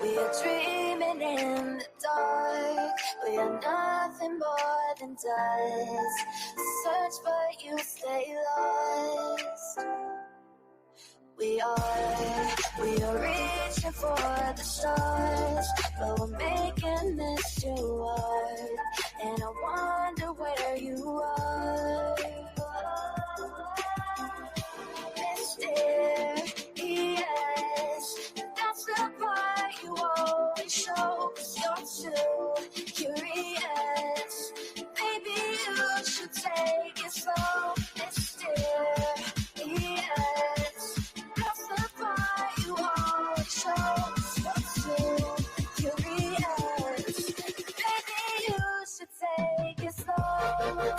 We are dreaming in the dark. We are nothing more than dust. Search but you stay lost. We are reaching for the stars, but we're making this too hard. And I wonder where you are. Mysterious, that's the part you always show. 'Cause you're too curious. Maybe you should take it slow. Mysterious, that's the part you always show. 'Cause you're too curious. Maybe you should take it slow.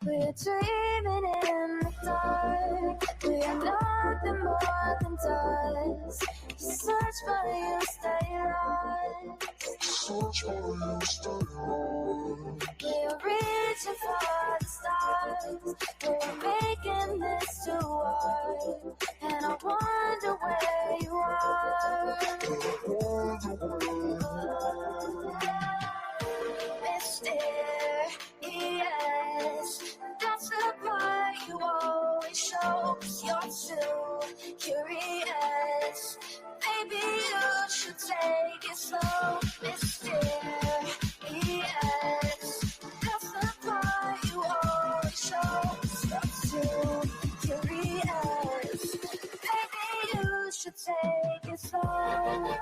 We're dreaming in the dark. We are nothing more than dust. Search but you stay lost. Search but you stay lost. We're reaching for the stars. We're making this too hard. And I wonder where you are. Mysterious, that's the part you always show. 'Cause you're too curious. Maybe you should take it slow. Mysterious, that's the part you always show. 'Cause you're too curious. Maybe you should take it slow.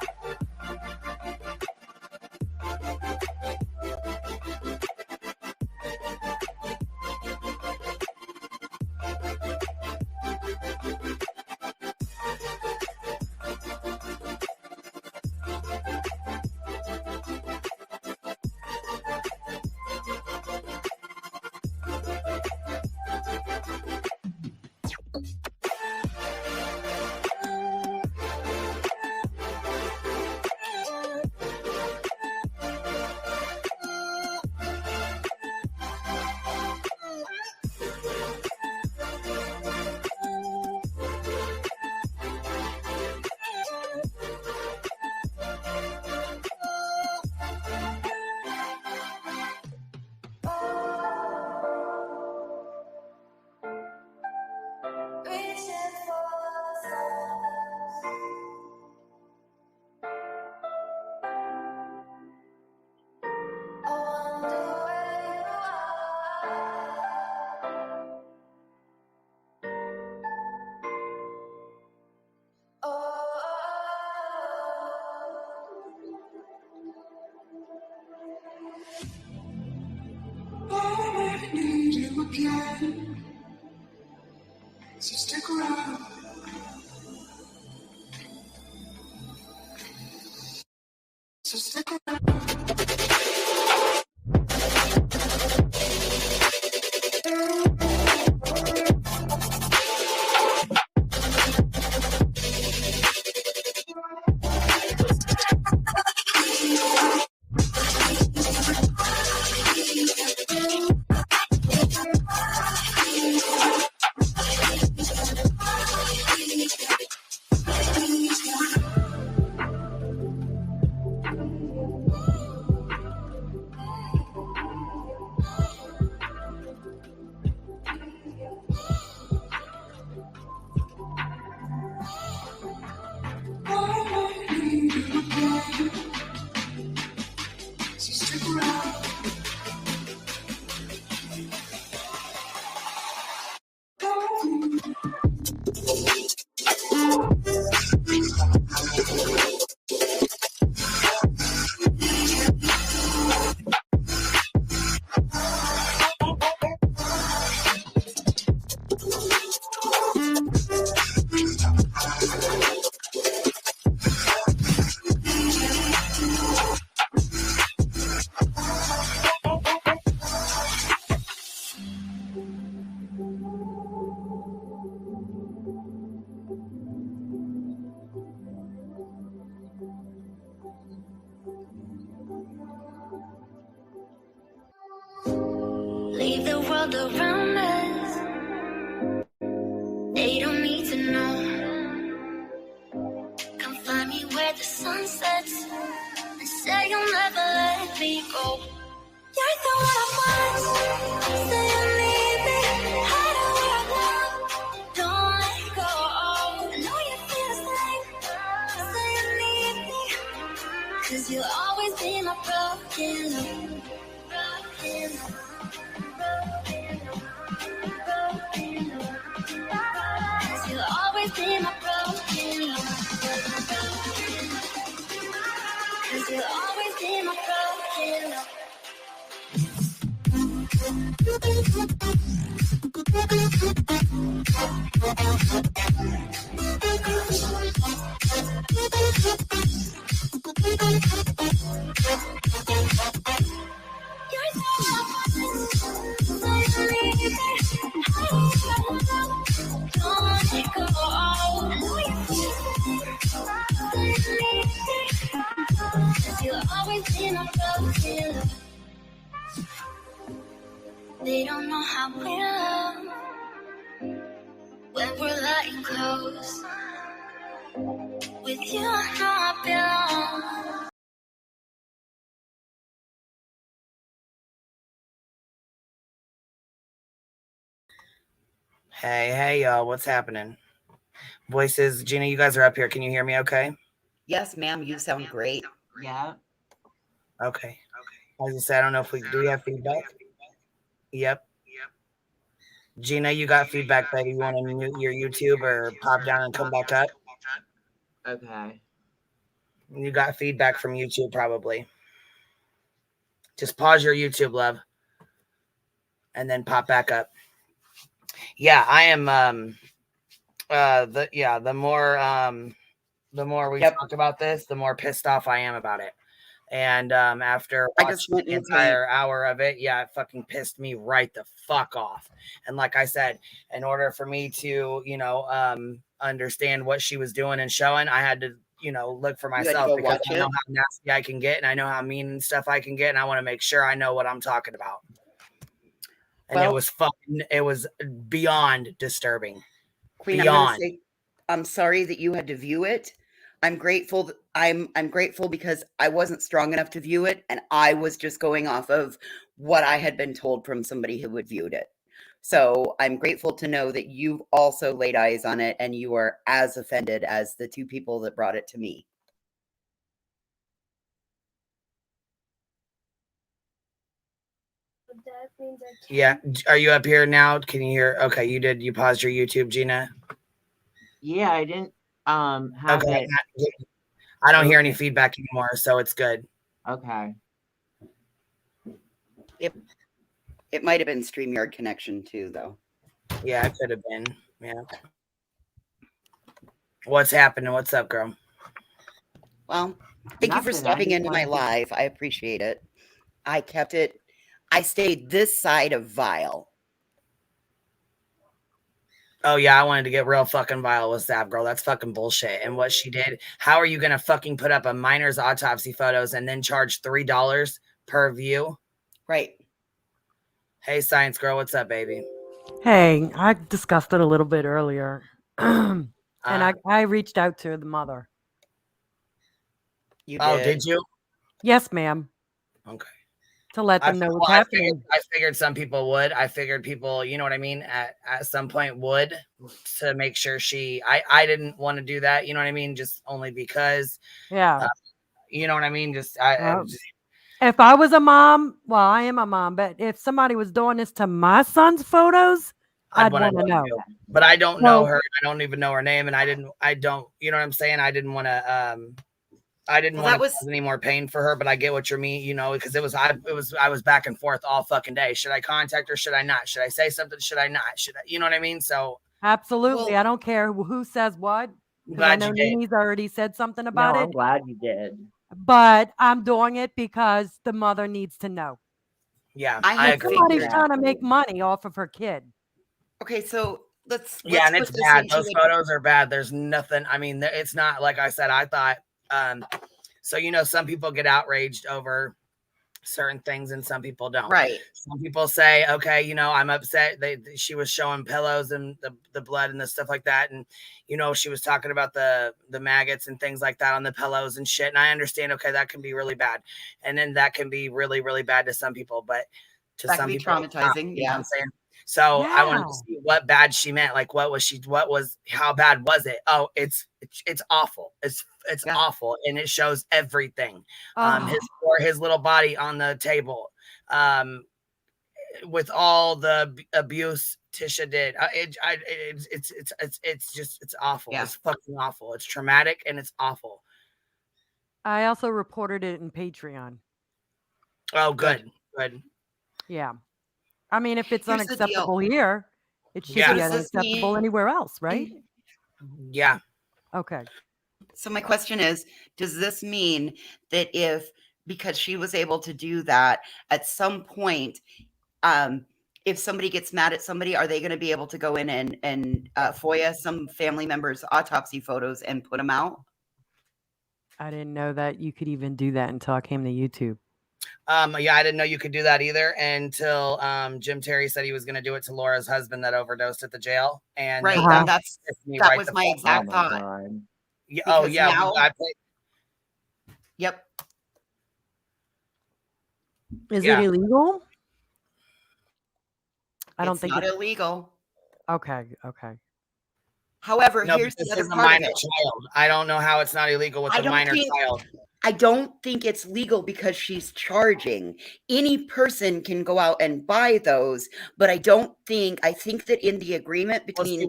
Again. So stick around. So stick around. world around us. They don't need to know. Come find me where the sun sets and say you'll never let me go. You're the one I want. Say you need me. Hide where I love. Don't let go. I know you feel the same. Say you need me. 'Cause you'll always be my broken love. Broken love. Broken love. Broken love. 'Cause you'll always be my broken love. 'Cause you'll always be my broken love. They don't know how we love when we're letting close. With you, I know I belong. Hey, y'all, what's happening? Voices, Gina, you guys are up here. Can you hear me okay? Yes, ma'am, you sound great. Yeah. Okay. As I said, I don't know if do we have feedback? Yep. Gina, you got feedback, baby. You want to mute your YouTube or pop down and come back up? Okay. You got feedback from YouTube, probably. Just pause your YouTube, love. And then pop back up. Yeah, I am the more we talk about this, the more pissed off I am about it. And after watching the entire hour of it, yeah, it fucking pissed me right the fuck off. And like I said, in order for me to, understand what she was doing and showing, I had to, look for myself because I know how nasty I can get and I know how mean and stuff I can get. And I want to make sure I know what I'm talking about. And it was beyond disturbing. Queen, beyond. I'm sorry that you had to view it. I'm grateful. I'm grateful because I wasn't strong enough to view it, and I was just going off of what I had been told from somebody who had viewed it. So I'm grateful to know that you've also laid eyes on it, and you are as offended as the two people that brought it to me. Yeah. Are you up here now? Can you hear? Okay, you did. You paused your YouTube, Gina? Yeah, I didn't have it. I don't hear any feedback anymore, so it's good. Okay. It might have been StreamYard connection too, though. Yeah, it could have been. Yeah. What's happening? What's up, girl? Well, thank you for stepping into my live. I appreciate it. I stayed this side of vile. Oh, yeah, I wanted to get real fucking vile with Sav, girl. That's fucking bullshit. And what she did, how are you going to fucking put up a minor's autopsy photos and then charge $3 per view? Right. Hey, Science Girl, what's up, baby? Hey, I discussed it a little bit earlier. And I reached out to the mother. You did? Did you? Yes, ma'am. Okay. To let them know what's happening. I figured some people would. I figured people, you know what I mean, at some point would, to make sure I didn't want to do that, you know what I mean, just only because. Yeah. You know what I mean? If I was a mom, well, I am a mom, but if somebody was doing this to my son's photos, I'd want to know. But I don't know her. I don't even know her name, and I don't, you know what I'm saying? I didn't want to cause any more pain for her, but I get what you mean, because I was back and forth all fucking day. Should I contact her? Should I not? Should I say something? Should I not? Should I, you know what I mean? So absolutely. I don't care who says what. Because I know Nini's already said something about it. I'm glad you did. But I'm doing it because the mother needs to know. Yeah, I agree. Somebody's trying to make money off of her kid. Okay, so let's and it's bad. Those photos are bad. There's nothing. I mean, it's not like I said. I thought, so some people get outraged over certain things and some people don't. Right. Some people say, okay, you know, I'm upset. She was showing pillows and the blood and the stuff like that. And, you know, she was talking about the maggots and things like that on the pillows and shit. And I understand, okay, that can be really bad. And then that can be really, really bad to some people, but to That some can be people, traumatizing. you know what Yeah. I'm saying? So I wanted to see what bad she meant. Like, how bad was it? Oh, it's awful. It's awful. And it shows everything. His little body on the table, with all the abuse Tisha did. It's awful. Yeah. It's fucking awful. It's traumatic and it's awful. I also reported it in Patreon. Oh, good. Yeah. I mean, if it's Here's the unacceptable deal. here, it should be Yeah. Does this unacceptable mean- anywhere else, right? Yeah. Okay. So my question is, does this mean that because she was able to do that at some point, if somebody gets mad at somebody, are they going to be able to go in and FOIA some family members' autopsy photos and put them out? I didn't know that you could even do that until I came to YouTube. Yeah, I didn't know you could do that either until Jim Terry said he was going to do it to Laura's husband that overdosed at the jail. And Right. Uh-huh. That was my exact thought. Yeah, oh Because yeah, now- Yep. Is Yeah. it illegal? I don't It's think not it's illegal. okay. However, No, here's this the other is a part of minor it. child. I don't know how it's not illegal with a minor child. I don't think it's legal because she's charging. Any person can go out and buy those, but I think that in the agreement between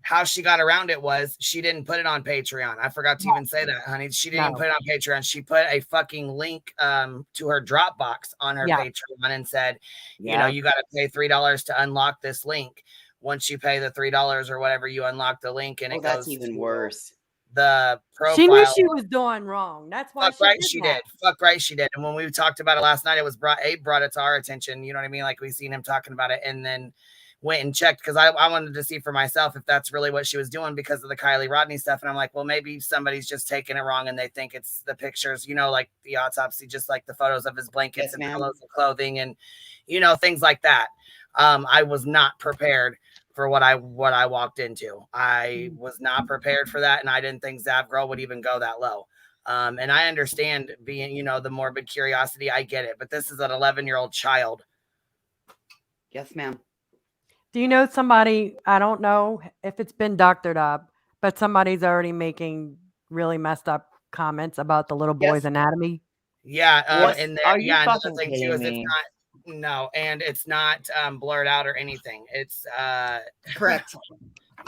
How she got around it was she didn't put it on Patreon. I forgot to even say that, honey. She didn't even put it on Patreon. She put a fucking link to her Dropbox on her Patreon and said, you know, you got to pay $3 to unlock this link. Once you pay the $3 or whatever, you unlock the link and it goes. That's even worse. The profile. She knew she was doing wrong. That's why she did. Fuck right, she did. And when we talked about it last night, Abe brought it to our attention. You know what I mean? Like we seen him talking about it, and then went and checked because I wanted to see for myself if that's really what she was doing because of the Kylie Rodney stuff. And I'm like, well, maybe somebody's just taking it wrong and they think it's the pictures, you know, like the autopsy, just like the photos of his blankets and pillows and clothing and, you know, things like that. I was not prepared for what I walked into. I was not prepared for that. And I didn't think Zav Girl would even go that low. And I understand being, you know, the morbid curiosity. I get it. But this is an 11-year-old child. Yes, ma'am. Do you know somebody, I don't know if it's been doctored up, but somebody's already making really messed up comments about the little boy's anatomy? Yeah. And Are you another fucking thing too kidding is me? it's not blurred out or anything. It's correct.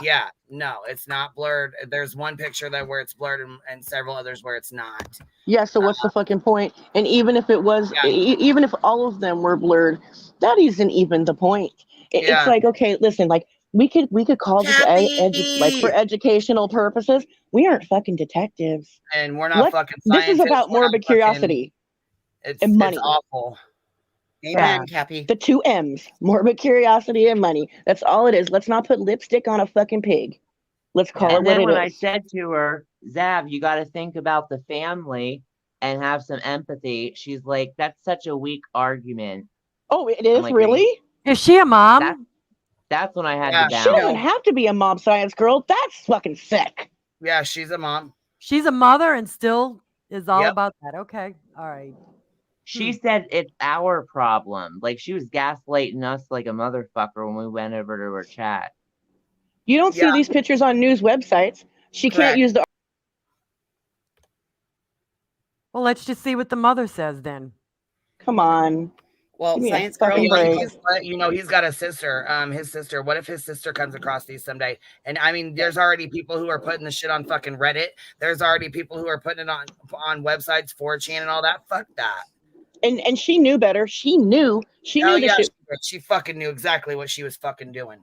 Yeah, no, it's not blurred. There's one picture where it's blurred and several others where it's not. Yeah, so what's the fucking point? And even if it was, even if all of them were blurred, that isn't even the point. It's like, okay, listen, like we could call this like for educational purposes. We aren't fucking detectives, and we're not fucking scientists. This is about morbid curiosity and money. It's awful. Amen, Cappy. The 2 M's, morbid curiosity and money. That's all it is. Let's not put lipstick on a fucking pig. Let's call it what it is. And then when I said to her, Zav, you got to think about the family and have some empathy. She's like, that's such a weak argument. Oh, it is like, really? Is she a mom? That's when I had to She doesn't have to be a mob science girl. That's fucking sick. Yeah, she's a mom. She's a mother and still is all about that. Okay. All right. She said it's our problem. Like she was gaslighting us like a motherfucker when we went over to her chat. You don't see these pictures on news websites. She can't use the. Well, let's just see what the mother says then. Come on. Well, science girl, you know, he's got a sister. His sister. What if his sister comes across these someday? And I mean, there's already people who are putting the shit on fucking Reddit. There's already people who are putting it on websites, 4chan and all that. Fuck that. And she knew better. She knew. She knew this shit. She fucking knew exactly what she was fucking doing.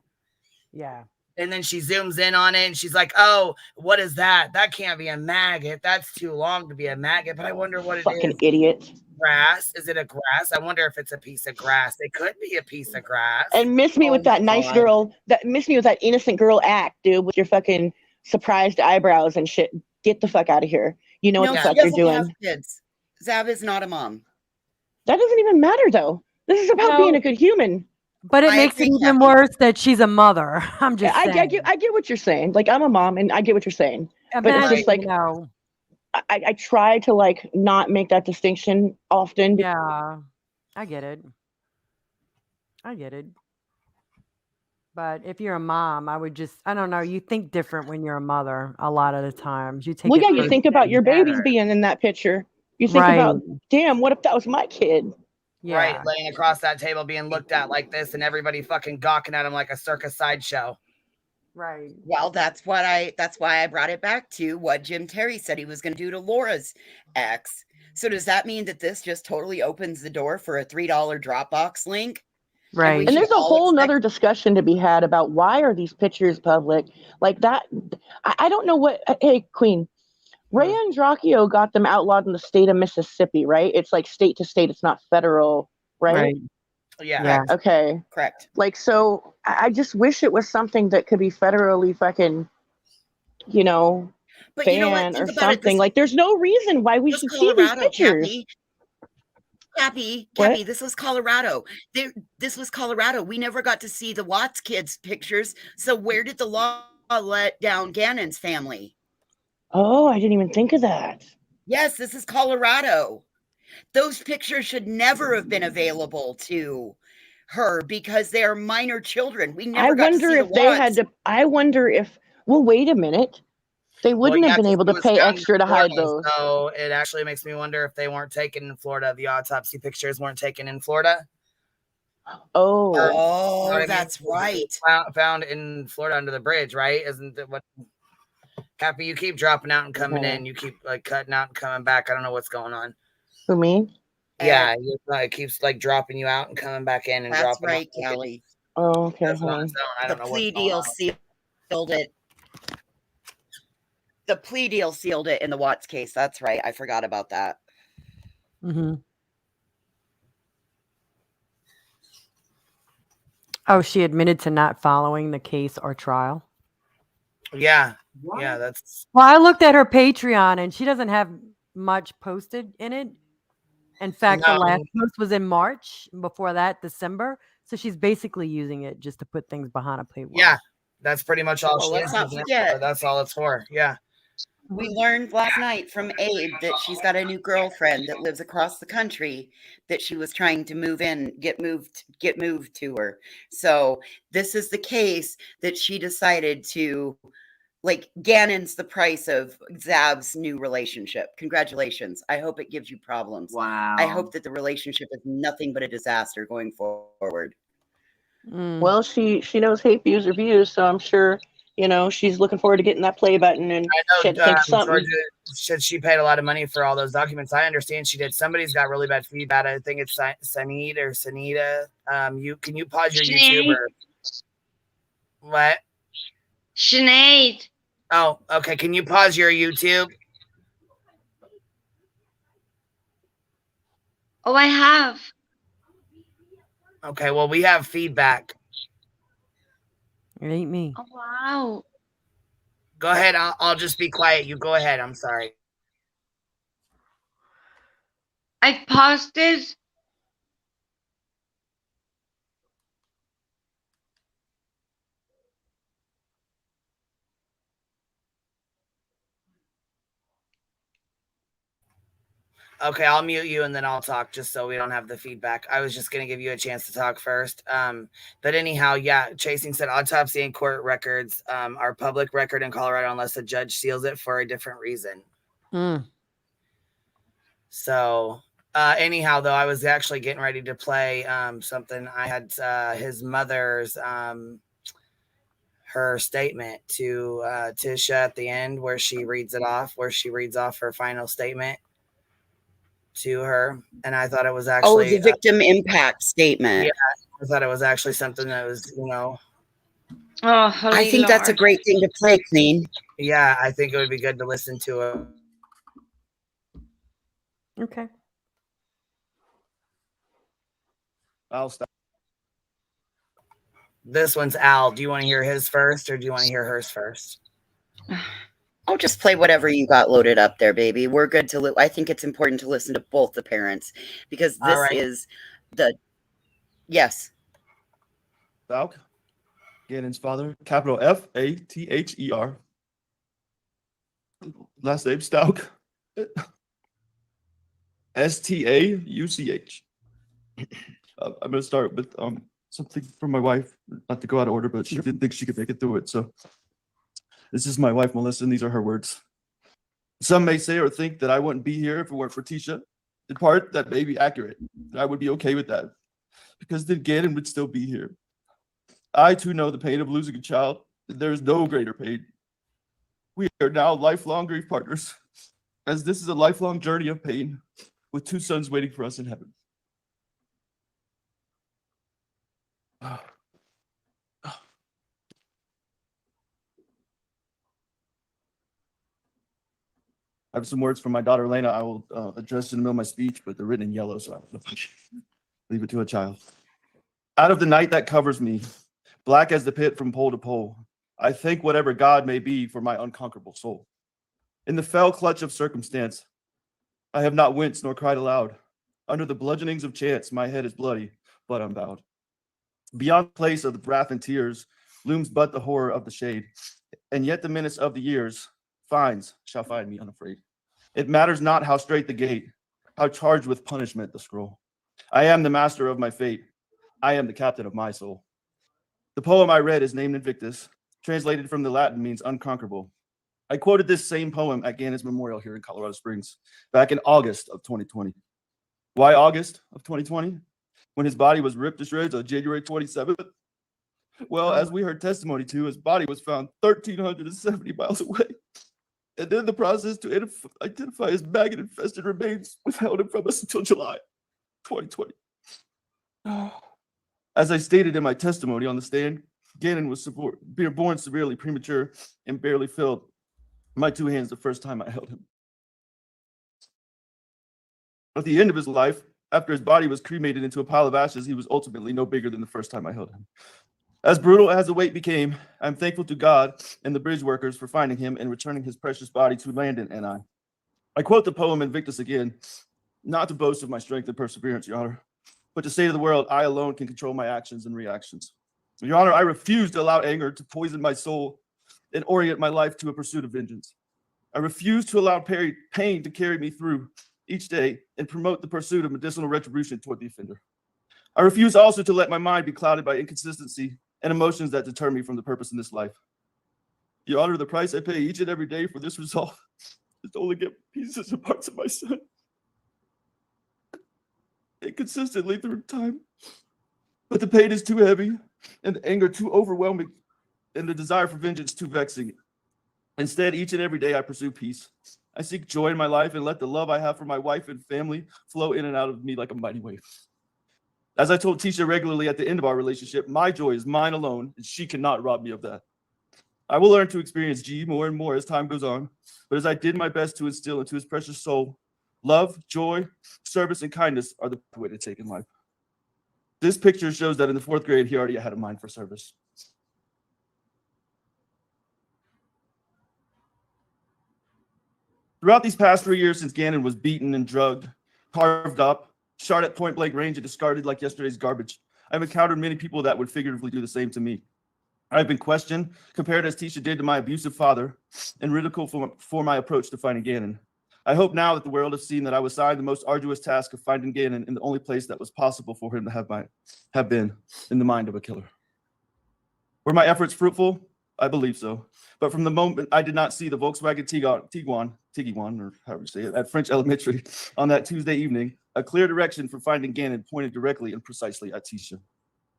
Yeah. And then she zooms in on it and she's like, oh, what is that? That can't be a maggot. That's too long to be a maggot. But I wonder what it is. Fucking idiot. Grass? Is it a grass? I wonder if it's a piece of grass. It could be a piece of grass. And miss me with that nice girl. Miss me with that innocent girl act, dude, with your fucking surprised eyebrows and shit. Get the fuck out of here. You know what the fuck you're doing. Kids. Zav is not a mom. That doesn't even matter, though. This is about being a good human. But it makes it even worse that she's a mother. I'm just saying. I get what you're saying. Like, I'm a mom, and I get what you're saying. But it's just like, I try to, like, not make that distinction often. Yeah, I get it. I get it. But if you're a mom, I would just, I don't know, you think different when you're a mother a lot of the times. You take you think about your babies being in that picture. You think about, damn, what if that was my kid? Yeah. Right, laying across that table being looked at like this and everybody fucking gawking at him like a circus sideshow. Right. Well, that's why I brought it back to what Jim Terry said he was going to do to Laura's ex. So does that mean that this just totally opens the door for a $3 Dropbox link? Right. And there's a whole nother discussion to be had about why are these pictures public? Like that, I don't know what, hey, Queen, Ray Andracchio got them outlawed in the state of Mississippi, right? It's like state to state, it's not federal, right? Yeah. Okay. Correct. Like, so I just wish it was something that could be federally fucking, you know, banned or something. Like, there's no reason why we should see these pictures. Cappy, this was Colorado. This was Colorado. We never got to see the Watts kids' pictures. So where did the law let down Gannon's family? Oh, I didn't even think of that. Yes, this is Colorado. Those pictures should never have been available to her because they are minor children. We never got to see the Watts. I wonder if, well, wait a minute. They wouldn't have been able to pay extra to hide those. So it actually makes me wonder if they weren't taken in Florida. The autopsy pictures weren't taken in Florida. Oh, that's right. Found in Florida under the bridge, right? Isn't it what? Cappy, you keep dropping out and coming in. You keep like cutting out and coming back. I don't know what's going on. For me? Yeah, it keeps like dropping you out and coming back in and that's dropping. That's right, Kelly. Oh, okay. The plea deal sealed it. The plea deal sealed it in the Watts case. That's right. I forgot about that. Mm-hmm. Oh, she admitted to not following the case or trial. Yeah. What? Yeah, that's. Well, I looked at her Patreon and she doesn't have much posted in it. In fact, the last post was in March. Before that, December. So she's basically using it just to put things behind a paywall. Yeah, that's pretty much all she is. Let's not forget. That's all it's for. Yeah. We learned last night from Abe that she's got a new girlfriend that lives across the country that she was trying to move in, get moved to her. So this is the case that she decided to, like, Gannon's the price of Zab's new relationship. Congratulations. I hope it gives you problems. Wow. I hope that the relationship is nothing but a disaster going forward. Well, she knows hate views are views, so I'm sure, you know, she's looking forward to getting that play button and she paid a lot of money for all those documents. I understand she did. Somebody's got really bad feedback. I think it's Sanid or Sanita. Can you pause your YouTube? What? Sinead. Oh, okay. Can you pause your YouTube? Oh, I have. Okay, well, we have feedback. It ain't me. Oh, wow. Go ahead. I'll just be quiet. You go ahead. I'm sorry. I paused it. Okay, I'll mute you and then I'll talk just so we don't have the feedback. I was just going to give you a chance to talk first. But anyhow, yeah, Chasing said autopsy and court records are public record in Colorado unless the judge seals it for a different reason. So anyhow, though, I was actually getting ready to play something. I had his mother's her statement to Tisha at the end where she reads off her final statement to her, and I thought it was actually the victim impact statement. Yeah, I thought it was actually something that was, you know. Oh, holy I think Lord. that's a great thing to play, Queen. Yeah, I think it would be good to listen to it. Okay. I'll stop. This one's Al. Do you want to hear his first, or do you want to hear hers first? I'll just play whatever you got loaded up there, baby. We're good to. I think it's important to listen to both the parents because this is the. Yes. Stauch, Gannon's father, capital Father. Last name Stauch. Stauch. I'm going to start with something from my wife, not to go out of order, but she didn't think she could make it through it. So this is my wife, Melissa, and these are her words. Some may say or think that I wouldn't be here if it weren't for Tisha. In part, that may be accurate. I would be okay with that because then Gannon would still be here. I too know the pain of losing a child. There is no greater pain. We are now lifelong grief partners, as this is a lifelong journey of pain with 2 sons waiting for us in heaven. I have some words from my daughter, Elena. I will address in the middle of my speech, but they're written in yellow, so I don't know if I can leave it to a child. Out of the night that covers me, black as the pit from pole to pole, I thank whatever God may be for my unconquerable soul. In the fell clutch of circumstance, I have not winced nor cried aloud. Under the bludgeonings of chance, my head is bloody, but unbowed. Beyond the place of the wrath and tears looms but the horror of the shade, and yet the menace of the years shall find me unafraid. It matters not how straight the gate, how charged with punishment the scroll. I am the master of my fate. I am the captain of my soul. The poem I read is named Invictus, translated from the Latin means unconquerable. I quoted this same poem at Gannon's memorial here in Colorado Springs back in August of 2020. Why August of 2020? When his body was ripped to shreds on January 27th? Well, as we heard testimony to, his body was found 1,370 miles away. And then the process to identify his maggot-infested remains withheld him from us until July 2020. As I stated in my testimony on the stand, Gannon was born severely premature and barely filled my 2 hands the first time I held him. At the end of his life, after his body was cremated into a pile of ashes, he was ultimately no bigger than the first time I held him. As brutal as the wait became, I'm thankful to God and the bridge workers for finding him and returning his precious body to Landon and I. I quote the poem Invictus again, not to boast of my strength and perseverance, Your Honor, but to say to the world, I alone can control my actions and reactions. Your Honor, I refuse to allow anger to poison my soul and orient my life to a pursuit of vengeance. I refuse to allow pain to carry me through each day and promote the pursuit of medicinal retribution toward the offender. I refuse also to let my mind be clouded by inconsistency and emotions that deter me from the purpose in this life. Your Honor, the price I pay each and every day for this resolve is to only get pieces and parts of my son. Inconsistently through time. But the pain is too heavy and the anger too overwhelming and the desire for vengeance too vexing. Instead, each and every day I pursue peace. I seek joy in my life and let the love I have for my wife and family flow in and out of me like a mighty wave. As I told Tisha regularly at the end of our relationship, my joy is mine alone, and she cannot rob me of that. I will learn to experience G more and more as time goes on, but as I did my best to instill into his precious soul, love, joy, service, and kindness are the way to take in life. This picture shows that in the 4th grade, he already had a mind for service. Throughout these past 3 years since Gannon was beaten and drugged, carved up, shot at point blank range and discarded like yesterday's garbage, I've encountered many people that would figuratively do the same to me. I've been questioned, compared as Tisha did to my abusive father, and ridiculed for my approach to finding Gannon. I hope now that the world has seen that I was assigned the most arduous task of finding Gannon in the only place that was possible for him to have been, in the mind of a killer. Were my efforts fruitful? I believe so. But from the moment I did not see the Volkswagen Tiguan, or however you say it, at French Elementary on that Tuesday evening, a clear direction for finding Gannon pointed directly and precisely at Tisha.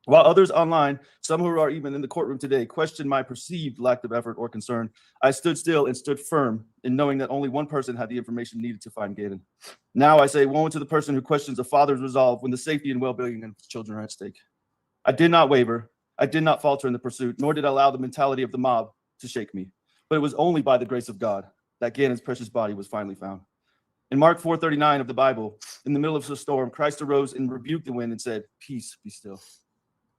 While others online, some who are even in the courtroom today, questioned my perceived lack of effort or concern, I stood still and stood firm in knowing that only one person had the information needed to find Gannon. Now I say woe to the person who questions a father's resolve when the safety and well-being of his children are at stake. I did not waver. I did not falter in the pursuit, nor did I allow the mentality of the mob to shake me. But it was only by the grace of God that Gannon's precious body was finally found. In Mark 4:39 of the Bible, in the middle of a storm, Christ arose and rebuked the wind and said, "Peace, be still."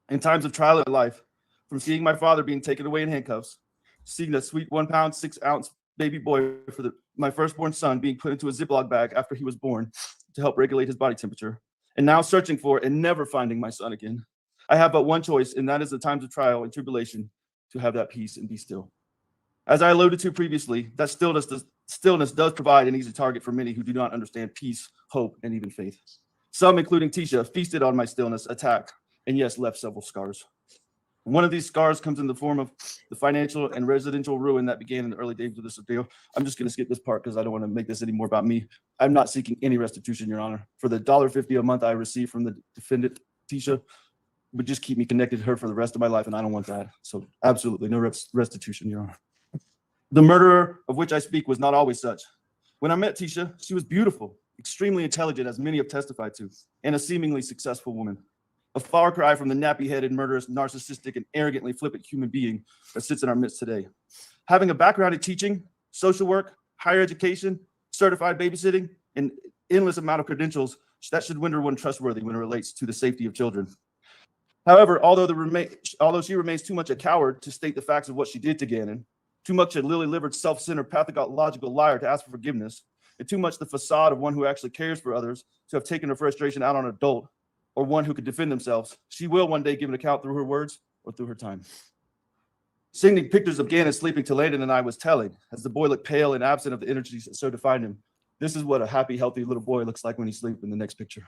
In times of trial in life, from seeing my father being taken away in handcuffs, seeing that sweet 1 pound, 6 ounce baby boy for my firstborn son being put into a Ziploc bag after he was born to help regulate his body temperature, and now searching for and never finding my son again. I have but one choice, and that is the times of trial and tribulation to have that peace and be still. As I alluded to previously, that stillness does provide an easy target for many who do not understand peace, hope, and even faith. Some, including Tisha, feasted on my stillness, attacked, and yes, left several scars. One of these scars comes in the form of the financial and residential ruin that began in the early days of this ordeal. I'm just going to skip this part because I don't want to make this any more about me. I'm not seeking any restitution, Your Honor. For the $1.50 a month I receive from the defendant, Tisha, would just keep me connected to her for the rest of my life, and I don't want that. So absolutely no restitution, Your Honor. The murderer of which I speak was not always such. When I met Tisha, she was beautiful, extremely intelligent, as many have testified to, and a seemingly successful woman. A far cry from the nappy-headed, murderous, narcissistic, and arrogantly flippant human being that sits in our midst today. Having a background in teaching, social work, higher education, certified babysitting, and endless amount of credentials, that should render one trustworthy when it relates to the safety of children. However, although she remains too much a coward to state the facts of what she did to Gannon, too much a lily-livered, self-centered, pathological liar to ask for forgiveness, and too much the facade of one who actually cares for others to have taken her frustration out on an adult, or one who could defend themselves, she will one day give an account through her words or through her time. Sending pictures of Gannon sleeping to Landon and I was telling, as the boy looked pale and absent of the energies that so defined him. This is what a happy, healthy little boy looks like when he's sleeping in the next picture.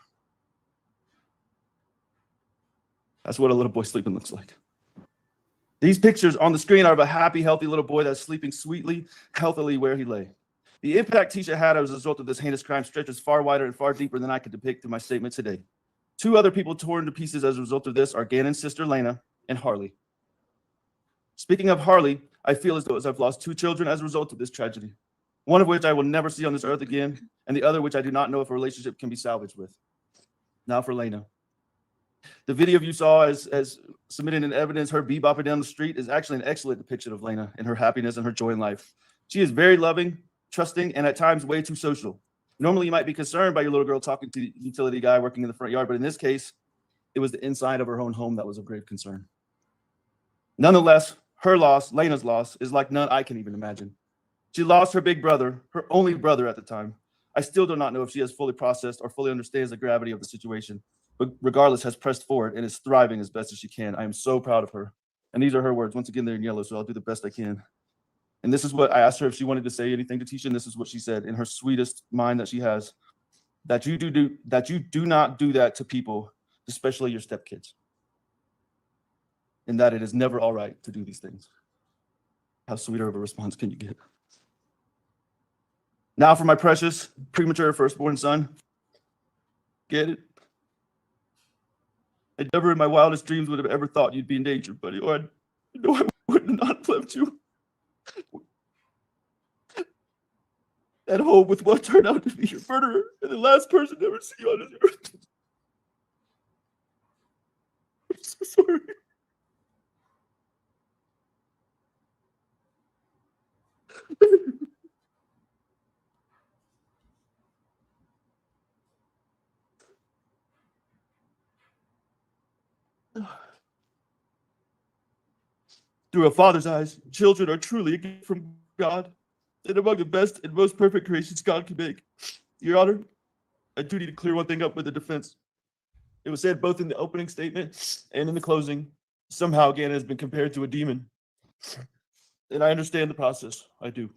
That's what a little boy sleeping looks like. These pictures on the screen are of a happy, healthy little boy that's sleeping sweetly, healthily where he lay. The impact Tisha had as a result of this heinous crime stretches far wider and far deeper than I could depict in my statement today. Two other people torn to pieces as a result of this are Gannon's sister, Lena, and Harley. Speaking of Harley, I feel as though I've lost two children as a result of this tragedy, one of which I will never see on this earth again, and the other which I do not know if a relationship can be salvaged with. Now for Lena. The video you saw as submitted in evidence, her bebopping down the street, is actually an excellent depiction of Lena and her happiness and her joy in life. She is very loving, trusting, and at times way too social. Normally, you might be concerned by your little girl talking to the utility guy working in the front yard, but in this case, it was the inside of her own home that was of grave concern. Nonetheless, her loss, Lena's loss, is like none I can even imagine. She lost her big brother, her only brother at the time. I still do not know if she has fully processed or fully understands the gravity of the situation, but regardless has pressed forward and is thriving as best as she can. I am so proud of her. And these are her words. Once again, they're in yellow, so I'll do the best I can. And this is what I asked her if she wanted to say anything to Tisha, and this is what she said in her sweetest mind that she has, that you do not do that to people, especially your stepkids. And that it is never all right to do these things. How sweeter of a response can you get? Now for my precious, premature firstborn son. Get it? I never in my wildest dreams would have ever thought you'd be in danger, buddy, or I would not have left you at home with what turned out to be your murderer and the last person to ever see you on this earth. I'm so sorry. Through a father's eyes, children are truly a gift from God, and among the best and most perfect creations God can make. Your Honor, I do need to clear one thing up with the defense. It was said both in the opening statement and in the closing, somehow Gannon has been compared to a demon. And I understand the process, I do.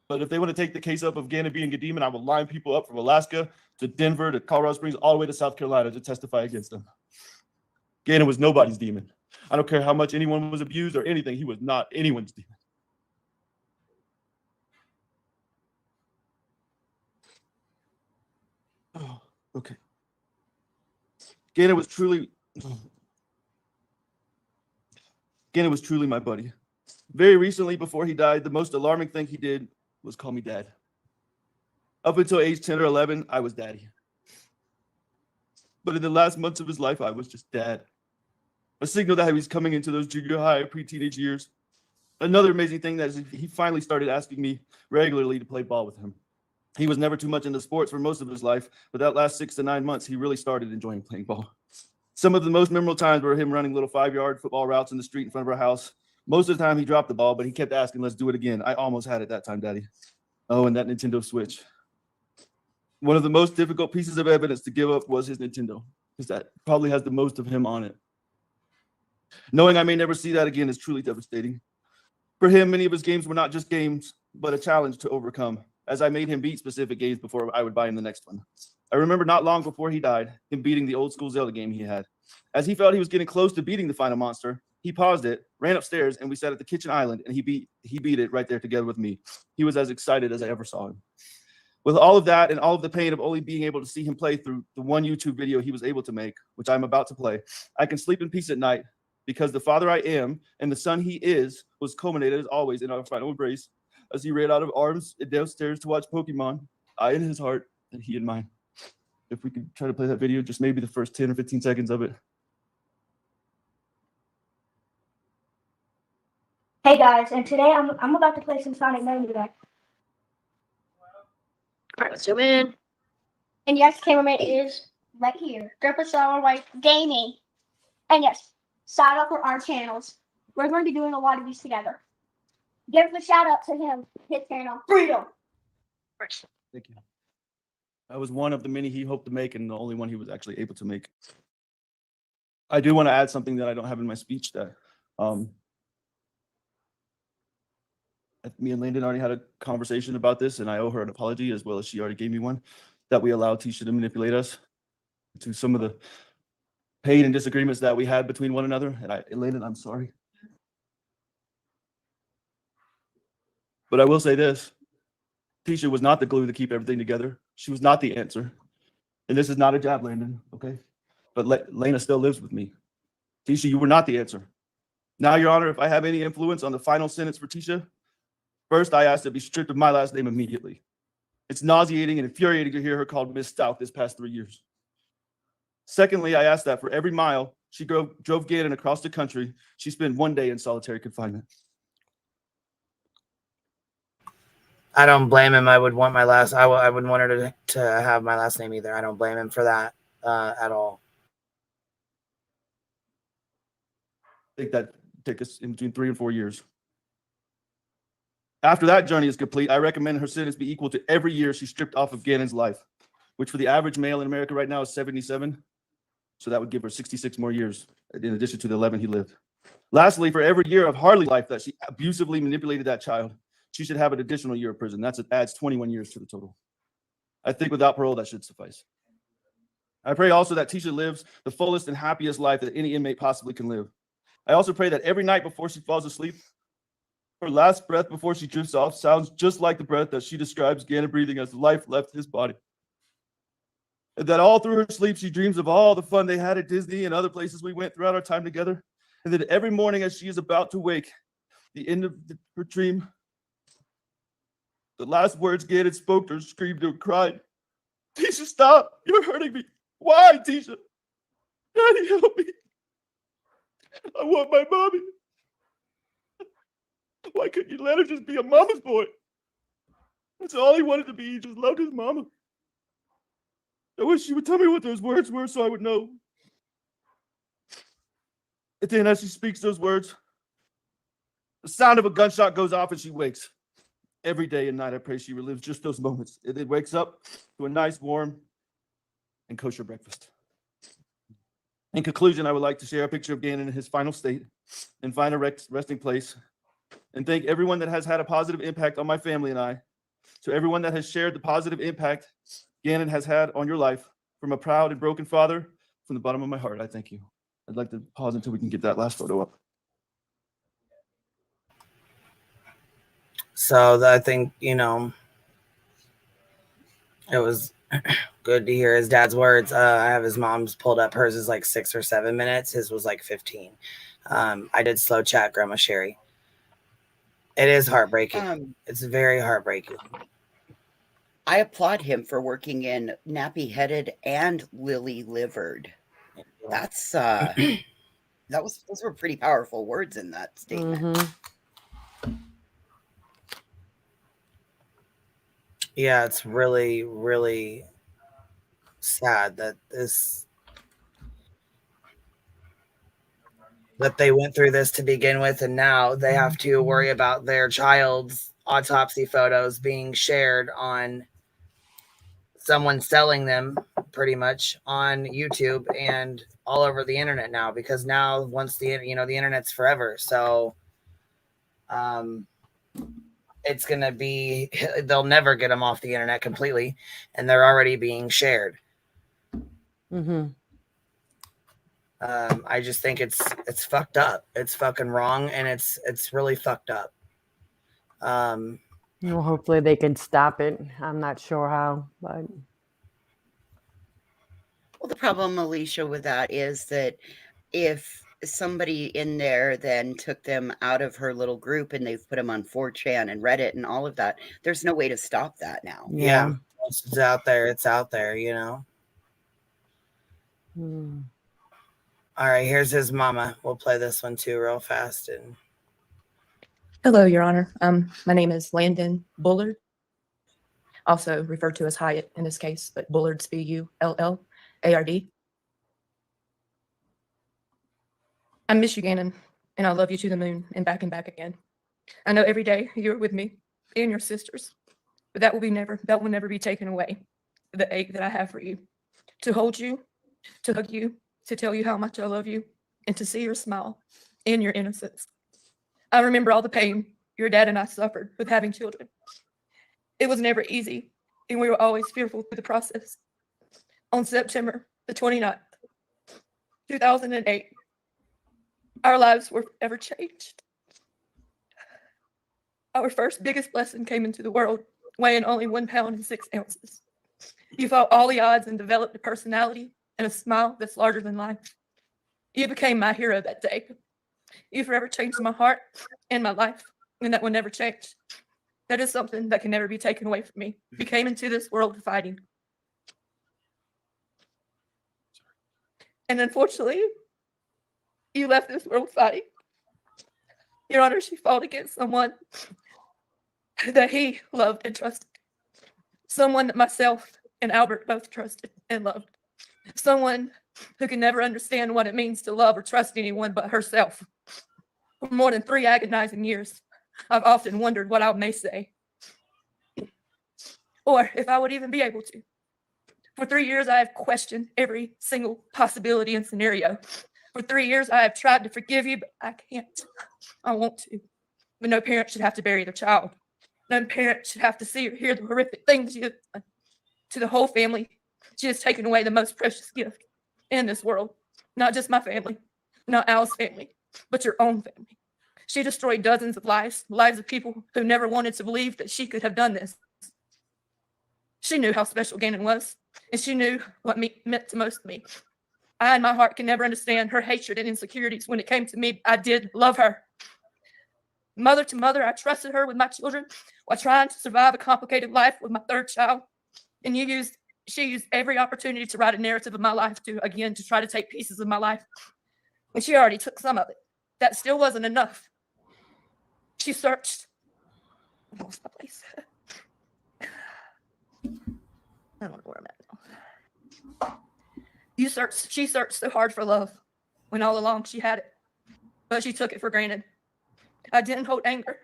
But if they want to take the case up of Gannon being a demon, I will line people up from Alaska to Denver to Colorado Springs, all the way to South Carolina to testify against them. Gannon was nobody's demon. I don't care how much anyone was abused or anything. He was not anyone's demon. Oh, okay. Gannon was truly my buddy. Very recently, before he died, the most alarming thing he did was call me dad. Up until age 10 or 11, I was daddy. But in the last months of his life, I was just dad. A signal that he was coming into those junior high, pre-teenage years. Another amazing thing that is he finally started asking me regularly to play ball with him. He was never too much into sports for most of his life, but that last 6 to 9 months, he really started enjoying playing ball. Some of the most memorable times were him running little 5-yard football routes in the street in front of our house, Most of the time he dropped the ball, but he kept asking, let's do it again. I almost had it that time, Daddy. Oh, and that Nintendo Switch. One of the most difficult pieces of evidence to give up was his Nintendo, because that probably has the most of him on it. Knowing I may never see that again is truly devastating. For him, many of his games were not just games, but a challenge to overcome, as I made him beat specific games before I would buy him the next one. I remember not long before he died, him beating the old school Zelda game he had. As he felt he was getting close to beating the final monster, he paused it, ran upstairs, and we sat at the kitchen island, and he beat it right there together with me. He was as excited as I ever saw him. With all of that and all of the pain of only being able to see him play through the one YouTube video he was able to make, which I'm about to play, I can sleep in peace at night, because the father I am and the son he is was culminated as always in our final embrace as he ran out of arms and downstairs to watch Pokemon, I in his heart and he in mine. If we could try to play that video, just maybe the first 10 or 15 seconds of it. Hey guys, and today I'm about to play some Sonic Mania today. Alright, let's zoom in. And yes, cameraman is right here. Derpa Sour White Gaming. And yes, shout out for our channels. We're going to be doing a lot of these together. Give a shout out to him, his channel, Freedom. Thank you. That was one of the many he hoped to make and the only one he was actually able to make. I do want to add something that I don't have in my speech that me and Landon already had a conversation about this, and I owe her an apology as well as she already gave me one, that we allowed Tisha to manipulate us to some of the pain and disagreements that we had between one another. And Landon, I'm sorry. But I will say this. Tisha was not the glue to keep everything together. She was not the answer. And this is not a jab, Landon, okay? But Lena still lives with me. Tisha, you were not the answer. Now, Your Honor, if I have any influence on the final sentence for Tisha, first, I asked to be stripped of my last name immediately. It's nauseating and infuriating to hear her called Miss Stauch this past 3 years. Secondly, I asked that for every mile she drove Gannon across the country, she spend 1 day in solitary confinement. I don't blame him. I would want my last. I wouldn't want her to have my last name either. I don't blame him for that at all. I think that take us in between 3 and 4 years. After that journey is complete, I recommend her sentence be equal to every year she stripped off of Gannon's life, which for the average male in America right now is 77. So that would give her 66 more years, in addition to the 11 he lived. Lastly, for every year of Harley's life that she abusively manipulated that child, she should have an additional year of prison. That adds 21 years to the total. I think without parole, that should suffice. I pray also that Tisha lives the fullest and happiest life that any inmate possibly can live. I also pray that every night before she falls asleep, her last breath before she drifts off sounds just like the breath that she describes Gannon breathing as life left his body. And that all through her sleep, she dreams of all the fun they had at Disney and other places we went throughout our time together. And that every morning as she is about to wake, the end of her dream, the last words Gannon spoke to her, screamed or cried, "Tisha, stop! You're hurting me. Why, Tisha? Daddy, help me. I want my mommy. Why couldn't you let her just be a mama's boy? That's all he wanted to be. He just loved his mama. I wish she would tell me what those words were so I would know." And then as she speaks those words, the sound of a gunshot goes off and she wakes. Every day and night, I pray she relives just those moments. And then wakes up to a nice, warm, and kosher breakfast. In conclusion, I would like to share a picture of Gannon in his final state and find a resting place. And thank everyone that has had a positive impact on my family and I. To everyone that has shared the positive impact Gannon has had on your life, from a proud and broken father, from the bottom of my heart, I thank you. I'd like to pause until we can get that last photo up. So I think, you know, it was good to hear his dad's words. I have his mom's pulled up. Hers is like 6 or 7 minutes. His was like 15. I did slow chat Grandma Sherry. It is heartbreaking. It's very heartbreaking. I applaud him for working in Nappy Headed and Lily Livered. That's those were pretty powerful words in that statement. Mm-hmm. Yeah, it's really, really sad that this. that they went through this to begin with, and now they have to worry about their child's autopsy photos being shared on someone selling them pretty much on YouTube and all over the internet now, because now once the internet's forever. So it's going to be, they'll never get them off the internet completely, and they're already being shared. I just think it's fucked up. It's fucking wrong, and it's really fucked up. Well, hopefully they can stop it. I'm not sure how, but. Well, the problem, Alicia, with that is that if somebody in there then took them out of her little group and they've put them on 4chan and Reddit and all of that, there's no way to stop that now. Yeah. Once it's out there, it's out there, you know? All right, here's his mama. We'll play this one too real fast. And hello, Your Honor. My name is Landon Bullard, also referred to as Hyatt in this case, but Bullard's B-U-L-L-A-R-D. I miss you, Gannon, and I love you to the moon and back again. I know every day you're with me and your sisters, but that will never be taken away. The ache that I have for you, to hold you, to hug you, to tell you how much I love you, and to see your smile and your innocence. I remember all the pain your dad and I suffered with having children. It was never easy, and we were always fearful through the process. On September the 29th, 2008, our lives were forever changed. Our first biggest blessing came into the world, weighing only 1 pound and 6 ounces. You fought all the odds and developed a personality and a smile that's larger than life. You became my hero that day. You forever changed my heart and my life, and that will never change. That is something that can never be taken away from me. You came into this world fighting. And unfortunately, you left this world fighting. Your Honor, she fought against someone that he loved and trusted. Someone that myself and Albert both trusted and loved. Someone who can never understand what it means to love or trust anyone but herself. For more than 3 agonizing years, I've often wondered what I may say, or if I would even be able to. For 3 years, I have questioned every single possibility and scenario. For 3 years, I have tried to forgive you, but I can't. I want to. But no parent should have to bury their child. No parent should have to see or hear the horrific things you have done to the whole family. She has taken away the most precious gift in this world. Not just my family, not Al's family, but your own family. She destroyed dozens of lives of people who never wanted to believe that she could have done this. She knew how special Gannon was, and she knew what meant to most to me. I, in my heart, can never understand her hatred and insecurities. When it came to me, I did love her. Mother to mother, I trusted her with my children while trying to survive a complicated life with my 3rd child. And she used every opportunity to write a narrative of my life to try to take pieces of my life. And she already took some of it. That still wasn't enough. She searched. I lost my place. I don't know where I'm at now. She searched so hard for love when all along she had it, but she took it for granted. I didn't hold anger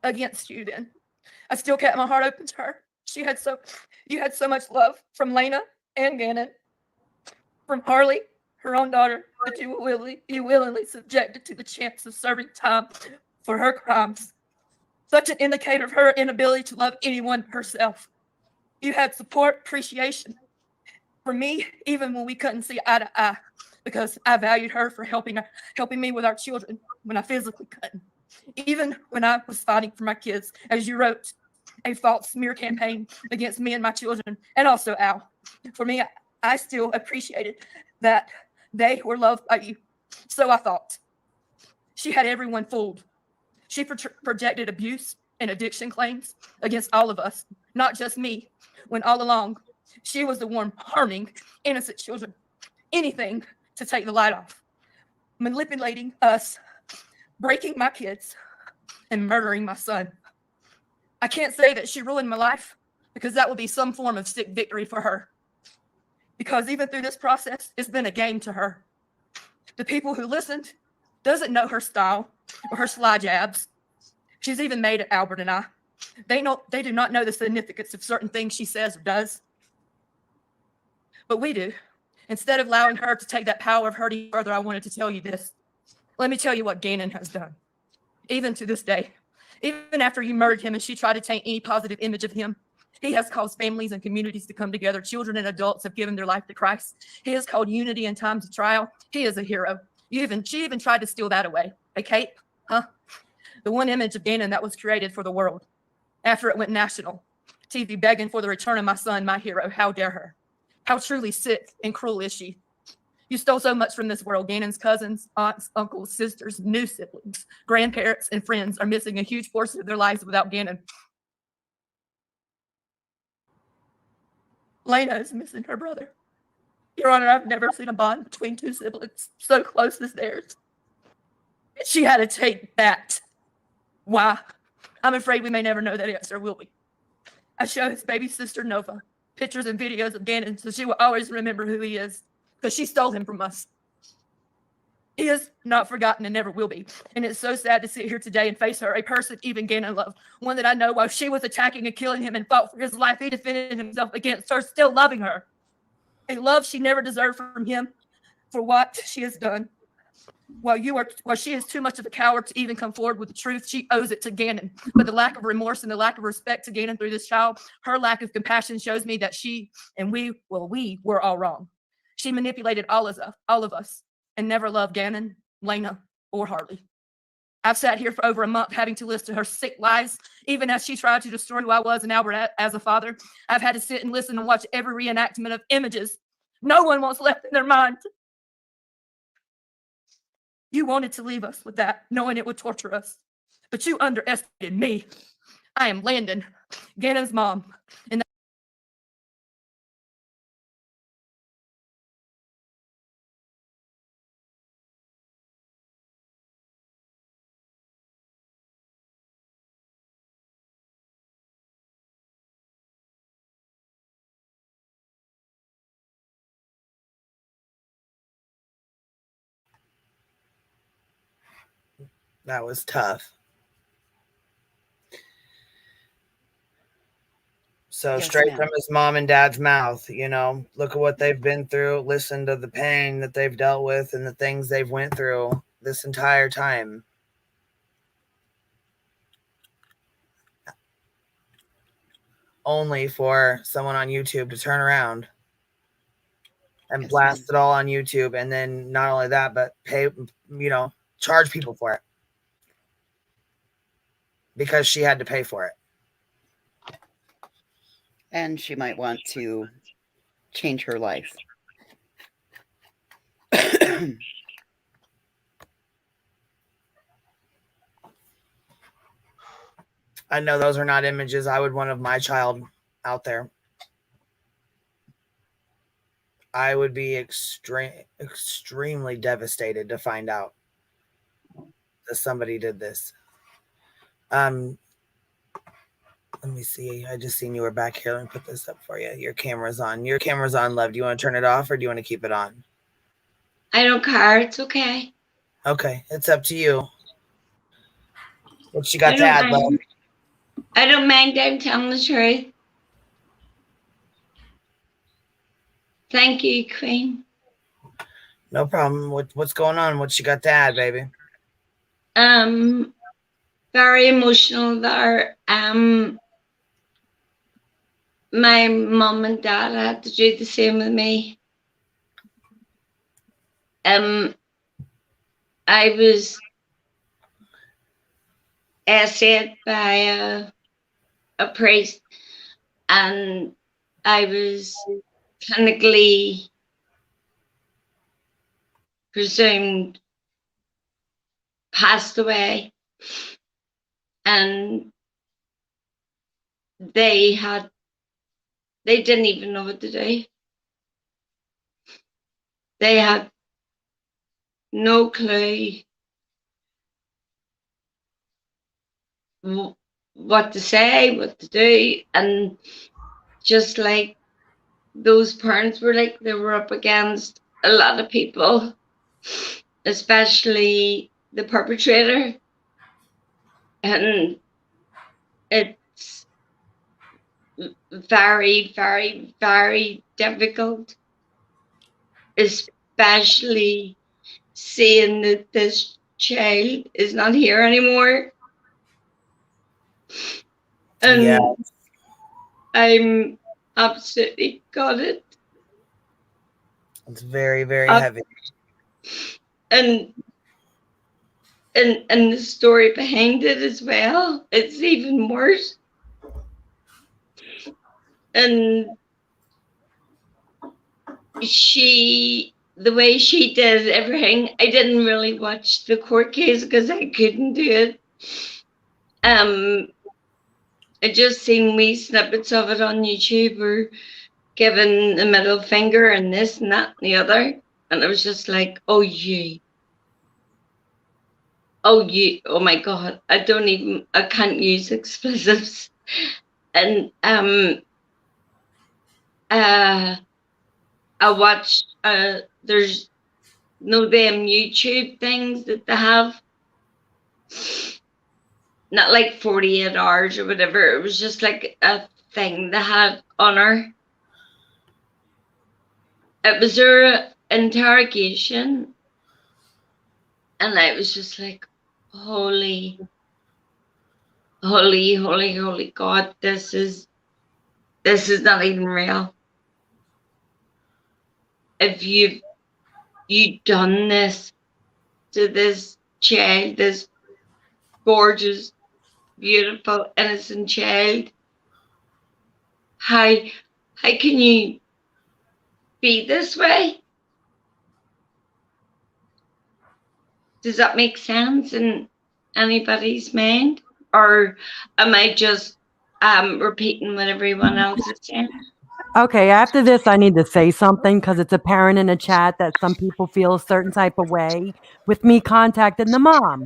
against you then. I still kept my heart open to her. You had so much love from Lena and Gannon, from Harley, her own daughter, that you willingly subjected to the chance of serving time for her crimes. Such an indicator of her inability to love anyone herself. You had support, appreciation for me, even when we couldn't see eye to eye, because I valued her for helping me with our children when I physically couldn't. Even when I was fighting for my kids, as you wrote, a false smear campaign against me and my children, and also Al. For me, I still appreciated that they were loved by you. So I thought. She had everyone fooled. She projected abuse and addiction claims against all of us, not just me, when all along she was the one harming innocent children. Anything to take the light off, manipulating us, breaking my kids, and murdering my son. I can't say that she ruined my life, because that would be some form of sick victory for her. Because even through this process, it's been a game to her. The people who listened doesn't know her style or her sly jabs. She's even made at Albert and I. They do not know the significance of certain things she says or does. But we do. Instead of allowing her to take that power of hurting further, I wanted to tell you this. Let me tell you what Gannon has done. Even to this day, even after you murdered him and she tried to taint any positive image of him, he has caused families and communities to come together. Children and adults have given their life to Christ. He has called unity in times of trial. He is a hero. She even tried to steal that away. A cape, huh? The one image of Gannon that was created for the world. After it went national, TV begging for the return of my son, my hero. How dare her? How truly sick and cruel is she? You stole so much from this world. Gannon's cousins, aunts, uncles, sisters, new siblings, grandparents, and friends are missing a huge portion of their lives without Gannon. Lena is missing her brother. Your Honor, I've never seen a bond between two siblings so close as theirs. She had to take that. Why? I'm afraid we may never know that answer, will we? I show his baby sister, Nova, pictures and videos of Gannon so she will always remember who he is, because she stole him from us. He is not forgotten and never will be. And it's so sad to sit here today and face her, a person even Gannon loved, one that I know while she was attacking and killing him and fought for his life, he defended himself against her, still loving her. A love she never deserved from him for what she has done. While she is too much of a coward to even come forward with the truth, she owes it to Gannon. But the lack of remorse and the lack of respect to Gannon through this child, her lack of compassion shows me that she and we were all wrong. She manipulated all of us, and never loved Gannon, Lena, or Harley. I've sat here for over a month having to listen to her sick lies, even as she tried to destroy who I was and Albert as a father. I've had to sit and listen and watch every reenactment of images no one wants left in their mind. You wanted to leave us with that, knowing it would torture us. But you underestimated me. I am Landon, Gannon's mom. And That was tough. So Yes, straight ma'am. from his mom and dad's mouth, you know, look at what they've been through. Listen to the pain that they've dealt with and the things they've went through this entire time. Only for someone on YouTube to turn around and Yes, blast ma'am. it all on YouTube. And then not only that, but pay, you know, charge people for it. Because she had to pay for it. And she might want to change her life. I know those are not images I would want of my child out there. I would be extremely devastated to find out that somebody did this. Let me see. I just seen you were back here. Let me put this up for you. Your camera's on. Your camera's on, love. Do you want to turn it off or do you want to keep it on? I don't care. It's okay. Okay, it's up to you. What you got to add, love? I don't mind them telling the truth. Thank you, Queen. No problem. What's going on? What you got to add, baby? Very emotional there. My mom and dad had to do the same with me. I was essayed by a priest, and I was clinically presumed passed away, and they didn't even know what to do. They had no clue what to say, what to do, and just like those parents were like, they were up against a lot of people especially the perpetrator. And it's very, very, very difficult, especially seeing that this child is not here anymore. And Yeah. I'm absolutely gutted. It's very, very heavy. And the story behind it as well, it's even worse. And the way she did everything, I didn't really watch the court case because I couldn't do it. I just seen wee snippets of it on YouTube, or giving the middle finger and this and that and the other, and it was just like, oh my God, I can't use expletives. And I watched there's them YouTube things that they have, not like 48 hours or whatever, it was just like a thing they had on her. It was her interrogation, and I was just like, holy God, this is not even real. If you done this to this child, this gorgeous, beautiful, innocent child, how can you be this way? Does that make sense in anybody's mind, or am I just repeating what everyone else is saying? Okay, after this, I need to say something because it's apparent in the chat that some people feel a certain type of way with me contacting the mom.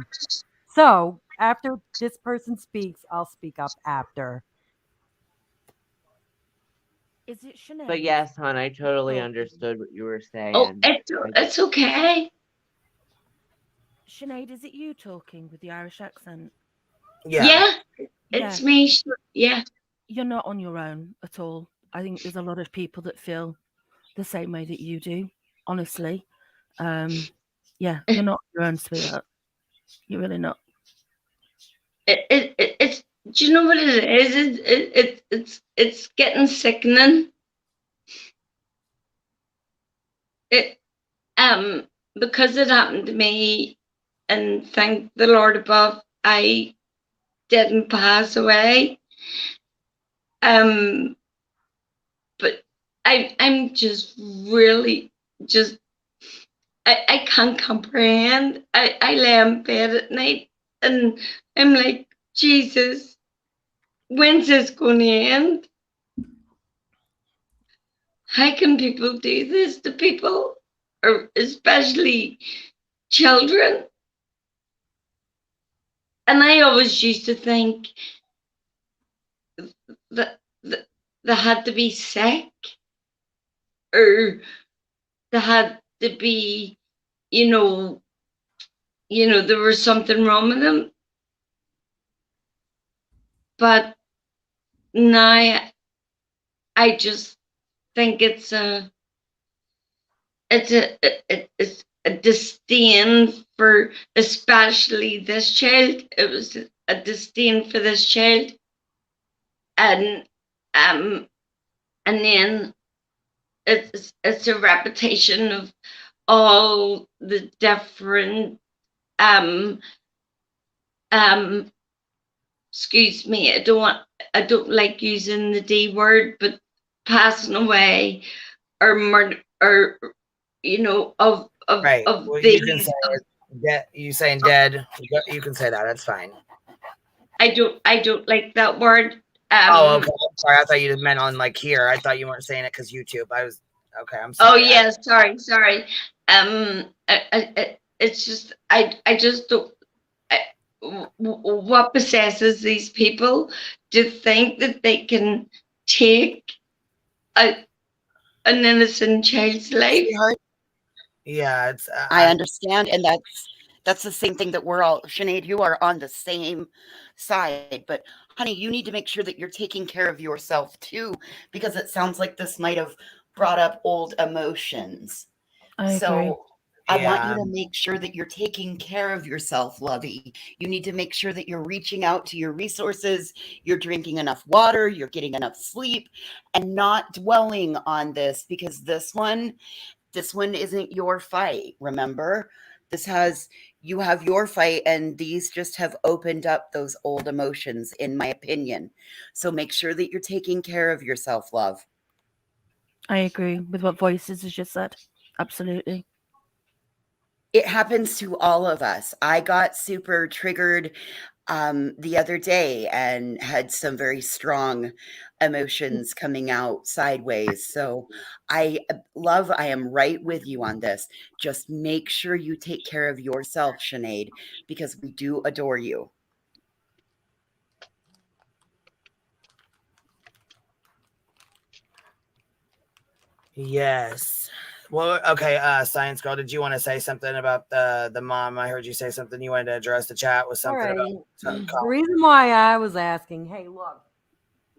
So after this person speaks, I'll speak up after. Is it Sinead? But yes, hon, I totally understood what you were saying. Oh, it's okay. Sinead, is it you talking with the Irish accent? Yeah, it's me. Yeah. You're not on your own at all. I think there's a lot of people that feel the same way that you do, honestly. Yeah, you're not on your own, sweetheart. You're really not. It's do you know what it is? It's getting sickening. Because it happened to me, and thank the Lord above, I didn't pass away. But I'm just really I can't comprehend. I lay in bed at night and I'm like, Jesus, when's this going to end? How can people do this to people, or especially children? And I always used to think that they had to be sick, or they had to be, there was something wrong with them. But now I just think it's a disdain for, especially this child. It was a disdain for this child, and then it's a repetition of all the different excuse me, I don't like using the D word, but passing away or murder, or of right. of Well, these. You saying dead? You can say that. That's fine. I don't like that word. Oh, okay. I'm sorry. I thought you just meant on like here. I thought you weren't saying it because YouTube. I was okay. I'm sorry. Oh yeah, sorry. It's just I just don't. What possesses these people to think that they can take an innocent child's life? Yeah, it's I understand, and that's the same thing that we're all, Sinead, you are on the same side, but honey, you need to make sure that you're taking care of yourself too, because it sounds like this might have brought up old emotions. I agree. So I want you Yeah. to make sure that you're taking care of yourself, Lovey. You need to make sure that you're reaching out to your resources, you're drinking enough water, you're getting enough sleep, and not dwelling on this, because this one isn't your fight, remember? You have your fight, and these just have opened up those old emotions, in my opinion. So make sure that you're taking care of yourself, love. I agree with what Voices has just said. Absolutely. It happens to all of us. I got super triggered the other day and had some very strong emotions coming out sideways. So I am right with you on this. Just make sure you take care of yourself, Sinead, because we do adore you. Yes. Well, okay, Science Girl, did you want to say something about the mom? I heard you say something you wanted to address the chat with something about something. The reason why I was asking, hey, look,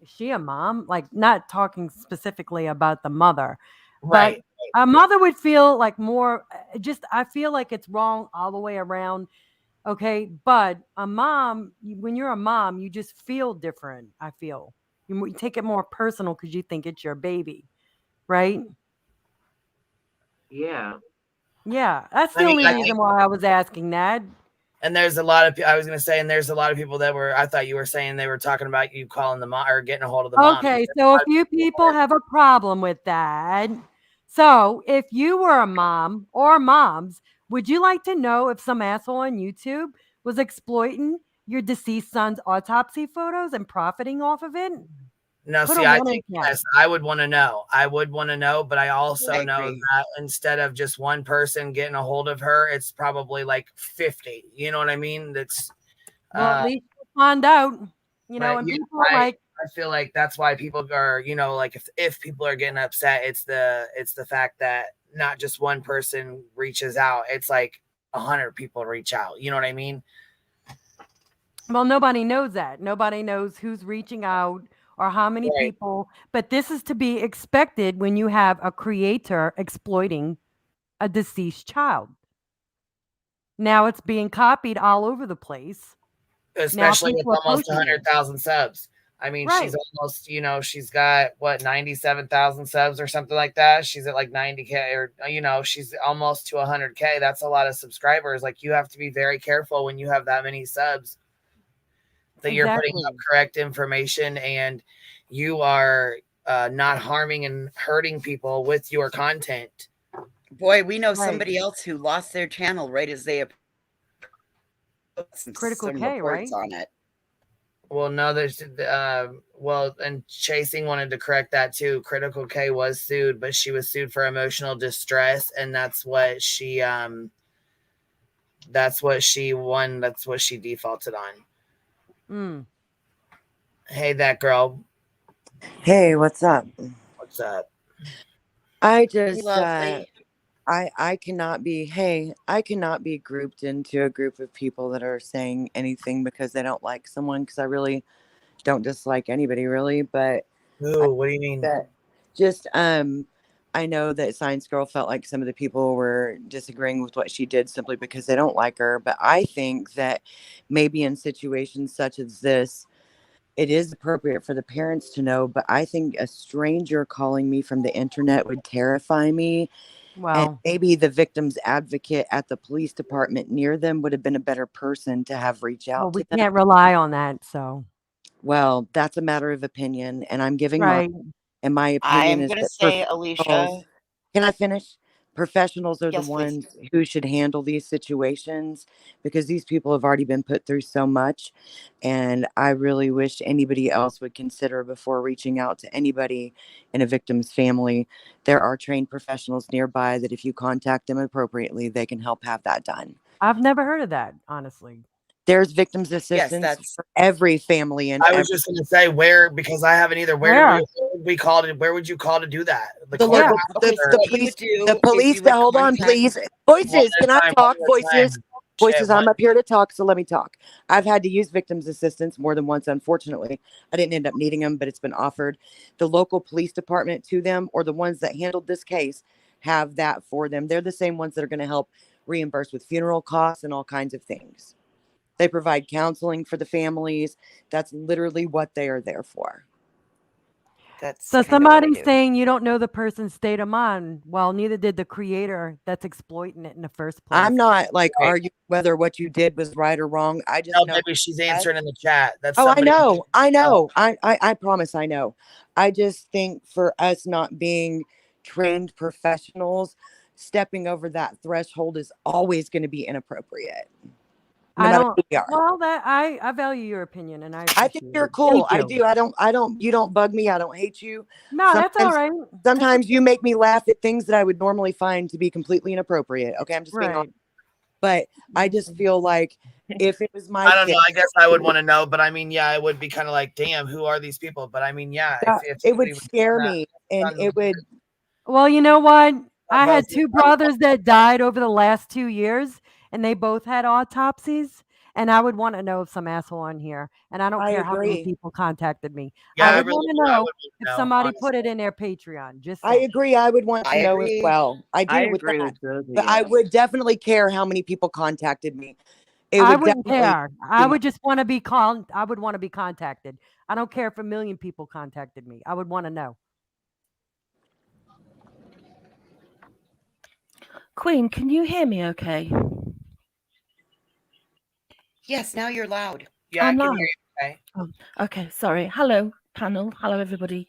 is she a mom? Like, not talking specifically about the mother, Right. but a mother would feel like more, I feel like it's wrong all the way around. Okay. But a mom, when you're a mom, you just feel different. I feel you take it more personal because you think it's your baby. Right. Yeah. Yeah. That's the I mean, only I reason think, why I was asking that. and there's a lot of, I was going to say, and there's a lot of people that were, I thought you were saying they were talking about you calling the mom or getting a hold of the mom. Okay, so a few people have a problem with that. So, if you were a mom or moms, would you like to know if some asshole on YouTube was exploiting your deceased son's autopsy photos and profiting off of it? No, Put see, a I 1 in think, chat. yes, I would want to know. I would want to know, but I also I know agree. that instead of just one person getting a hold of her, it's probably like 50. You know what I mean? That's Well, at least we'll find out, right. and Yeah, people are like, I feel like that's why people are, like if people are getting upset, it's the fact that not just one person reaches out. It's like 100 people reach out. You know what I mean? well, nobody knows that. Nobody knows who's reaching out or how many Right. people, but this is to be expected when you have a creator exploiting a deceased child. Now it's being copied all over the place. Especially with People are almost posting it. 100,000 subs. I mean, Right. she's almost, she's got what, 97,000 subs or something like that. She's at like 90K or, she's almost to 100K. That's a lot of subscribers. Like, you have to be very careful when you have that many subs that you're putting up correct information and you are not harming and hurting people with your content. Boy, we know somebody else who lost their channel right as they Critical some K, reports right? on it. Well, no, there's and Chasing wanted to correct that too. Critical K was sued, but she was sued for emotional distress, and that's what she won. That's what she defaulted on. Hey, that girl. Hey, what's up? What's up? I just Lovely. I cannot be grouped into a group of people that are saying anything because they don't like someone, because I really don't dislike anybody really, but what do you mean? That just I know that Science Girl felt like some of the people were disagreeing with what she did simply because they don't like her, but I think that maybe in situations such as this, it is appropriate for the parents to know, but I think a stranger calling me from the internet would terrify me. And Wow. maybe the victim's advocate at the police department near them would have been a better person to have reach out Well, we to them. can't rely on that, so. Well, that's a matter of opinion, and I'm giving Right. mine. And my I'm opinion is going to that say, Alicia. Can I finish? Professionals are the Yes, please. ones who should handle these situations, because these people have already been put through so much. And I really wish anybody else would consider, before reaching out to anybody in a victim's family, there are trained professionals nearby that if you contact them appropriately, they can help have that done. I've never heard of that, honestly. There's victims assistance for every family. And I was just going to say where, because I haven't either. Where would you call to do that? The police. Hold on, please. Voices, can I talk? Voices, I'm up here to talk, so let me talk. I've had to use victims assistance more than once, unfortunately. I didn't end up needing them, but it's been offered. The local police department to them, or the ones that handled this case, have that for them. They're the same ones that are going to help reimburse with funeral costs and all kinds of things. They provide counseling for the families. That's literally what they are there for. So somebody's saying you don't know the person's state of mind. Well, neither did the creator that's exploiting it in the first place. I'm not arguing whether what you did was right or wrong. I just know. Maybe she's answering in the chat. That's I know. I promise I know. I just think for us not being trained professionals, stepping over that threshold is always going to be inappropriate. No matter who we are. Well, I value your opinion, and I think you're cool. I do. I don't. You don't bug me. I don't hate you. No, that's all right. Sometimes you make me laugh at things that I would normally find to be completely inappropriate. Okay, I'm just being honest. But I just feel like if it was my, I don't know. I guess I would want to know, but I mean, yeah, it would be kind of like, damn, who are these people? But I mean, yeah, if it would scare me, and it would. Well, you know what? I had two brothers that died over the last 2 years, and they both had autopsies. And I would want to know if some asshole on here, and I don't care how many people contacted me. Yeah, I would want to know if somebody put it in their Patreon. Just I agree. I would want to know as well. I do with that. But I would definitely care how many people contacted me. I wouldn't care. I would just want to be called. I would want to be contacted. I don't care if 1 million people contacted me. I would want to know. Queen, can you hear me okay? Yes, now you're loud. Yeah, I can hear you. Okay. Oh, okay, sorry. Hello, panel. Hello, everybody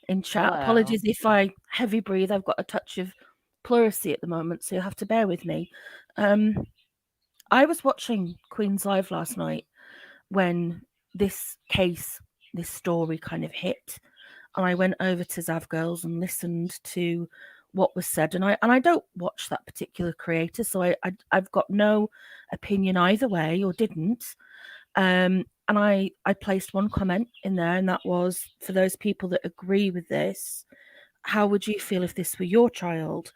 in chat. Hello. Apologies if I heavy breathe. I've got a touch of pleurisy at the moment, so you'll have to bear with me. I was watching Queen's Live last night when this story kind of hit, and I went over to Zav Girls and listened to what was said, and I don't watch that particular creator, so I've got no opinion either way, or didn't. And I placed one comment in there, and that was, for those people that agree with this, how would you feel if this were your child?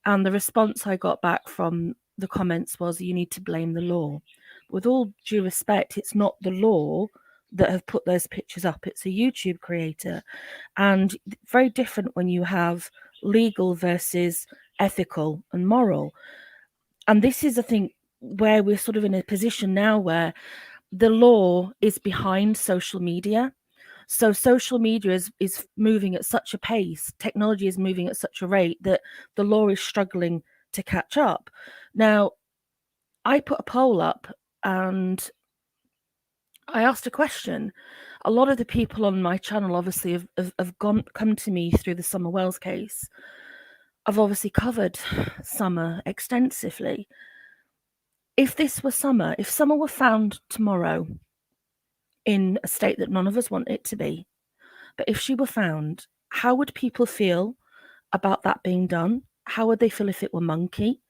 And the response I got back from the comments was, you need to blame the law. With all due respect, it's not the law that have put those pictures up. It's a YouTube creator. And very different when you have legal versus ethical and moral. And this is, I think, where we're sort of in a position now where the law is behind social media. So social media is moving at such a pace, technology is moving at such a rate that the law is struggling to catch up. Now, I put a poll up and I asked a question. A lot of the people on my channel obviously have come to me through the Summer Wells case. I've obviously covered Summer extensively. If this were Summer, if Summer were found tomorrow in a state that none of us want it to be, but if she were found, how would people feel about that being done? How would they feel if it were Monkey?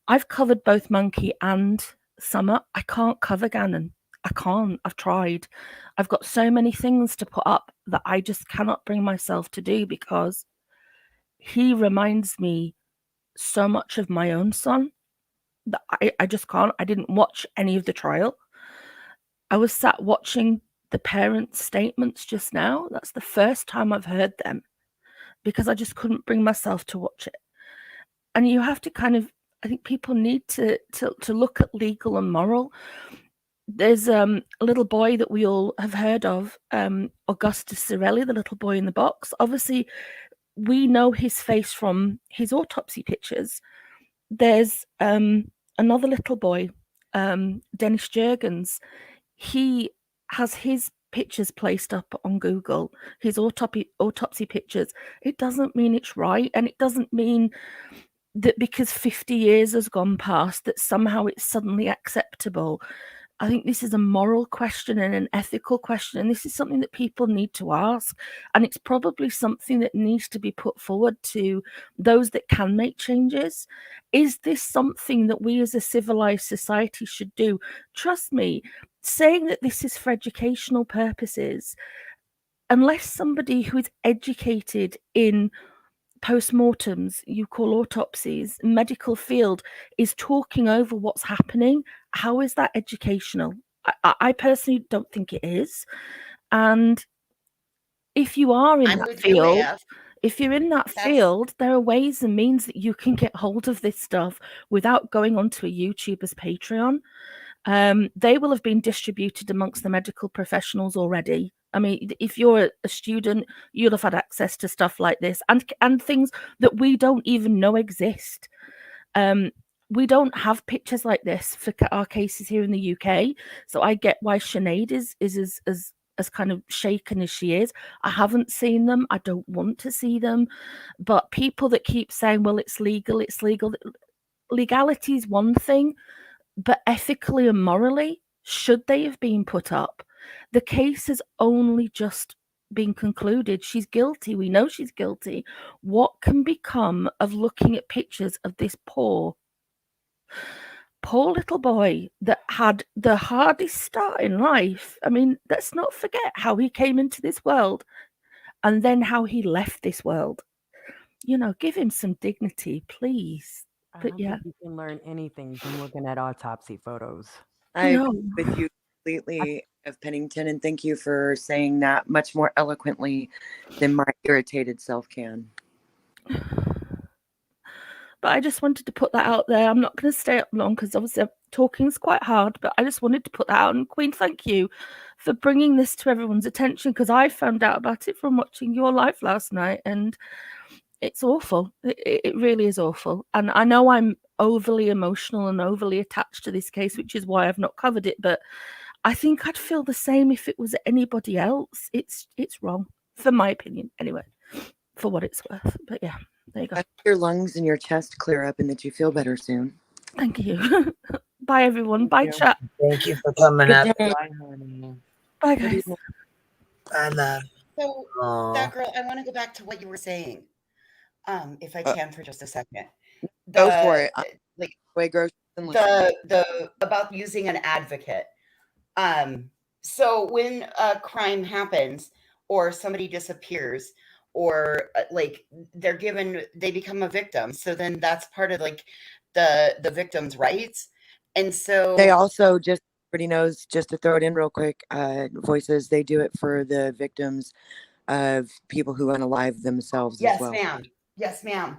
I've covered both Monkey and Summer. I can't cover Gannon. I can't. I've tried. I've got so many things to put up that I just cannot bring myself to do because he reminds me so much of my own son that I just can't. I didn't watch any of the trial. I was sat watching the parents' statements just now. That's the first time I've heard them because I just couldn't bring myself to watch it. And you have to kind of, I think people need to look at legal and moral. There's a little boy that we all have heard of, Augustus Cirelli, the little boy in the box. Obviously, we know his face from his autopsy pictures. There's another little boy, Dennis Jurgens. He has his pictures placed up on Google, his autopsy pictures. It doesn't mean it's right, and it doesn't mean that because 50 years has gone past that somehow it's suddenly acceptable. I think this is a moral question and an ethical question, and this is something that people need to ask, and it's probably something that needs to be put forward to those that can make changes. Is this something that we as a civilized society should do? Trust me, saying that this is for educational purposes, unless somebody who is educated in postmortems, you call autopsies, medical field, is talking over what's happening, how is that educational? I personally don't think it is. And if you are in that field, if you're in that field, there are ways and means that you can get hold of this stuff without going onto a YouTuber's Patreon. They will have been distributed amongst the medical professionals already. I mean, if you're a student, you'll have had access to stuff like this and things that we don't even know exist. We don't have pictures like this for our cases here in the UK. So I get why Sinead is as kind of shaken as she is. I haven't seen them. I don't want to see them. But people that keep saying, well, it's legal, it's legal. Legality is one thing, but ethically and morally, should they have been put up? The case has only just been concluded. She's guilty. We know she's guilty. What can become of looking at pictures of this poor little boy that had the hardest start in life? I mean, let's not forget how he came into this world and then how he left this world. You know, give him some dignity, please. But yeah, you can learn anything from looking at autopsy photos. I agree with you completely, of Pennington, and thank you for saying that much more eloquently than my irritated self can. But I just wanted to put that out there. I'm not going to stay up long because obviously talking is quite hard, but I just wanted to put that out. And Queen, thank you for bringing this to everyone's attention, because I found out about it from watching your live last night, and it's awful. It really is awful. And I know I'm overly emotional and overly attached to this case, which is why I've not covered it. But I think I'd feel the same if it was anybody else. It's wrong, for my opinion, anyway, for what it's worth. But yeah, there you go. I hope your lungs and your chest clear up and that you feel better soon. Thank you. Bye, everyone. Bye, chat. Thank you for coming up. Bye, honey. Bye, guys. I love. So that girl, I want to go back to what you were saying, if I can, for just a second. Go for it. Like the about using an advocate. So when a crime happens or somebody disappears, or like they become a victim, so then that's part of like the victim's rights. And so they also, just everybody knows, just to throw it in real quick, voices, they do it for the victims of people who unalive themselves as well. Yes, ma'am.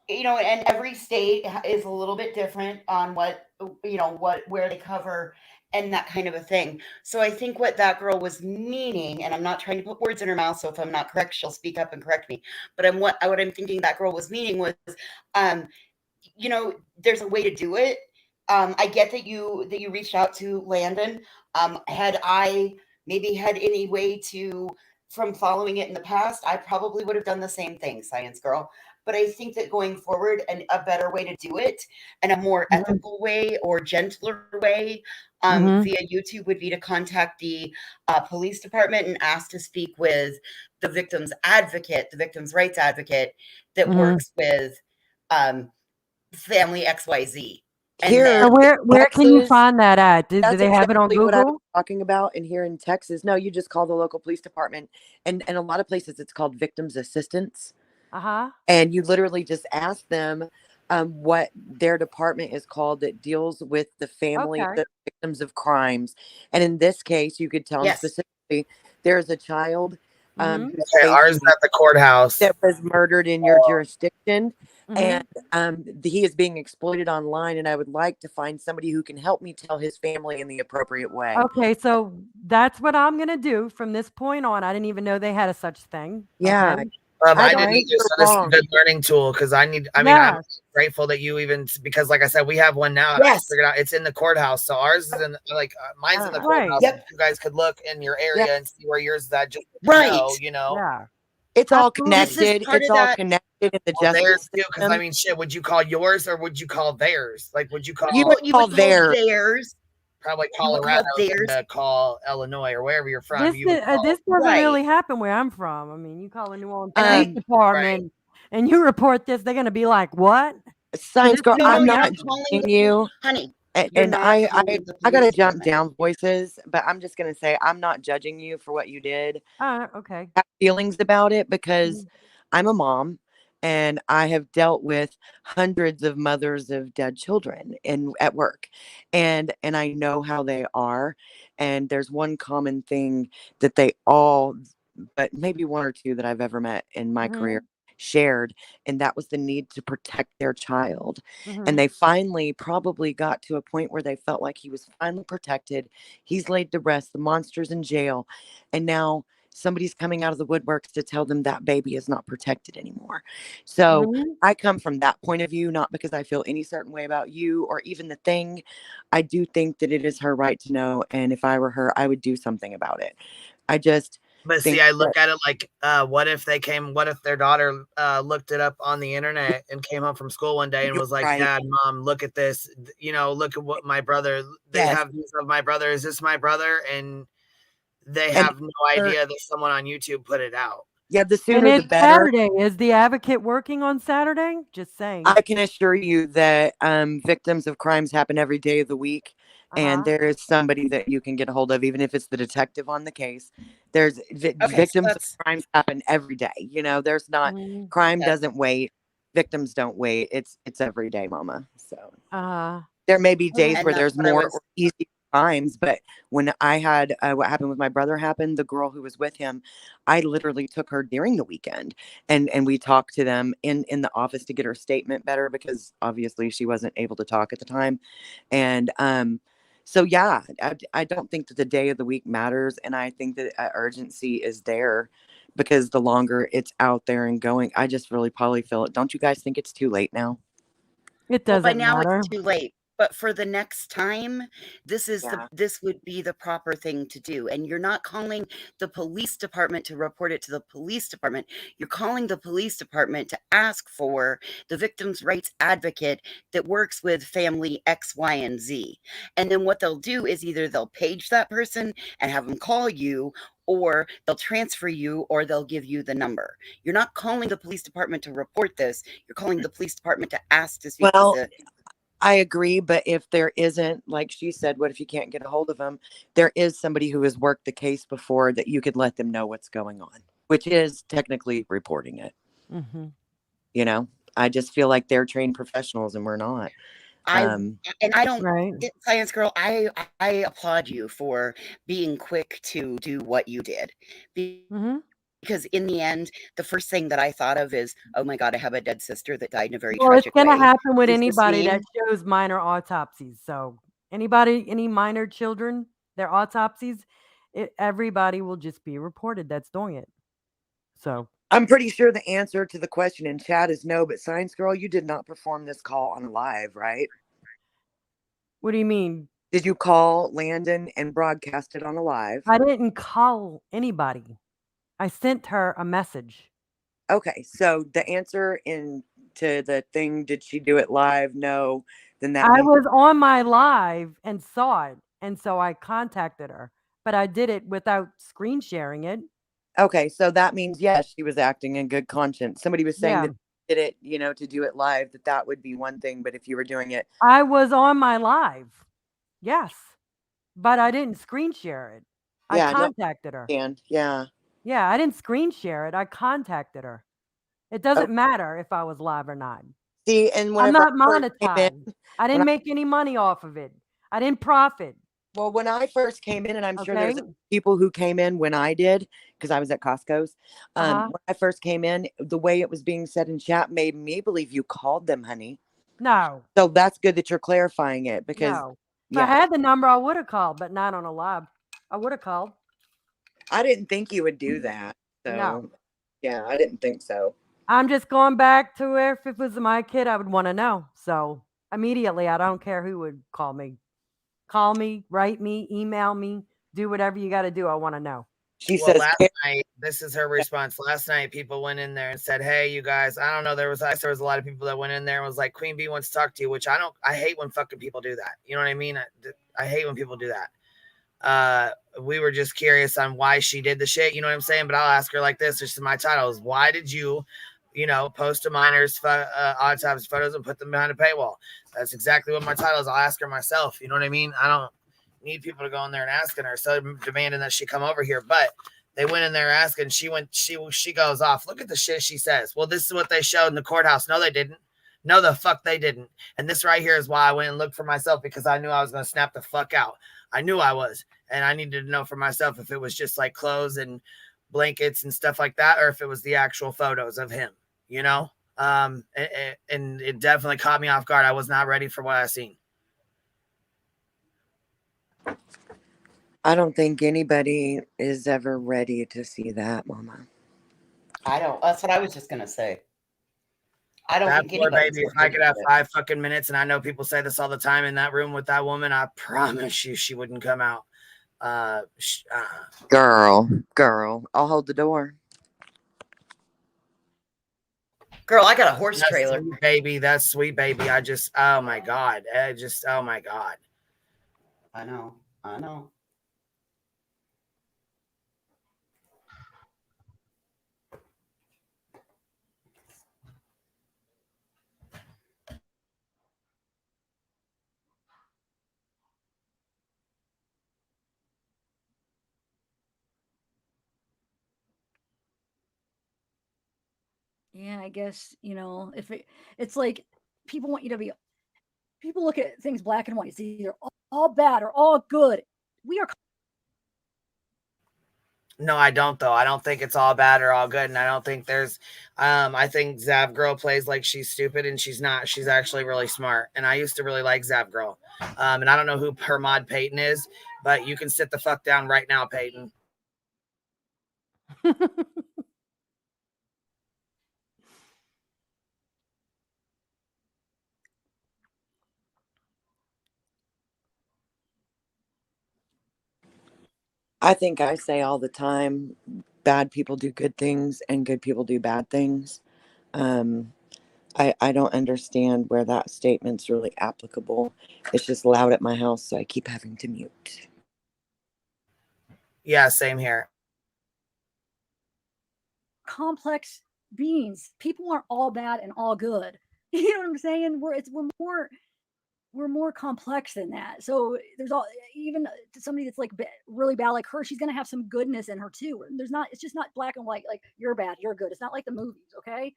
You know, and every state is a little bit different on what, you know, where they cover and that kind of a thing. So I think what that girl was meaning, and I'm not trying to put words in her mouth, so if I'm not correct, she'll speak up and correct me. But what I'm thinking that girl was meaning was, you know, there's a way to do it. I get that you reached out to Landon. Had I maybe had any way from following it in the past, I probably would have done the same thing, Science Girl. But I think that going forward, and a better way to do it, and a more ethical way or gentler way via YouTube would be to contact the police department and ask to speak with the victim's advocate, the victim's rights advocate that works with family XYZ. Here, where can you find that at? Do they have it on Google? What I was talking about, and here in Texas, no, you just call the local police department, and a lot of places it's called victims assistance. And you literally just ask them what their department is called that deals with the family of the victims of crimes. And in this case, you could tell them specifically, there's a child ours is at the courthouse that was murdered in your jurisdiction. And he is being exploited online, and I would like to find somebody who can help me tell his family in the appropriate way. Okay, so that's what I'm gonna do from this point on. I didn't even know they had a such thing. Yeah. Okay. I didn't either, so this is a good learning tool, because I'm grateful that you even, because like I said, we have one now. I figured out it's in the courthouse, so ours is in mine's in the courthouse. You guys could look in your area and see where yours is at, just you know. It's all Absolutely. This is connected. part It's of all that. connected in the Well, theirs justice too, because I system. mean, shit. Would you call yours or would you call theirs? Like, would you call You would You call would call theirs. theirs. probably You would Colorado call theirs. to call Illinois or wherever you're from? This You would call this doesn't Right. really happen where I'm from. I mean, you call a New Orleans And I- police department and you report this, they're gonna be like, "What?" Science this girl, is I'm what not happened. calling judging the- you. honey. And, You're and not I calling the gotta police jump department. down voices, but I'm just gonna say I'm not judging you for what you did. Okay. I have feelings about it because Mhm. I'm a mom and I have dealt with hundreds of mothers of dead children at work. And I know how they are. And there's one common thing that they all, but maybe one or two that I've ever met in my career, shared, and that was the need to protect their child. And they finally probably got to a point where they felt like he was finally protected. He's laid to rest, the monster's in jail, and now somebody's coming out of the woodworks to tell them that baby is not protected anymore. So I come from that point of view, not because I feel any certain way about you or even the thing. I do think that it is her right to know, and if I were her, I would do something about it. I just But see, I look at it like, what if their daughter looked it up on the internet and came home from school one day and was like, right. Dad, Mom, look at this. You know, look at what my brother, they Yes. have these of my brother. Is this my brother? And they And have no idea that someone on YouTube put it out. Yeah, the And sooner the it's better. Saturday. Is the advocate working on Saturday? Just saying. I can assure you that victims of crimes happen every day of the week. And there is somebody that you can get a hold of, even if it's the detective on the case. There's victims of crimes happen every day. You know, there's not crime doesn't wait. Victims don't wait. It's every day, mama. So there may be days where there's more or easy crimes, but when I had what happened with my brother happen, the girl who was with him, I literally took her during the weekend and we talked to them in the office to get her statement better because obviously she wasn't able to talk at the time. And so yeah, I don't think that the day of the week matters, and I think that urgency is there because the longer it's out there and going, I just really probably feel it. Don't you guys think it's too late now? It doesn't By now matter. it's too late. But for the next time, this would be the proper thing to do. And you're not calling the police department to report it to the police department. You're calling the police department to ask for the victim's rights advocate that works with family X, Y, and Z. And then what they'll do is either they'll page that person and have them call you, or they'll transfer you, or they'll give you the number. You're not calling the police department to report this. You're calling the police department to ask to speak to the... I agree, but if there isn't, like she said, what if you can't get a hold of them? There is somebody who has worked the case before that you could let them know what's going on, which is technically reporting it. You know, I just feel like they're trained professionals and we're not. I don't, Science Girl, I applaud you for being quick to do what you did. Because in the end, the first thing that I thought of is, oh my God, I have a dead sister that died in a very tragic way. It's going to happen with Is this anybody that mean? shows minor autopsies. So any minor children, their autopsies, everybody will just be reported that's doing it. So I'm pretty sure the answer to the question in chat is no, but Science Girl, you did not perform this call on a live, right? What do you mean? Did you call Landon and broadcast it on a live? I didn't call anybody. I sent her a message. Okay, so the answer to the thing, did she do it live? No. Then that I was on my live and saw it, and so I contacted her, but I did it without screen sharing it. Okay, so that means yes, she was acting in good conscience. Somebody was saying that did it, you know, to do it live, that would be one thing, but if you were doing it, I was on my live, yes, but I didn't screen share it. I contacted her. Yeah, I didn't screen share it. I contacted her. It doesn't matter if I was live or not. See, and I'm not monetized. I didn't make any money off of it. I didn't profit. Well, when I first came in, and I'm sure there's people who came in when I did, because I was at Costco's. When I first came in, the way it was being said in chat made me believe you called them, honey. No. So that's good that you're clarifying it, because if I had the number, I would have called, but not on a live. I would have called. I didn't think you would do that. So no. Yeah, I didn't think so. I'm just going back to where if it was my kid, I would want to know. So immediately, I don't care who would call me. Call me, write me, email me, do whatever you got to do. I want to know. She says, This is her response. Last night, people went in there and said, "Hey, you guys, I don't know." There was a lot of people that went in there and was like, "Queen Bee wants to talk to you," which I hate when fucking people do that. You know what I mean? I hate when people do that. We were just curious on why she did the shit. You know what I'm saying? But I'll ask her like this. This is my title: is why did you, post a minor's autopsy photos and put them behind a paywall? That's exactly what my title is. I'll ask her myself. You know what I mean? I don't need people to go in there and asking her, so demanding that she come over here, but. They went in there asking. She goes off. Look at the shit she says. Well, this is what they showed in the courthouse. No, they didn't. No, the fuck they didn't. And this right here is why I went and looked for myself, because I knew I was going to snap the fuck out. I knew I was. And I needed to know for myself if it was just like clothes and blankets and stuff like that, or if it was the actual photos of him, and it definitely caught me off guard. I was not ready for what I seen. I don't think anybody is ever ready to see that, Mama. I don't. That's what I was just gonna say. I don't think poor baby. If I could have 5 fucking minutes, and I know people say this all the time in that room with that woman, I promise you, she wouldn't come out. Girl, I'll hold the door. Girl, I got a horse trailer. Sweet baby, that's sweet baby. Oh my God. Oh my God. I know. Yeah, I guess, if it's like people want you to be, people look at things black and white. It's either all bad or all good. We are. No, I don't though. I don't think it's all bad or all good. And I don't think there's, I think Zav Girl plays like she's stupid, and she's not. She's actually really smart. And I used to really like Zav Girl. And I don't know who her mod Peyton is, but you can sit the fuck down right now, Peyton. I think I say all the time, bad people do good things and good people do bad things. I don't understand where that statement's really applicable. It's just loud at my house, so I keep having to mute. Yeah, same here. Complex beings. People aren't all bad and all good. You know what I'm saying? We're more complex than that. So there's even somebody that's like really bad like her, she's gonna have some goodness in her too. It's just not black and white, like you're bad, you're good. It's not like the movies, okay?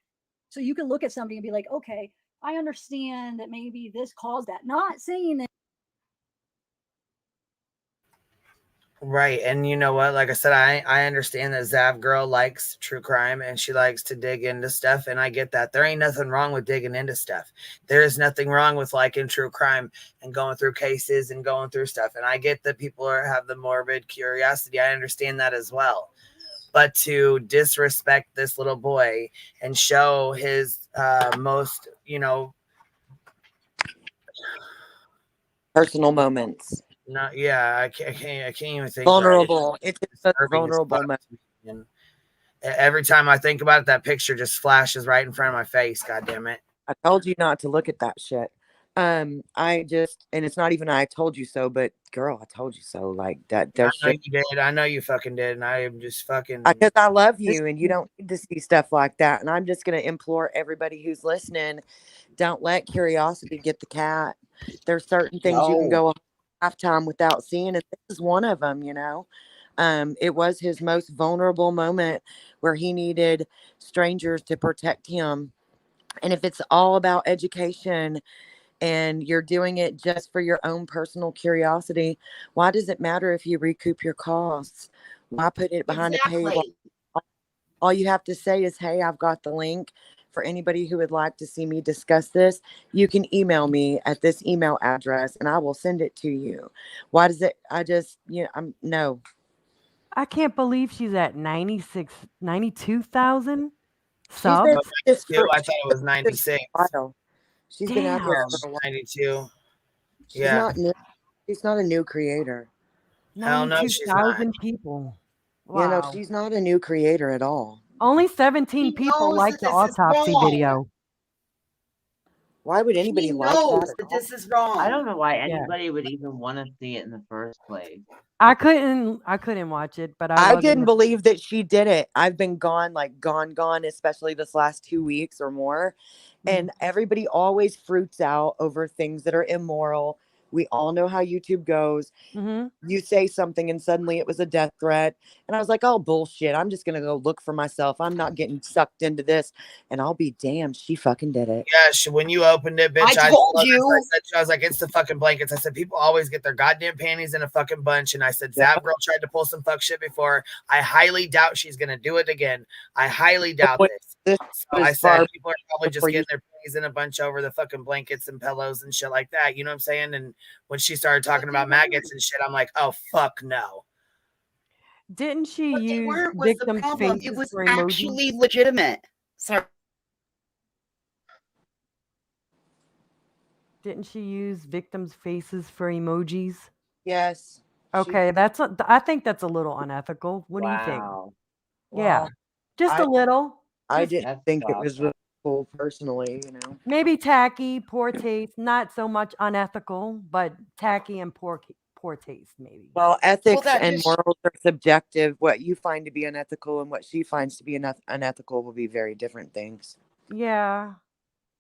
So you can look at somebody and be like, okay, I understand that maybe this caused that. Not saying that. Right. And you know what? Like I said, I understand that Zav Girl likes true crime and she likes to dig into stuff. And I get that. There ain't nothing wrong with digging into stuff. There is nothing wrong with liking true crime and going through cases and going through stuff. And I get that people have the morbid curiosity. I understand that as well. But to disrespect this little boy and show his most, personal moments. No, yeah, I can't even think. Vulnerable. Right. It's a vulnerable moment. And every time I think about it, that picture just flashes right in front of my face. God damn it! I told you not to look at that shit. And it's not even I told you so, but girl, I told you so. Like that. I know you did. I know you fucking did, and I am just fucking. Because I love you, and you don't need to see stuff like that. And I'm just gonna implore everybody who's listening: don't let curiosity get the cat. There's certain things you can go a lifetime without seeing, and this is one of them. It was his most vulnerable moment where he needed strangers to protect him. And if it's all about education and you're doing it just for your own personal curiosity, why does it matter if you recoup your costs? Why put it behind a paywall? All you have to say is, hey, I've got the link. For anybody who would like to see me discuss this, you can email me at this email address and I will send it to you. Why does it? No. I can't believe she's at 92,000 subs. I thought it was 96. She's been out there for 92. She's not a new creator. 92,000 people. You know, Wow. she's not a new creator at all. Only 17 He people knows liked that the this is autopsy wrong. video. Why would anybody He like knows that at that all? this is wrong. I don't know why Yeah. anybody would even want to see it in the first place. I couldn't watch it, but I wasn't didn't believe that she did it. I've been gone, especially this last 2 weeks or more. And everybody always fruits out over things that are immoral. We all know how YouTube goes. You say something and suddenly it was a death threat. And I was like, oh, bullshit. I'm just going to go look for myself. I'm not getting sucked into this. And I'll be damned. She fucking did it. Yeah, when you opened it, bitch, I told you. I was like, it's the fucking blankets. I said, people always get their goddamn panties in a fucking bunch. And I said, Zap Girl tried to pull some fuck shit before. I highly doubt she's going to do it again. I highly doubt this. So I said, people are probably just getting their panties in a bunch over the fucking blankets and pillows and shit like that. You know what I'm saying? And when she started talking about maggots and shit, I'm like, oh, fuck no. Didn't she use Was the victims' problem? faces It was for emojis? actually legitimate. Sorry. Didn't she use victims' faces for emojis? Yes. Okay, I think that's a little unethical. What do you think? Yeah, Wow. just a little. I Just didn't think it was really cool personally, you know. maybe tacky, poor taste, not so much unethical, but tacky and poor taste, maybe. Well, ethics and morals are subjective. What you find to be unethical and what she finds to be unethical will be very different things. Yeah,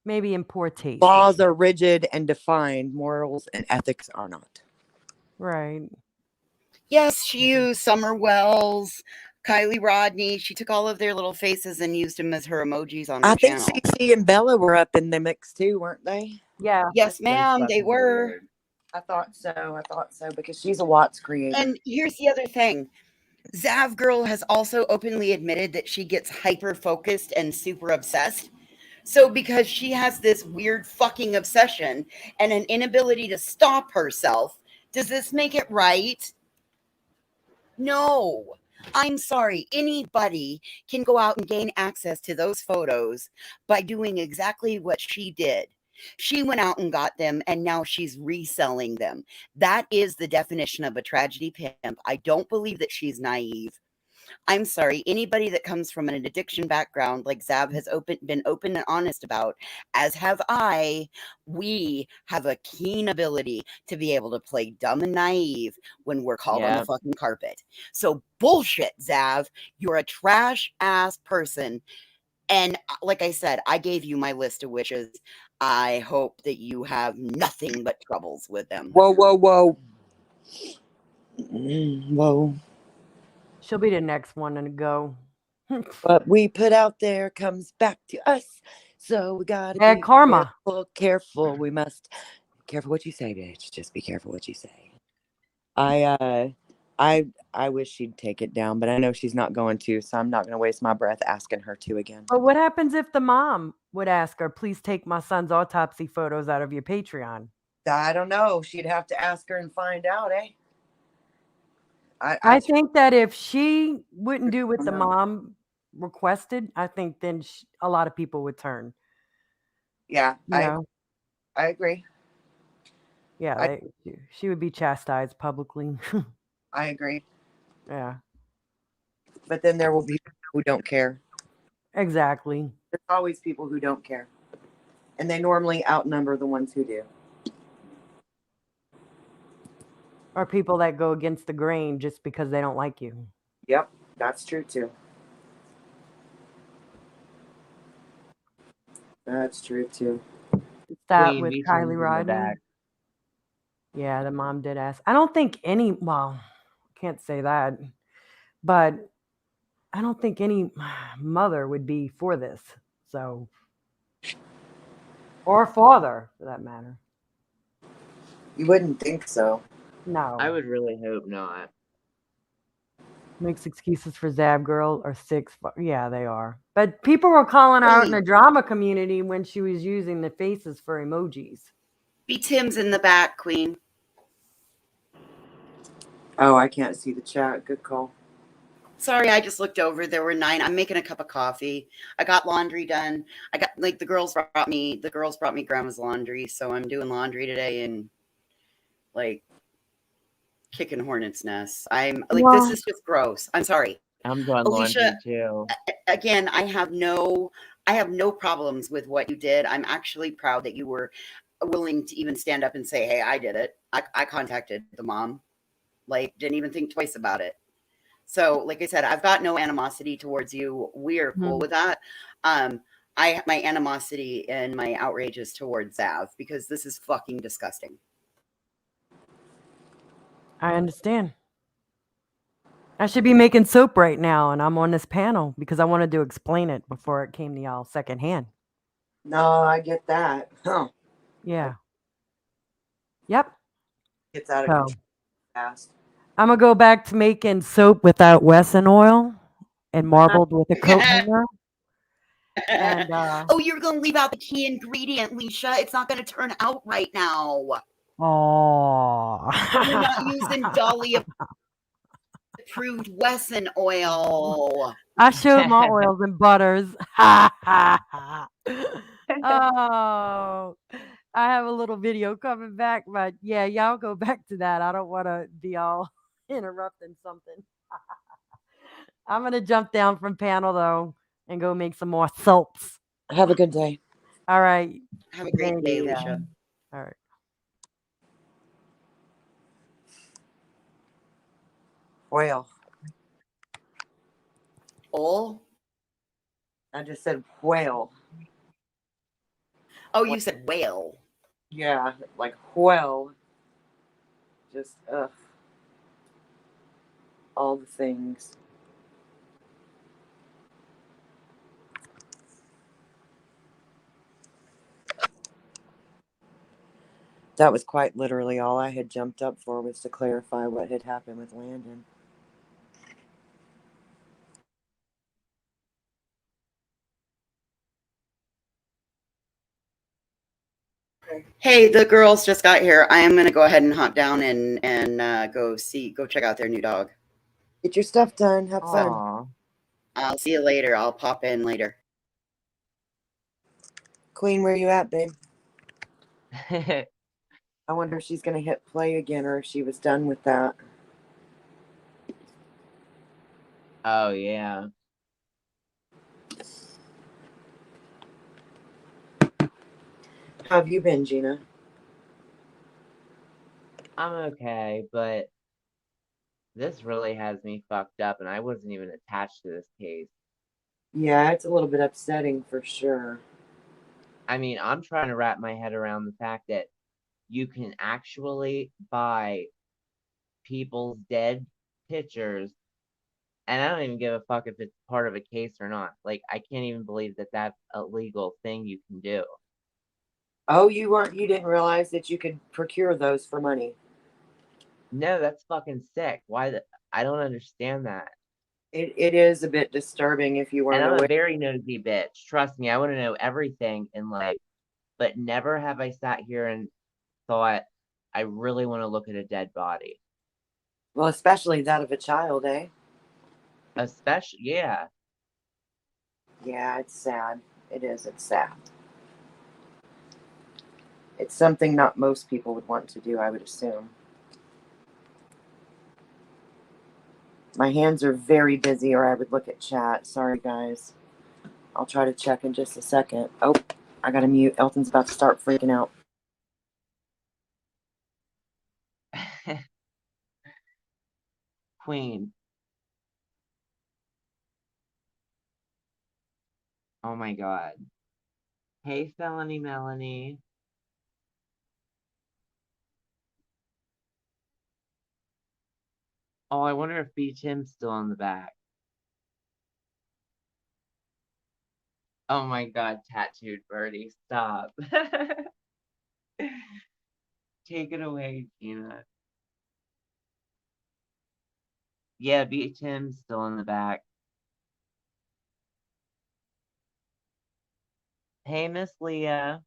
maybe in poor taste. Laws are rigid and defined. Morals and ethics are not. Right. Yes, she used Summer Wells, Kylie Rodney. She took all of their little faces and used them as her emojis on her channel. I think Cece and Bella were up in the mix too, weren't they? Yeah. Yes, ma'am, they were. I thought so because she's a Watts creator. And here's the other thing. Zav Girl has also openly admitted that she gets hyper focused and super obsessed. So because she has this weird fucking obsession and an inability to stop herself, does this make it right? No. I'm sorry. Anybody can go out and gain access to those photos by doing exactly what she did. She went out and got them, and now she's reselling them. That is the definition of a tragedy pimp. I don't believe that she's naive. I'm sorry, anybody that comes from an addiction background like Zav has been open and honest about, as have I, we have a keen ability to be able to play dumb and naive when we're called on the fucking carpet. So bullshit, Zav. You're a trash ass person. And like I said, I gave you my list of wishes. I hope that you have nothing but troubles with them. Whoa. Whoa. She'll be the next one to go. What we put out there comes back to us. So we gotta be karma. Careful. We must be careful what you say, bitch. Just be careful what you say. I wish she'd take it down, but I know she's not going to, so I'm not gonna waste my breath asking her to again. But what happens if the mom would ask her, please take my son's autopsy photos out of your Patreon? I don't know. She'd have to ask her and find out, eh? I think that if she wouldn't do what the mom requested, I think then a lot of people would turn. Yeah, I agree. Yeah, she would be chastised publicly. I agree. Yeah. But then there will be people who don't care. Exactly. There's always people who don't care. And they normally outnumber the ones who do. Or people that go against the grain just because they don't like you. Yep, that's true too. That's true too. That with Kylie Rodney. Yeah, the mom did ask. I don't think can't say that, but I don't think any mother would be for this. So, or father for that matter. You wouldn't think so. No. I would really hope not. Makes excuses for Zab Girl or six. Yeah, they are. But people were calling her out in the drama community when she was using the faces for emojis. Be Tim's in the back, Queen. Oh, I can't see the chat. Good call. Sorry, I just looked over. There were 9. I'm making a cup of coffee. I got laundry done. I got the girls brought me grandma's laundry, so I'm doing laundry today and kicking hornets' nests. I'm like, this is just gross. I'm sorry. I'm doing Alicia, laundry too. Again, I have no problems with what you did. I'm actually proud that you were willing to even stand up and say, hey, I did it. I contacted the mom. Like, didn't even think twice about it. So, like I said, I've got no animosity towards you. We are cool with that. My animosity and my outrage is towards Zav because this is fucking disgusting. I understand. I should be making soap right now, and I'm on this panel because I wanted to explain it before it came to y'all secondhand. No, I get that. Huh. Yeah. Yep. Gets out of control fast. I'm gonna go back to making soap without Wesson oil and marbled with a coat hanger. And oh, you're gonna leave out the key ingredient, Leisha. It's not gonna turn out right now. Oh, you're not using Dolly approved Wesson oil. I showed my oils and butters. Oh, I have a little video coming back, but yeah, y'all go back to that. I don't want to be all interrupting something. I'm gonna jump down from panel though and go make some more soaps. Have a good day. All right. Have a great day, Alicia. All right. Whale. Oh? I just said whale. Oh, you said whale. Yeah, like whale. Just, all the things. That was quite literally all I had jumped up for, was to clarify what had happened with Landon. Hey, the girls just got here. I am gonna go ahead and hop down and go check out their new dog. Get your stuff done. Have fun. I'll see you later. I'll pop in later. Queen, where you at, babe? I wonder if she's gonna hit play again or if she was done with that. Oh, yeah. How have you been, Gina? I'm okay, but this really has me fucked up, and I wasn't even attached to this case. Yeah, it's a little bit upsetting for sure. I mean, I'm trying to wrap my head around the fact that you can actually buy people's dead pictures, and I don't even give a fuck if it's part of a case or not. Like, I can't even believe that that's a legal thing you can do. Oh, you didn't realize that you could procure those for money? No, that's fucking sick. I don't understand that. It is a bit disturbing if you weren't And I'm aware. a very nosy bitch. Trust me, I want to know everything in life. But never have I sat here and thought, I really want to look at a dead body. Well, especially that of a child, eh? Especially, yeah. Yeah, it's sad. It is. It's sad. It's something not most people would want to do, I would assume. My hands are very busy, or I would look at chat. Sorry, guys. I'll try to check in just a second. Oh, I gotta mute. Elton's about to start freaking out. Queen. Oh my god. Hey, Felony Melanie. Oh, I wonder if B. Tim's still on the back. Oh my god, Tattooed Birdie, stop. Take it away, Gina. Yeah, B. Tim's still in the back. Hey, Miss Leah.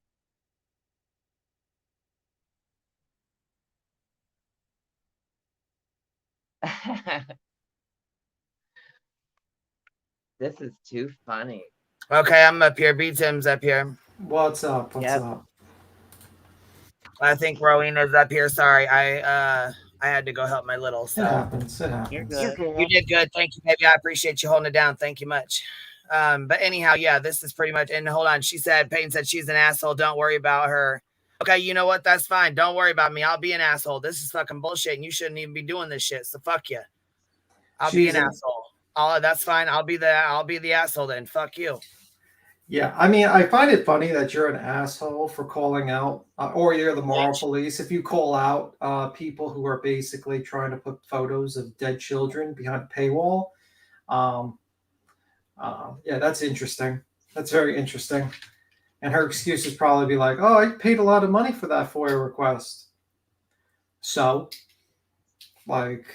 This is too funny. Okay, I'm up here. B-Tim's up here. What's up? What's up? I think Rowena's up here. Sorry, I I had to go help my little It so. happens. It happens. You're good. You did good. Thank you, baby. I appreciate you holding it down. Thank you much. But anyhow, yeah, this is pretty much. And hold on, Peyton said she's an asshole. Don't worry about her. Okay, you know what? That's fine. Don't worry about me. I'll be an asshole. This is fucking bullshit, and you shouldn't even be doing this shit. So fuck you. I'll be an asshole. That's fine. I'll be the asshole then. Fuck you. Yeah, I mean, I find it funny that you're an asshole for calling out, or you're the moral police. If you call out people who are basically trying to put photos of dead children behind a paywall, yeah, that's interesting. That's very interesting. And her excuse is probably be like, "Oh, I paid a lot of money for that FOIA request." So, like,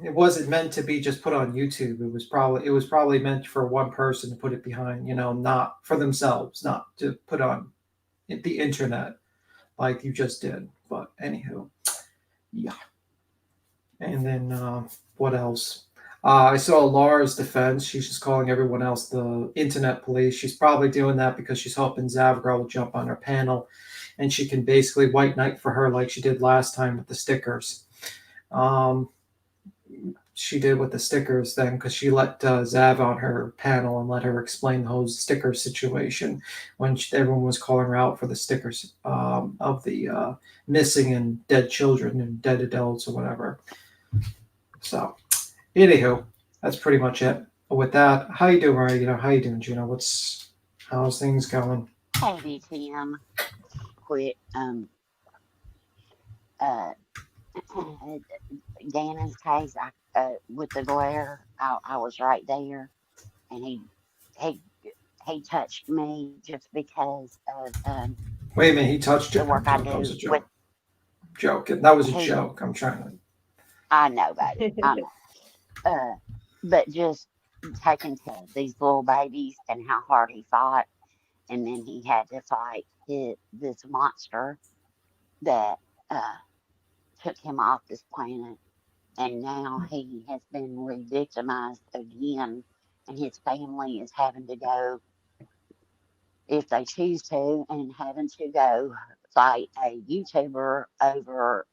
it wasn't meant to be just put on YouTube. It was probably meant for one person to put it behind, not for themselves, not to put on the internet like you just did. But anywho, yeah. And then what else? I saw Laura's defense. She's just calling everyone else the internet police. She's probably doing that because she's hoping Zavgirl will jump on her panel and she can basically white knight for her like she did last time with the stickers. She did with the stickers then because she let Zav on her panel and let her explain the whole sticker situation when everyone was calling her out for the stickers of the missing and dead children and dead adults or whatever. So, anywho, that's pretty much it. With that, how you doing, Maria? How you doing, Gina? How's things going? Hey, DTM. Quit. Gannon's case, with the glare, I was right there, and he touched me just because of Wait a minute, he touched you? the work I do. That was a joke. That was a joke. I'm trying to. I know, baby. I know. But just taking care of these little babies and how hard he fought, and then he had to fight this monster that took him off this planet, and now he has been re-victimized again, and his family is having to go, if they choose to, and having to go fight a YouTuber over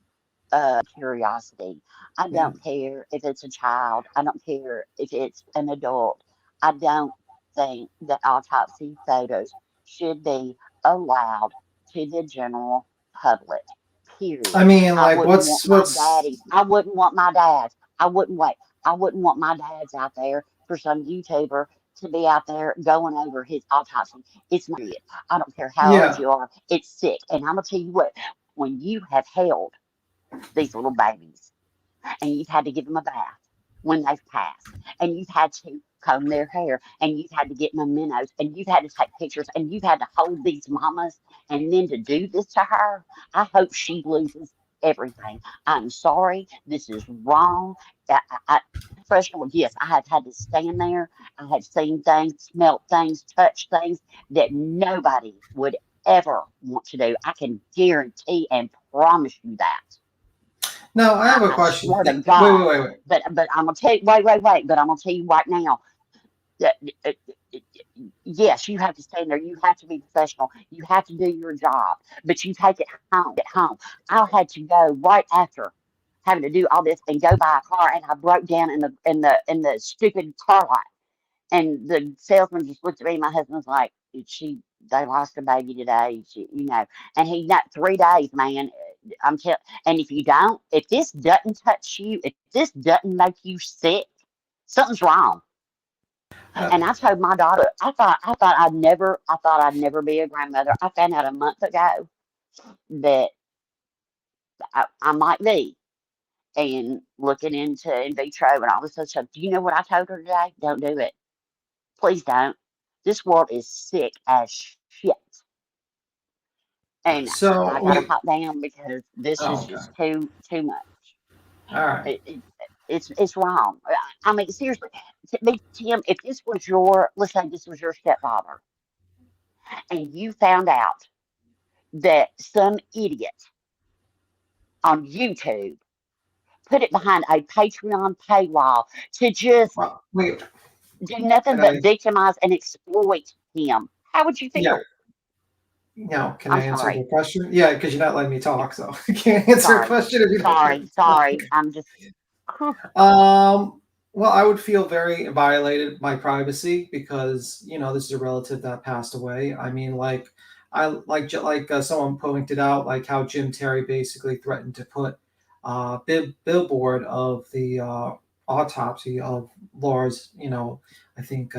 curiosity. I don't care if it's a child. I don't care if it's an adult. I don't think that autopsy photos should be allowed to the general public. Period. I mean, like, I wouldn't want my dads. I wouldn't want my dads out there for some YouTuber to be out there going over his autopsy. It's not it. I don't care how old you are. It's sick. And I'm gonna tell you what, when you have held these little babies and you've had to give them a bath when they've passed, and you've had to comb their hair, and you've had to get mementos, and you've had to take pictures, and you've had to hold these mamas, and then to do this to her, I hope she loses everything. I'm sorry. This is wrong. Professional, yes, I have had to stand there. I have seen things, smelt things, touched things that nobody would ever want to do. I can guarantee and promise you that. Now, I have a question. Swear to God. Wait. But I'm gonna tell you. Wait. But I'm gonna tell you right now that yes, you have to stay there. You have to be professional. You have to do your job. But you take it home. At home, I had to go right after having to do all this and go buy a car, and I broke down in the stupid car lot. And the salesman just looked at me. My husband was like, they lost a baby today, and he got 3 days, man. And if this doesn't touch you, if this doesn't make you sick, something's wrong. And I told my daughter, I thought I'd never be a grandmother. I found out a month ago that I might be, and looking into in vitro and all this other stuff. Do you know what I told her today? Don't do it. Please don't. This world is sick as shit. And I got to hop down because this is just too much. All right. It's wrong. I mean, seriously, Tim, if this was let's say this was your stepfather, and you found out that some idiot on YouTube put it behind a Patreon paywall to just do nothing but victimize and exploit him, how would you feel? can I answer sorry. the question? Yeah, because you're not letting me talk, so I can't answer a question if you don't let me Sorry. talk. I'm just. Well, I would feel very violated my privacy because this is a relative that passed away. I mean, like someone pointed out, like how Jim Terry basically threatened to put billboard of the autopsy of Laura's, I think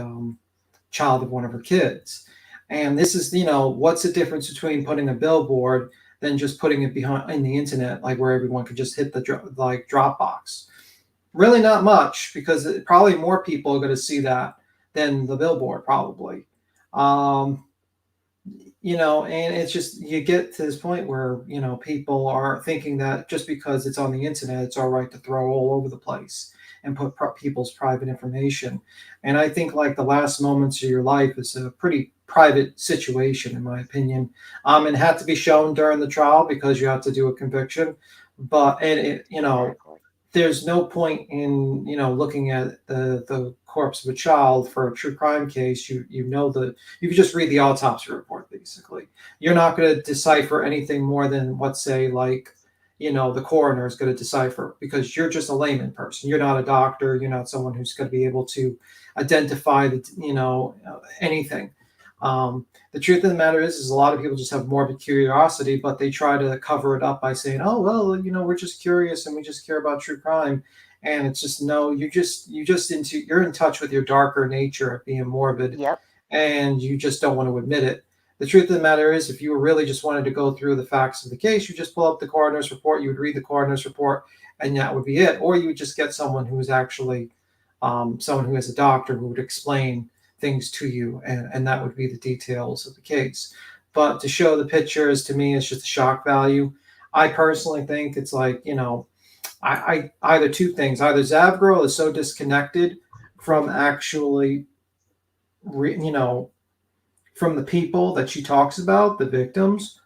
child of one of her kids. And this is, what's the difference between putting a billboard than just putting it behind in the internet, like where everyone could just hit the Dropbox? Really not much, because probably more people are going to see that than the billboard, probably. And it's just, you get to this point where, people are thinking that just because it's on the internet, it's all right to throw all over the place and put people's private information. And I think like the last moments of your life is a pretty private situation, in my opinion. It had to be shown during the trial because you have to do a conviction. But, there's no point in looking at the corpse of a child for a true crime case. You can just read the autopsy report. Basically, you're not going to decipher anything more than what, say, like the coroner is going to decipher, because you're just a layman person. You're not a doctor. You're not someone who's going to be able to identify anything. The truth of the matter is a lot of people just have morbid curiosity, but they try to cover it up by saying, "Oh, well, we're just curious and we just care about true crime." And it's just, no, you're in touch with your darker nature of being morbid. Yep. And you just don't want to admit it. The truth of the matter is, if you really just wanted to go through the facts of the case, you just pull up the coroner's report, you would read the coroner's report, and that would be it. Or you would just get someone who is actually someone who is a doctor who would explain things to you, and that would be the details of the case. But to show the pictures, to me, is just a shock value. I personally think it's like, I either two things: either Zavgirl is so disconnected from actually from the people that she talks about, the victims,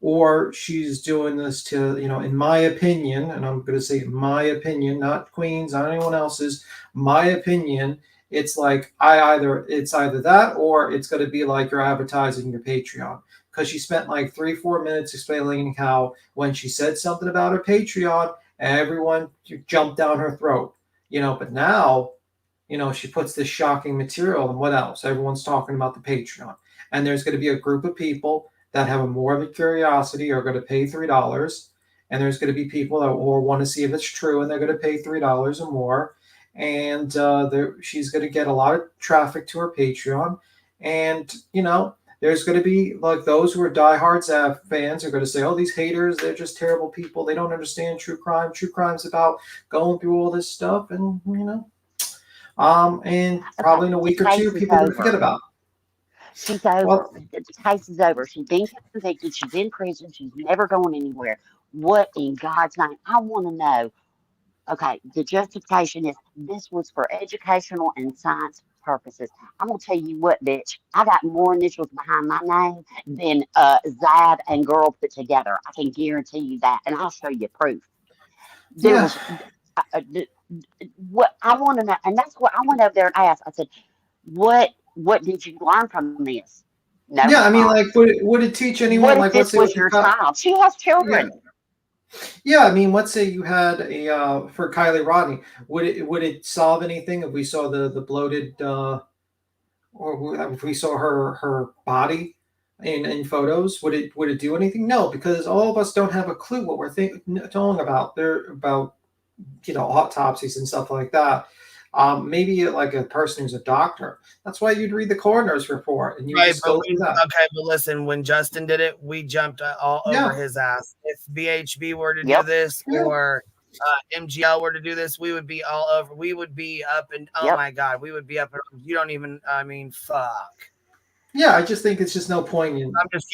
or she's doing this to, in my opinion, and I'm going to say my opinion, not Queen's, not anyone else's, my opinion, it's like it's either that, or it's going to be like you're advertising your Patreon. Because she spent like 3-4 minutes explaining how when she said something about her Patreon, everyone jumped down her throat. But now, she puts this shocking material, and what else? Everyone's talking about the Patreon. And there's going to be a group of people that have a morbid curiosity are going to pay $3. And there's going to be people that want to see if it's true, and they're going to pay $3 or more. And she's going to get a lot of traffic to her Patreon. And, there's going to be like those who are diehard Zav fans are going to say, "Oh, these haters, they're just terrible people. They don't understand true crime. True crime's about going through all this stuff." And, and probably in a week or two, people will forget about it. She's over. The case is over. She's been convicted. She's in prison. She's never going anywhere. What in God's name? I want to know. Okay, the justification is this was for educational and science purposes. I'm going to tell you what, bitch. I got more initials behind my name than Zav and Girl put together. I can guarantee you that. And I'll show you proof. There was what I want to know. And that's what I went over there and asked. I said, what did you learn from this? No. Yeah, I mean, like, would it teach anyone? What if this was your child? She has children. Yeah, I mean, let's say you had a for Kylie Rodney. Would it solve anything if we saw the bloated or if we saw her body in photos? Would it do anything? No, because all of us don't have a clue what we're talking about. They're about autopsies and stuff like that. Maybe like a person who's a doctor. That's why you'd read the coroner's report and you just go through that. Okay, but listen, when Justin did it, we jumped all over his ass. If BHB were to do this, or MGL were to do this, we would be all over. We would be up and my God, we would be up. You don't even. I mean, fuck. Yeah, I just think it's just no point in. I'm just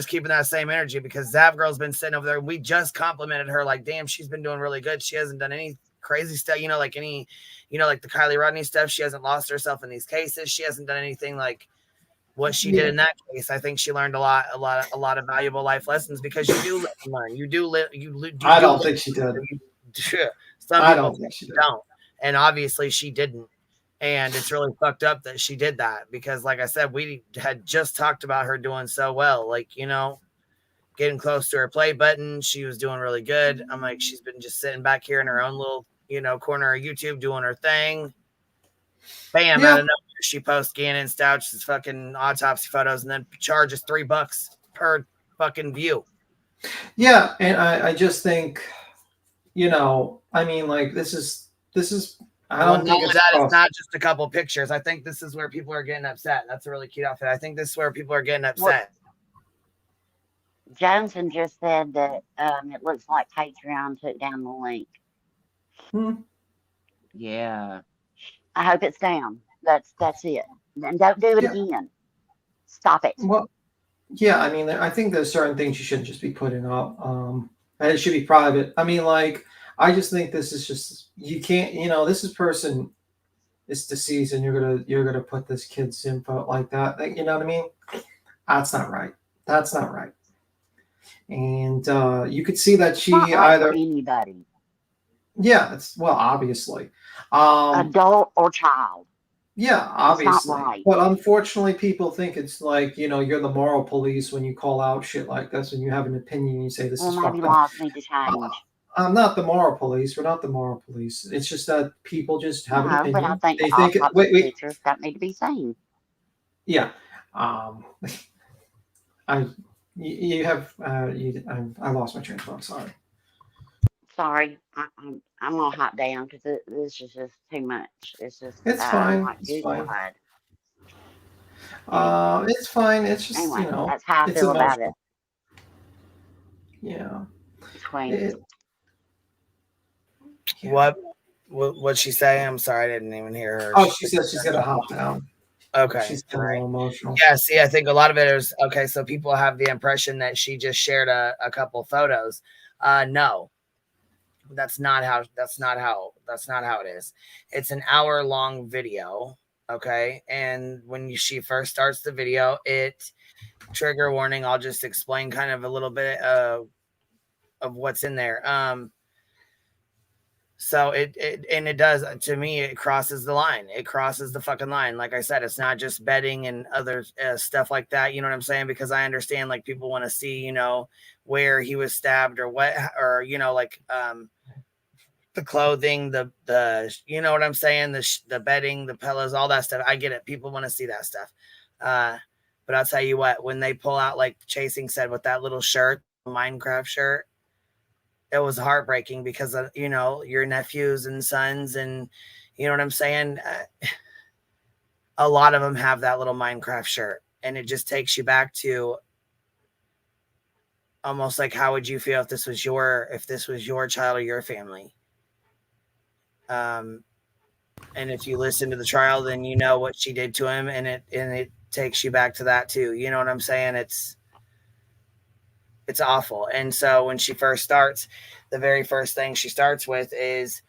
keeping that same energy because Zavgirl's been sitting over there. We just complimented her, like, damn, she's been doing really good. She hasn't done any crazy stuff, like any, like the Kylie Rodney stuff. She hasn't lost herself in these cases. She hasn't done anything like what she did in that case. I think she learned a lot of valuable life lessons because you do live and learn. You do live. I don't think she did. Some people don't, and obviously she didn't. And it's really fucked up that she did that because, like I said, we had just talked about her doing so well. Like, you know, getting close to her play button. She was doing really good. I'm like, she's been just sitting back here in her own little, you know, corner of YouTube doing her thing. Bam, out of nowhere, she posts Gannon Stauch's fucking autopsy photos and then charges $3 per fucking view. Yeah, and I just think, you know, I mean, like this is I don't think it's that it's not just a couple pictures. I think this is where people are getting upset. That's a really cute outfit. I think this is where people are getting upset. Johnson just said that it looks like Patreon took down the link. Yeah. I hope it's down. That's it. And don't do it again. Stop it. Well, yeah, I mean, I think there's certain things you shouldn't just be putting up. And it should be private. I mean, like, I just think this is just, you can't, you know, this person is deceased and you're gonna put this kid's info like that. You know what I mean? That's not right. That's not right. And you could see that she either anybody. Yeah, it's obviously. Adult or child. Yeah, obviously. It's not right. But unfortunately, people think it's like, you know, you're the moral police when you call out shit like this and you have an opinion and you say this is fucked maybe up. laws need to change. I'm not the moral police. We're not the moral police. It's just that people just have an opinion. But I think they think pictures don't need to be seen. Yeah. I lost my train of thought. Sorry. Sorry, I'm gonna hop down because this is just too much. It's just it's fine. It's fine. It's fine. It's just anyway, you know that's how I feel about it. Yeah. What'd she say? I'm sorry, I didn't even hear her. Oh, she said she's gonna hop down. Okay. She's getting a little emotional. Yeah, see, I think a lot of it is okay. So people have the impression that she just shared a couple photos. No. That's not how it is. It's an hour-long video, okay? And when she first starts the video, trigger warning, I'll just explain kind of a little bit of what's in there. So it does, to me, it crosses the line. It crosses the fucking line. Like I said, it's not just bedding and other stuff like that. You know what I'm saying? Because I understand, like, people want to see, you know, where he was stabbed or what, or, you know, like, the clothing, the you know what I'm saying? The bedding, the pillows, all that stuff. I get it. People want to see that stuff. But I'll tell you what, when they pull out, like Chasing said, with that little shirt, Minecraft shirt, it was heartbreaking because of, you know, your nephews and sons, and you know what I'm saying? A lot of them have that little Minecraft shirt, and it just takes you back to almost like, how would you feel if this was your child or your family? And if you listen to the trial, then you know what she did to him, and it takes you back to that too. You know what I'm saying? It's awful. And so when she first starts, the very first thing she starts with is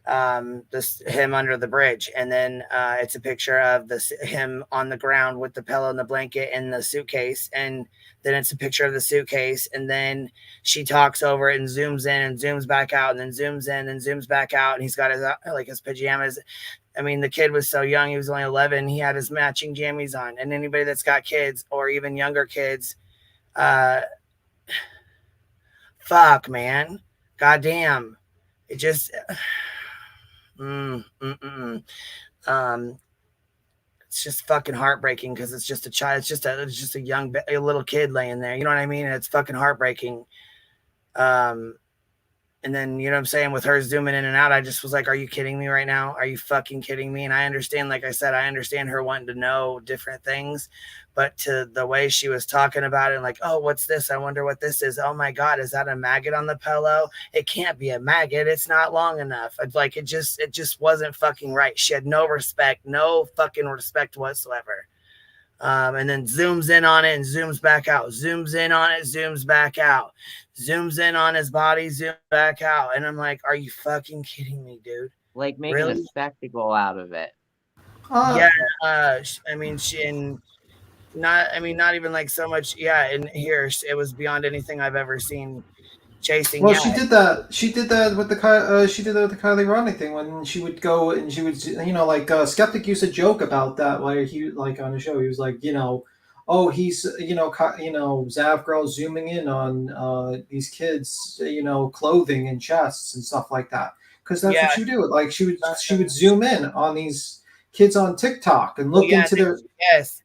him under the bridge, and then it's a picture of him on the ground with the pillow and the blanket and the suitcase, and then it's a picture of the suitcase, and then she talks over it and zooms in and zooms back out and then zooms in and zooms back out, and he's got his pajamas. I mean, the kid was so young, he was only 11. He had his matching jammies on, and anybody that's got kids or even younger kids, fuck, man, goddamn, it just it's just fucking heartbreaking because it's just a child. It's just a little kid laying there. You know what I mean? And it's fucking heartbreaking. And then, you know what I'm saying, with her zooming in and out, I just was like, are you kidding me right now? Are you fucking kidding me? And I understand, like I said, I understand her wanting to know different things, but to the way she was talking about it, like, oh, what's this? I wonder what this is. Oh my God, is that a maggot on the pillow? It can't be a maggot. It's not long enough. It's like, it just wasn't fucking right. She had no fucking respect whatsoever. And then zooms in on it and zooms back out, zooms in on it, zooms back out, zooms in on his body, zooms back out. And I'm like, are you fucking kidding me, dude? Like making a spectacle out of it. Yeah. I mean, not even like so much. Yeah. And here, it was beyond anything I've ever seen. chasing. Well, she did that. She did that with the she did that with the Kylie Rodney thing when she would go and she would, like Skeptic used to joke about that, where he like on the show he was like, oh, he's Zav girl zooming in on these kids, clothing and chests and stuff like that, because that's what she would do. Like she would zoom in on these kids on TikTok and look into their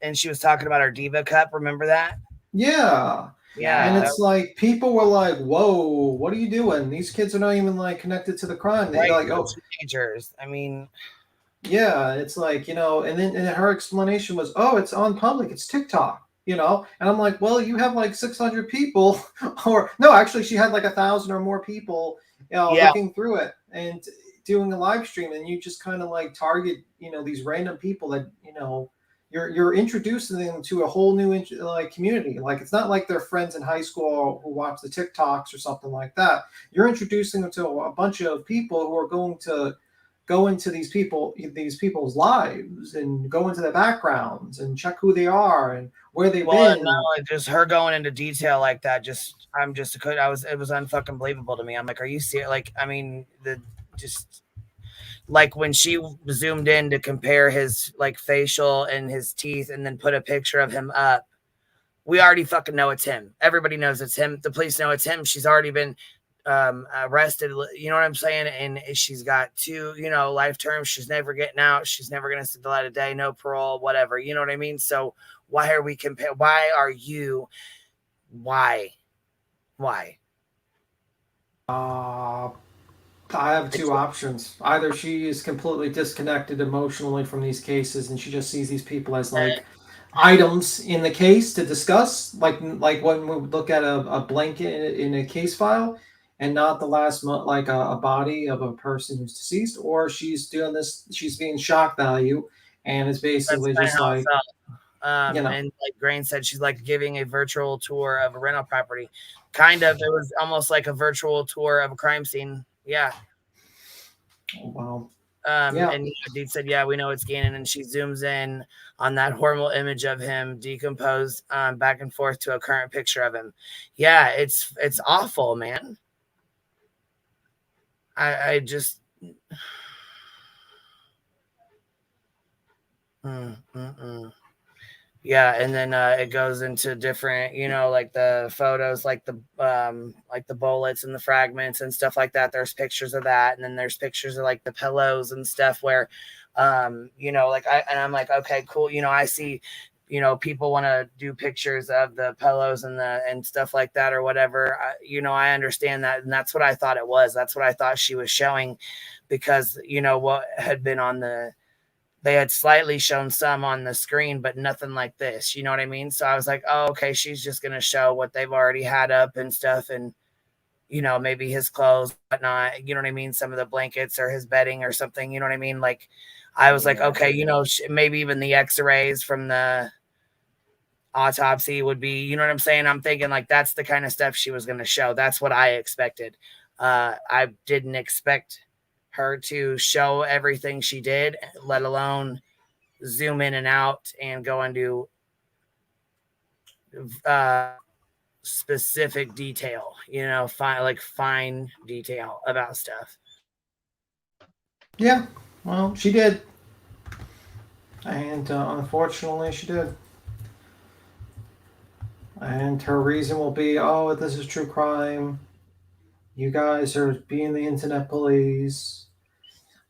and she was talking about her Diva Cup. Remember that? Yeah. Yeah. And it's like people were like, "Whoa, what are you doing? These kids are not even like connected to the crime." They're like, "Oh, teenagers." I mean, yeah, it's like, and then her explanation was, "Oh, it's on public. It's TikTok." And I'm like, "Well, you have like 600 people, or no, actually, she had like 1,000 or more people, looking through it and doing a live stream, and you just kind of like target, these random people that, you're introducing them to a whole new community. Like it's not like they're friends in high school who watch the TikToks or something like that. You're introducing them to a bunch of people who are going to go into these people's lives and go into their backgrounds and check who they are and where they've been. No, just her going into detail like that. It was unfucking believable to me. I'm like, are you serious? Like, I mean, like when she zoomed in to compare his like facial and his teeth and then put a picture of him up, we already fucking know it's him. Everybody knows it's him. The police know it's him. She's already been arrested. You know what I'm saying? And she's got 2, life terms. She's never getting out. She's never going to see the light of day, no parole, whatever. You know what I mean? So why are we comparing? Why? I have 2 options. Either she is completely disconnected emotionally from these cases and she just sees these people as like items in the case to discuss, like when we look at a blanket in a case file and not the last month, like a body of a person who's deceased, or she's doing this, she's being shock value and it's basically just like, and like Grain said, she's like giving a virtual tour of a rental property. Kind of, it was almost like a virtual tour of a crime scene. Yeah. Wow. And Deed said, yeah, we know it's Gannon, and she zooms in on that horrible image of him decomposed back and forth to a current picture of him. Yeah, it's awful, man. I just Yeah, and then it goes into different, like the photos, like the bullets and the fragments and stuff like that. There's pictures of that, and then there's pictures of like the pillows and stuff where, I'm like, okay, cool. I see, people want to do pictures of the pillows and stuff like that or whatever. I understand that, and that's what I thought it was. That's what I thought she was showing, because what had been on they had slightly shown some on the screen, but nothing like this. You know what I mean? So I was like, oh, okay, she's just going to show what they've already had up and stuff. And, maybe his clothes, whatnot, you know what I mean? Some of the blankets or his bedding or something, you know what I mean? Like, I was like, okay, maybe even the x-rays from the autopsy would be, you know what I'm saying? I'm thinking like, that's the kind of stuff she was going to show. That's what I expected. I didn't expect her to show everything she did, let alone zoom in and out and go into specific detail, fine detail about stuff. Yeah, well, she did. And unfortunately, she did. And her reason will be, oh, this is true crime. You guys are being the internet police.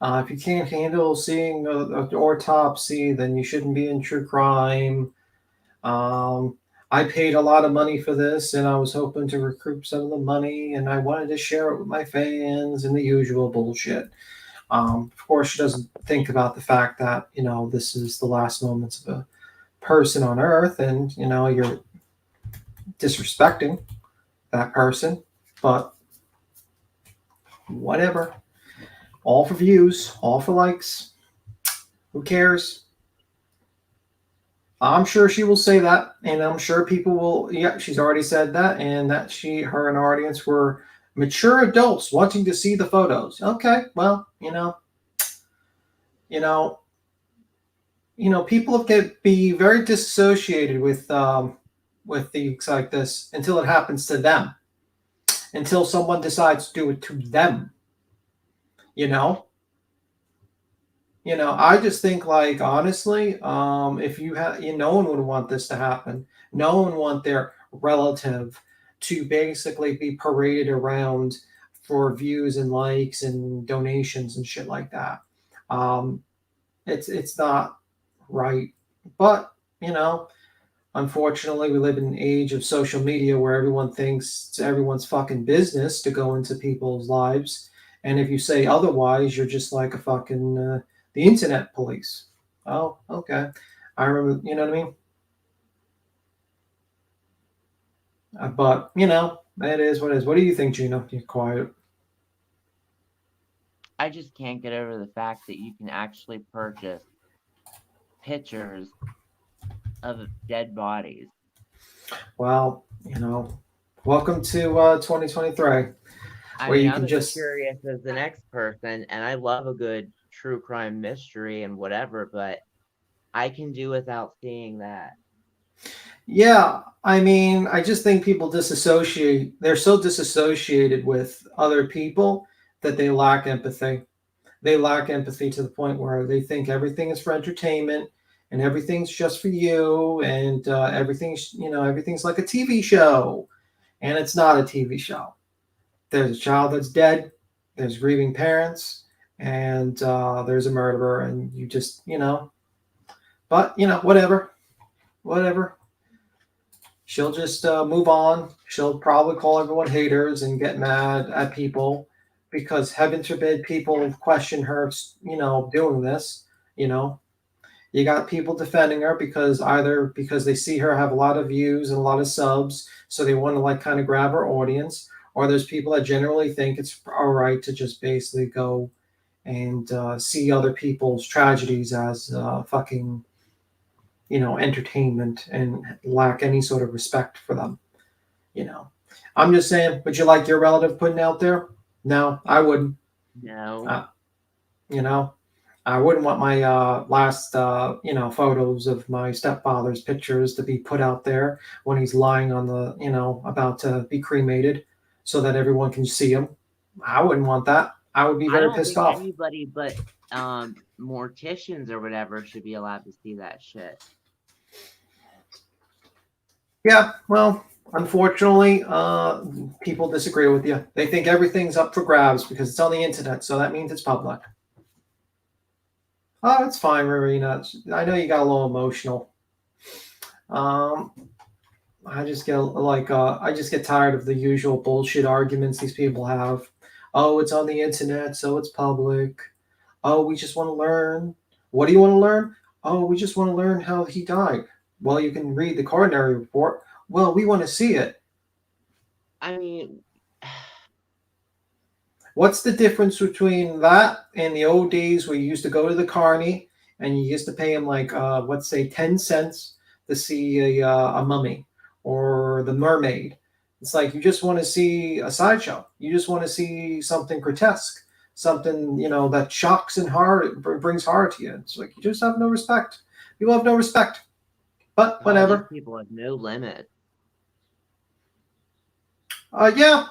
If you can't handle seeing an autopsy, then you shouldn't be in true crime. I paid a lot of money for this, and I was hoping to recoup some of the money, and I wanted to share it with my fans and the usual bullshit. Of course, she doesn't think about the fact that, this is the last moments of a person on Earth, and, you're disrespecting that person, but whatever. All for views, all for likes. Who cares? I'm sure she will say that, and I'm sure people will. Yeah, she's already said that, and that her and her audience were mature adults wanting to see the photos. Okay, well, people can be very disassociated with things like this until it happens to them, until someone decides to do it to them. You know, I just think, like, honestly, if you have, no one would want this to happen. No one would want their relative to basically be paraded around for views and likes and donations and shit like that. It's not right. But, unfortunately, we live in an age of social media where everyone thinks it's everyone's fucking business to go into people's lives. And if you say otherwise, you're just like a fucking the internet police. Oh, okay. I remember, you know what I mean? But, it is what it is. What do you think, Gina? You're quiet. I just can't get over the fact that you can actually purchase pictures of dead bodies. Well, welcome to 2023. I where mean, you I'm can as just curious as the next person, and I love a good true crime mystery and whatever, but I can do without seeing that. Yeah, I mean, I just think people disassociate. They're so disassociated with other people that they lack empathy. They lack empathy to the point where they think everything is for entertainment and everything's just for you, and everything's like a TV show, and it's not a TV show. There's a child that's dead, there's grieving parents, and there's a murderer, and you just, but, whatever. She'll just move on. She'll probably call everyone haters and get mad at people because, heaven forbid, people question her, doing this. You got people defending her either because they see her have a lot of views and a lot of subs, so they want to like kind of grab her audience, or there's people that generally think it's all right to just basically go and see other people's tragedies as fucking, entertainment and lack any sort of respect for them. I'm just saying, would you like your relative putting out there? No, I wouldn't. No. I wouldn't want my last, photos of my stepfather's pictures to be put out there when he's lying on the, about to be cremated so that everyone can see him. I wouldn't want that. I would be very pissed off. Anybody but morticians or whatever should be allowed to see that shit. Yeah, well, unfortunately, people disagree with you. They think everything's up for grabs because it's on the internet, so that means it's public. Oh, it's fine, Marina. I know you got a little emotional. I just get tired of the usual bullshit arguments these people have. Oh, it's on the internet, so it's public. Oh, we just want to learn. What do you want to learn? Oh, we just want to learn how he died. Well, you can read the coroner report. Well, we want to see it. I mean, what's the difference between that and the old days where you used to go to the carny and you used to pay him like, let's say 10 cents to see a mummy or the mermaid? It's like you just want to see a sideshow. You just want to see something grotesque, something, that shocks and brings horror to you. It's like you just have no respect. People have no respect. But whatever. People have no limit. Yeah,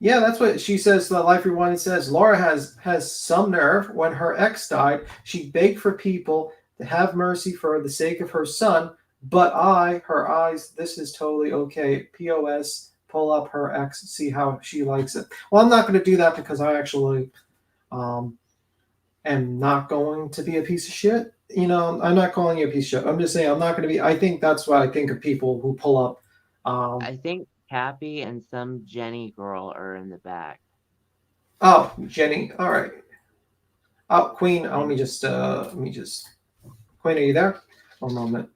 that's what she says. The Life Rewind says Laura has some nerve. When her ex died, she begged for people to have mercy for the sake of her son. But her eyes, this is totally okay. POS, pull up her ex, see how she likes it. Well, I'm not going to do that because I actually am not going to be a piece of shit. I'm not calling you a piece of shit. I'm just saying I'm not going to be. I think that's what I think of people who pull up. I think Cappy and some Jenny girl are in the back. Oh, Jenny. All right. Oh, Queen. Let me just. Queen, are you there? One moment.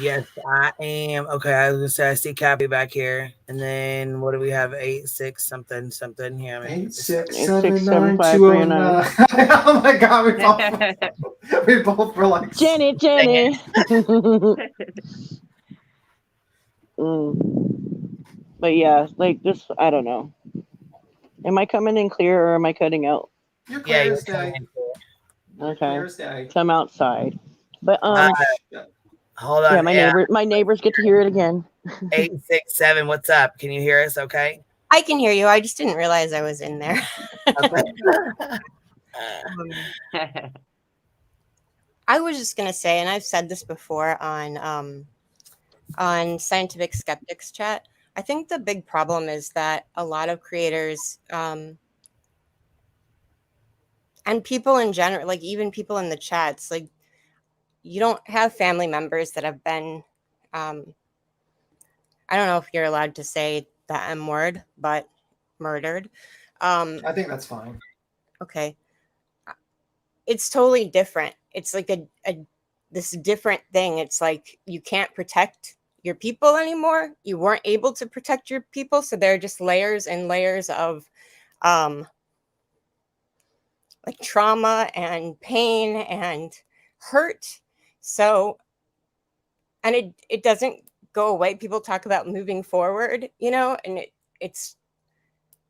Yes, I am. Okay, I was gonna say I see Cappy back here, and then what do we have? 86 something here. 8679209. Oh my God, we both were like Jenny. But yeah, like this, I don't know. Am I coming in clear or am I cutting out? You're clear as day. Okay, so I'm outside. But hold on. Yeah, my neighbors get to hear it again. 867, what's up? Can you hear us okay? I can hear you. I just didn't realize I was in there. I was just going to say, and I've said this before on Scientific Skeptics chat, I think the big problem is that a lot of creators and people in general, like even people in the chats, like you don't have family members that have been, I don't know if you're allowed to say the M word, but murdered. I think that's fine. Okay. It's totally different. It's like this different thing. It's like you can't protect your people anymore. You weren't able to protect your people, so there are just layers and layers of like trauma and pain and hurt. So, and it doesn't go away. People talk about moving forward, you know, and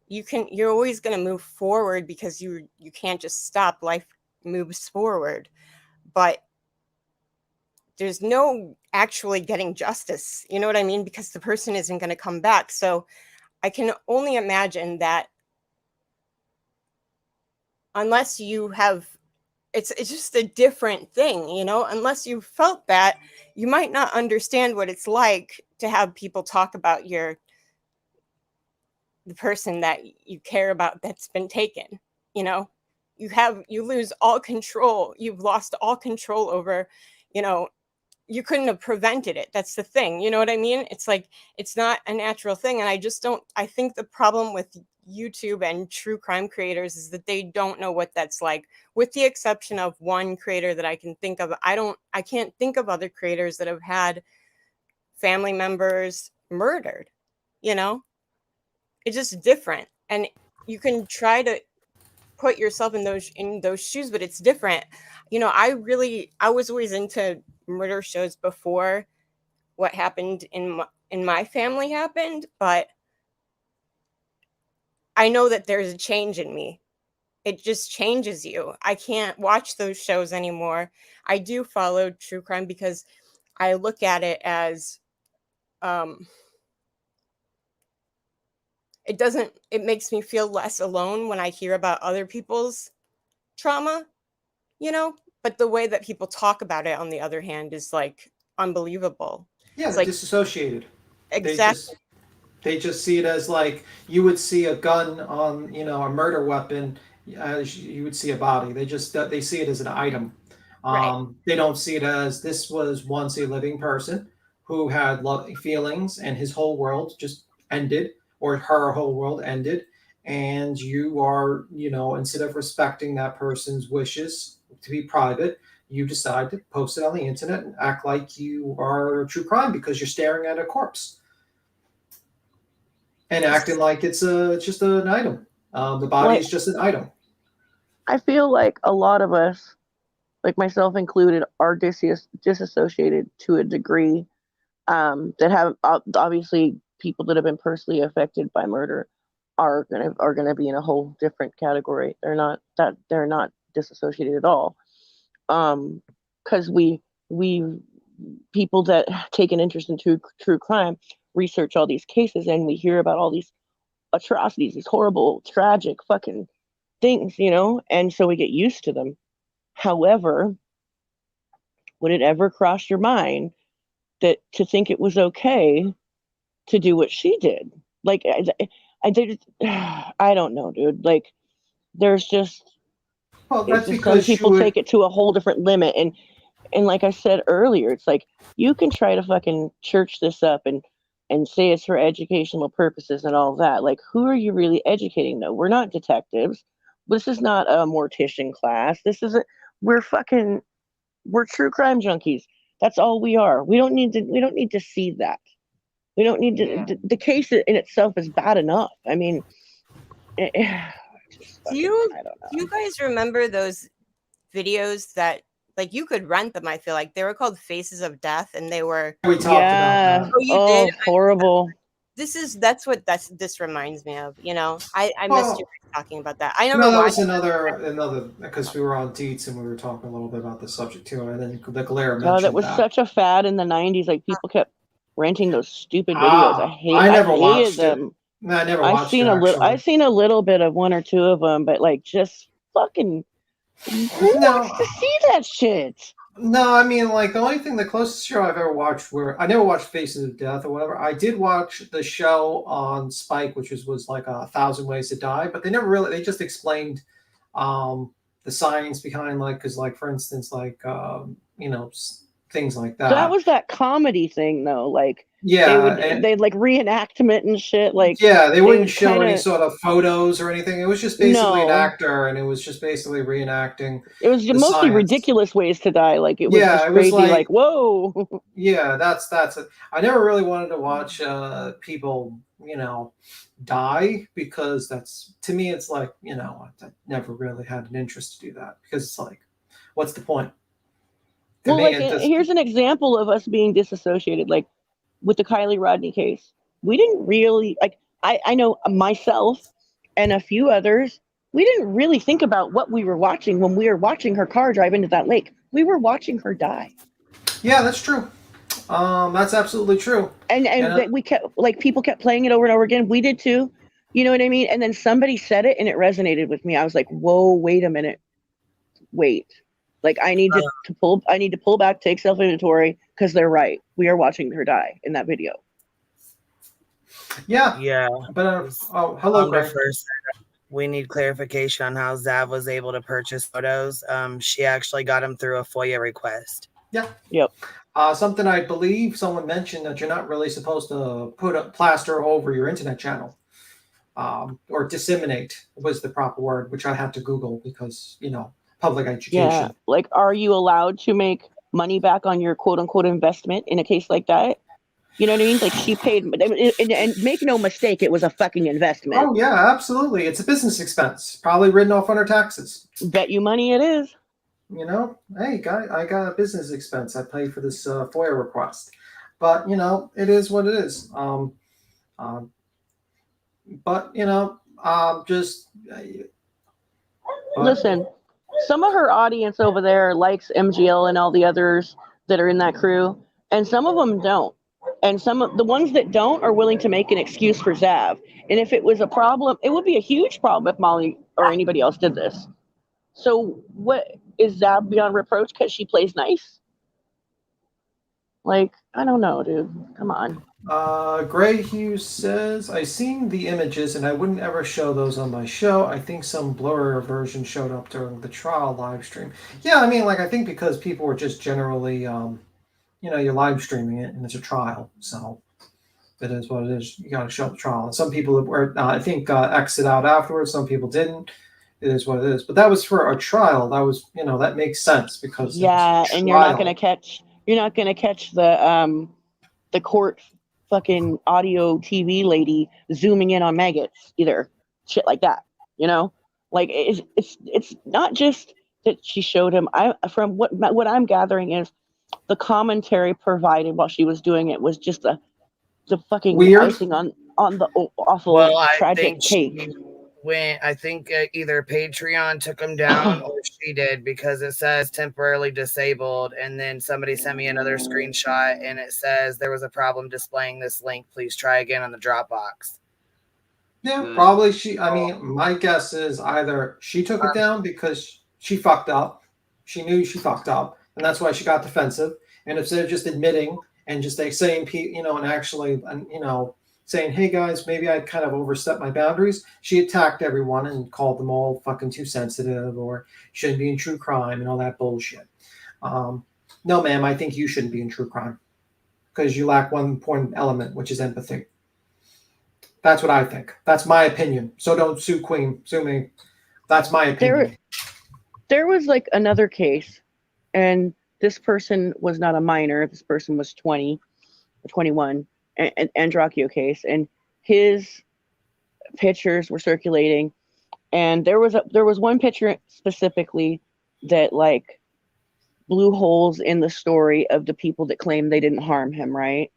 you're always going to move forward because you can't just stop. Life moves forward, but there's no actually getting justice. You know what I mean? Because the person isn't going to come back. So I can only imagine that unless you have, it's just a different thing, you know, unless you felt that, you might not understand what it's like to have people talk about the person that you care about that's been taken, you know. You lose all control. You've lost all control over, you know, you couldn't have prevented it. That's the thing. You know what I mean? It's like, it's not a natural thing. And I think the problem with YouTube and true crime creators is that they don't know what that's like, with the exception of one creator that I can think of. I can't think of other creators that have had family members murdered, you know. It's just different. And you can try to put yourself in those shoes, but it's different. You know, I was always into murder shows before what happened in my family happened, but I know that there's a change in me. It just changes you. I can't watch those shows anymore. I do follow true crime because I look at it as it makes me feel less alone when I hear about other people's trauma, you know, but the way that people talk about it, on the other hand, is like unbelievable. Yeah, it's they're like disassociated. Exactly. They just see it as like you would see a gun on, you know, a murder weapon. You would see a body. They see it as an item. Right. They don't see it as this was once a living person who had feelings, and his whole world just ended, or her whole world ended, and you are, you know, instead of respecting that person's wishes to be private, you decide to post it on the internet and act like you are a true crime because you're staring at a corpse and acting like it's just an item. The body is just an item. I feel like a lot of us, like myself included, are disassociated to a degree. That have obviously people that have been personally affected by murder are gonna be in a whole different category. They're not disassociated at all. Because we people that take an interest in true crime research all these cases, and we hear about all these atrocities, these horrible, tragic fucking things, you know, and so we get used to them. However, would it ever cross your mind that to think it was okay to do what she did? Like, I don't know, dude. Like, there's just, that's just some people take it to a whole different limit, and like I said earlier, it's like you can try to fucking church this up and say it's for educational purposes and all that. Like, who are you really educating, though? We're not detectives. This is not a mortician class. This isn't. We're true crime junkies. That's all we are. We don't need to see that. We don't need to. The case in itself is bad enough. I mean, do you guys remember those videos that, like, you could rent them? I feel like they were called Faces of Death, and they were. We talked about that. Oh, you did? Horrible. That's what this reminds me of. You know, I missed you talking about that. I never that watched. was another because we were on Deets and we were talking a little bit about the subject too, and then the glare mentioned that was such a fad in the 90s. Like, people kept renting those stupid videos. I never hated watched them. it. I never I've watched seen it, a little. actually. I've seen a little bit of one or two of them, but like, just fucking, who wants to see that shit? No, I mean, like, the only thing, the closest show I've ever watched I never watched Faces of Death or whatever. I did watch the show on Spike, which was like 1,000 Ways to Die, but they just explained the science behind, like, because, like, for instance, like, things like that. That was that comedy thing, though. Like, yeah, they'd like reenactment and shit. Like, yeah, they wouldn't show kinda, any sort of photos or anything. It was just basically an actor, and it was just basically reenacting. It was mostly science. Ridiculous Ways to Die. Like, it was just crazy. Like, whoa. Yeah, that's it. I never really wanted to watch people, die, because to me, it's like, I never really had an interest to do that, because it's like, what's the point? Well, like, here's an example of us being disassociated. Like, with the Kylie Rodney case, we didn't really, like, I know myself and a few others, we didn't really think about what we were watching when we were watching her car drive into that lake. We were watching her die. Yeah, that's true. That's absolutely true. And we kept, like, people kept playing it over and over again. We did too. You know what I mean? And then somebody said it and it resonated with me. I was like, whoa, wait a minute. Wait. Like, I need to pull back, take self-inventory, because they're right. We are watching her die in that video. Yeah. But hello, Greg. First, we need clarification on how Zav was able to purchase photos. She actually got them through a FOIA request. Yeah. Yep. Something I believe someone mentioned, that you're not really supposed to put a plaster over your internet channel, or disseminate was the proper word, which I had to Google because, public education. Yeah, like, are you allowed to make money back on your quote unquote investment in a case like that? You know what I mean? Like, she paid, and make no mistake, it was a fucking investment. Oh yeah, absolutely. It's a business expense, probably written off on her taxes. Bet you money it is. Hey, I got a business expense. I paid for this FOIA request, but it is what it is. Listen. Some of her audience over there likes MGL and all the others that are in that crew, and some of them don't. And some of the ones that don't are willing to make an excuse for Zav. And if it was a problem, it would be a huge problem if Molly or anybody else did this. So what, is Zav beyond reproach because she plays nice? Like, I don't know, dude. Come on. Gray Hughes says, I seen the images and I wouldn't ever show those on my show. I think some blurrier version showed up during the trial live stream. Yeah, I mean, like, I think because people were just generally, you're live streaming it and it's a trial. So it is what it is. You got to show the trial. And some people were, I think, exit out afterwards. Some people didn't. It is what it is. But that was for a trial. That was, that makes sense because and you're not going to catch the court fucking audio TV lady zooming in on maggots either. Shit like that, like, it's not just that she showed him. From what I'm gathering is the commentary provided while she was doing it was just the fucking weird icing on the awful tragic cake. I think either Patreon took them down or she did, because it says temporarily disabled, and then somebody sent me another screenshot and it says there was a problem displaying this link. Please try again on the Dropbox. Yeah, probably my guess is either she took it down because she fucked up. She knew she fucked up, and that's why she got defensive. And instead of just admitting and just saying, and actually, saying, hey guys, maybe I kind of overstepped my boundaries, she attacked everyone and called them all fucking too sensitive or shouldn't be in true crime and all that bullshit. No, ma'am, I think you shouldn't be in true crime because you lack one important element, which is empathy. That's what I think. That's my opinion. So don't sue Queen. Sue me. That's my opinion. There was like another case, and this person was not a minor. This person was 20 or 21. An Androcchio case, and his pictures were circulating, and there was one picture specifically that like blew holes in the story of the people that claimed they didn't harm him, right?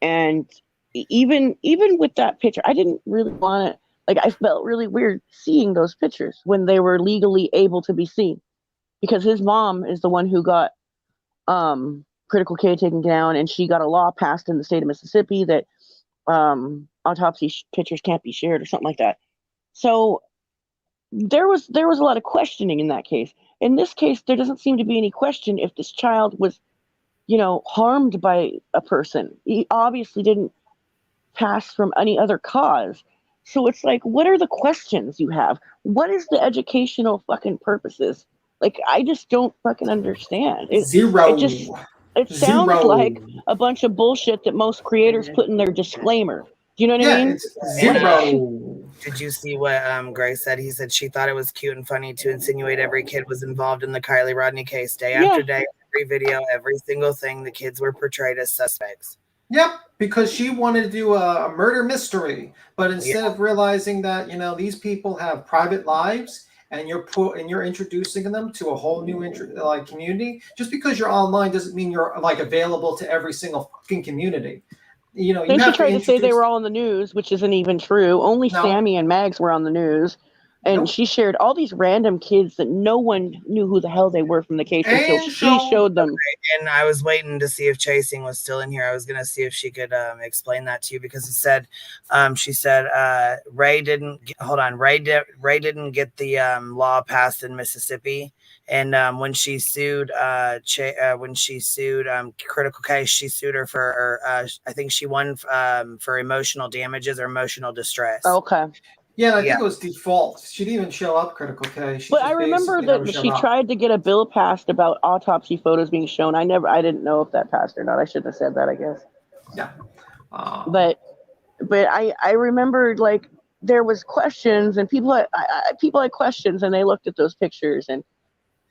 And even with that picture, I didn't really want to, like, I felt really weird seeing those pictures when they were legally able to be seen, because his mom is the one who got Critical K taken down, and she got a law passed in the state of Mississippi that autopsy pictures can't be shared or something like that. So there was a lot of questioning in that case. In this case, there doesn't seem to be any question if this child was, harmed by a person. He obviously didn't pass from any other cause. So it's like, what are the questions you have? What is the educational fucking purposes? Like, I just don't fucking understand. Zero. It sounds like a bunch of bullshit that most creators put in their disclaimer. Do you know what I mean? It's zero. Did you see what Grace said? He said she thought it was cute and funny to insinuate every kid was involved in the Kylie Rodney case. Day after day, every video, every single thing, the kids were portrayed as suspects. Yep, because she wanted to do a murder mystery, but instead of realizing that these people have private lives, and you're introducing them to a whole new community. Just because you're online doesn't mean you're available to every single fucking community. Then she tried to say they were all on the news, which isn't even true. Only Sammy and Mags were on the news. And she shared all these random kids that no one knew who the hell they were from the case until she showed them. And I was waiting to see if Chasing was still in here. I was going to see if she could explain that to you, because it said, she said, Ray didn't get the law passed in Mississippi. And when she sued Critical Case, she sued her for, I think she won for emotional damages or emotional distress. Okay. Yeah, I think it was default. She didn't even show up, Critical K. But I remember that she tried to get a bill passed about autopsy photos being shown. I didn't know if that passed or not. I shouldn't have said that, I guess. Yeah. But I remember there was questions, and people had questions, and they looked at those pictures, and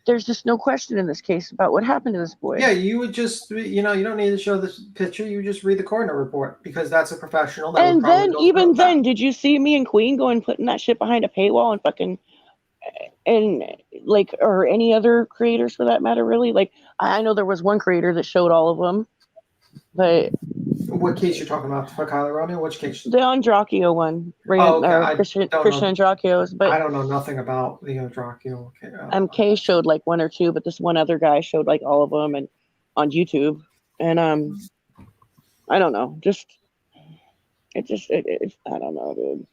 there's just no question in this case about what happened to this boy. Yeah, you would just, you don't need to show this picture. You just read the coroner report, because that's a professional. And then, even then, did you see me and Queen go and putting that shit behind a paywall and fucking, or any other creators for that matter, really? I know there was one creator that showed all of them, but. What case you're talking about? For Kylie Rodney? Which case? The Andracchio one. Christian Andraccio's. But I don't know nothing about the Andracchio. MK showed one or two, but this one other guy showed all of them, and on YouTube. And I don't know. I don't know, dude.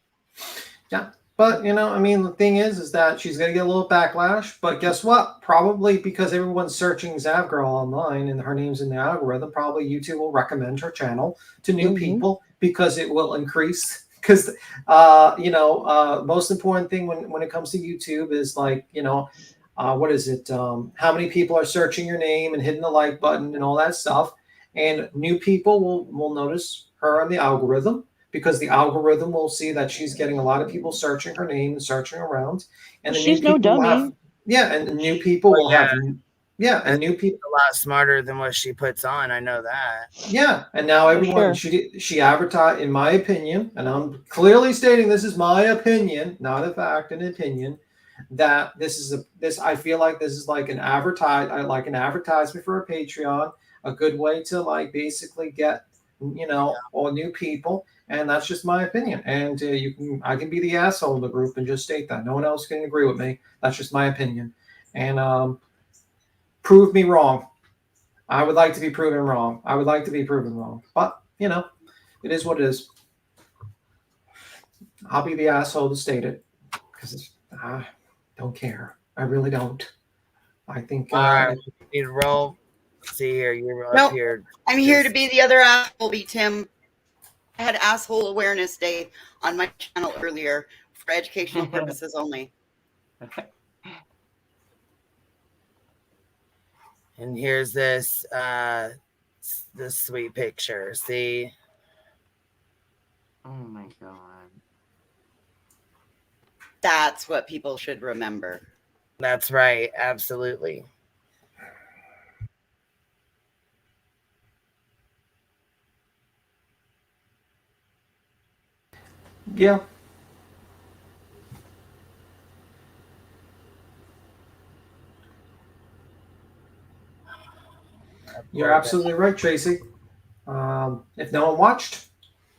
Yeah. But, the thing is that she's going to get a little backlash. But guess what? Probably because everyone's searching Zav Girl online and her name's in the algorithm, probably YouTube will recommend her channel to new people, because it will increase. Because, most important thing when it comes to YouTube is what is it? How many people are searching your name and hitting the like button and all that stuff. And new people will notice her on the algorithm, because the algorithm will see that she's getting a lot of people searching her name and searching around. And she's no dummy. And new people will have. Yeah, and new people a lot smarter than what she puts on. I know that. Yeah, and now everyone she advertised, in my opinion, and I'm clearly stating this is my opinion, not a fact, an opinion, that I feel like this is like an advertisement for a Patreon, a good way to basically get all new people. And that's just my opinion. And I can be the asshole in the group and just state that. No one else can agree with me. That's just my opinion. And prove me wrong. I would like to be proven wrong. But, it is what it is. I'll be the asshole to state it, because I don't care. I really don't. I think... All right. You roll. See here. You're up here. I'm here to be the other asshole, Tim. I had Asshole Awareness Day on my channel earlier for educational purposes only. And here's this sweet picture. See? Oh my God. That's what people should remember. That's right. Absolutely. Yeah. You're absolutely right, Tracy. If no one watched,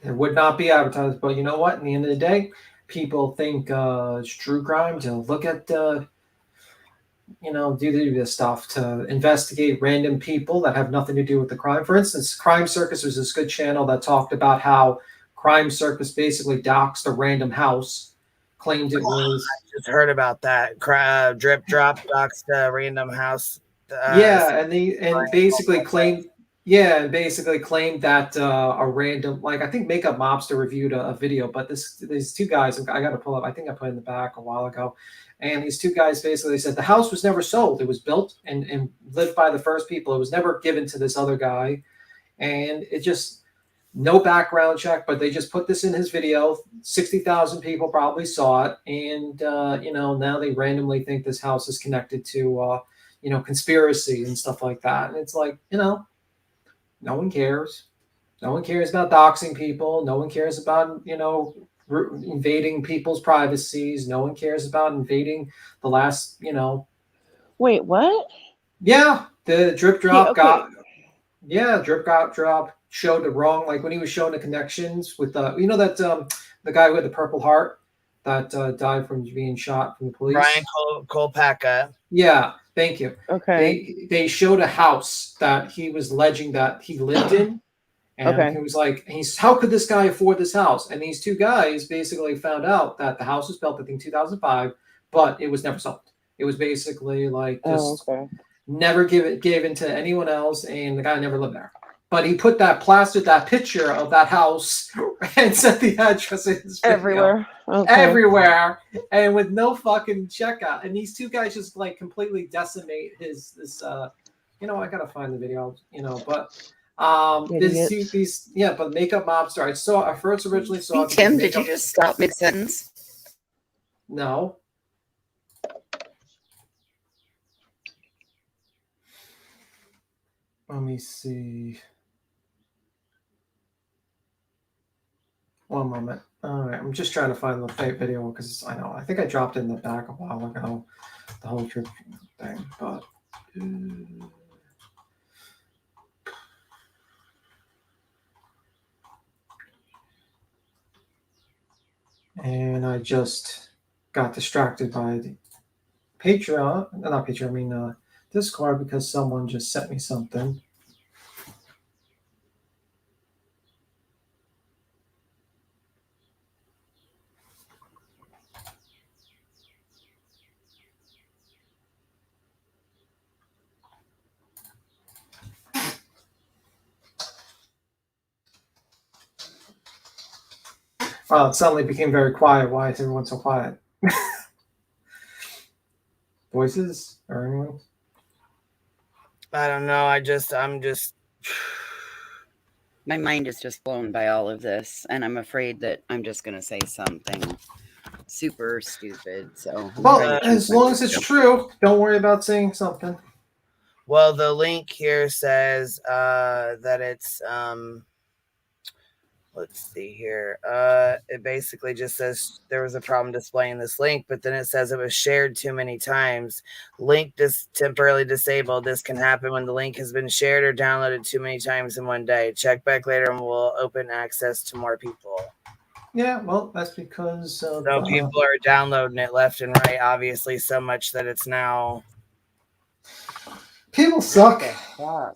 it would not be advertised. But you know what? In the end of the day, people think it's true crime to look at do this stuff to investigate random people that have nothing to do with the crime. For instance, Crime Circus was this good channel that talked about how Crime Circus basically doxed a random house, claimed it was. I just heard about that. Drip Drop doxed a random house. Yeah, and basically claimed. Yeah, and basically claimed that a random, like I think Makeup Mobster reviewed a video, but these two guys, I got to pull up. I think I put it in the back a while ago, and these two guys basically said the house was never sold. It was built and lived by the first people. It was never given to this other guy, and it just no background check. But they just put this in his video. 60,000 people probably saw it, and now they randomly think this house is connected to conspiracy and stuff like that. And it's like no one cares. No one cares about doxing people. No one cares about, invading people's privacies. No one cares about invading the last, Wait, what? Yeah, the Drip Drop Yeah, okay. Drip Drop showed the wrong, like when he was showing the connections with the guy with the Purple Heart that died from being shot from the police. Brian Kolpaka. Yeah, thank you. Okay. They showed a house that he was alleging that he lived in. And Okay. he was like, how could this guy afford this house? And these two guys basically found out that the house was built, I think, 2005, but it was never sold. It was basically like just never given to anyone else, and the guy never lived there. But he plastered that picture of that house and set the address in his video. Everywhere. Okay. Everywhere, and with no fucking checkout. And these two guys just like completely decimate this. I gotta find the video. But but Makeup Mobster. I first originally saw. Tim, did you just stop mid-sentence? No. Let me see. One moment. All right, I'm just trying to find the fake video because I think I dropped it in the back a while ago, the whole trip thing, but. And I just got distracted by the Discord because someone just sent me something. Wow, it suddenly became very quiet. Why is everyone so quiet? Voices or anyone? I don't know. I'm just. My mind is just blown by all of this, and I'm afraid that I'm just going to say something super stupid. So, well, as long as it's true, don't worry about saying something. Well, the link here says that it's let's see here. It basically just says there was a problem displaying this link, but then it says it was shared too many times. Link temporarily disabled. This can happen when the link has been shared or downloaded too many times in one day. Check back later and we'll open access to more people. Yeah, well, that's because people are downloading it left and right, obviously, so much that it's now. People suck.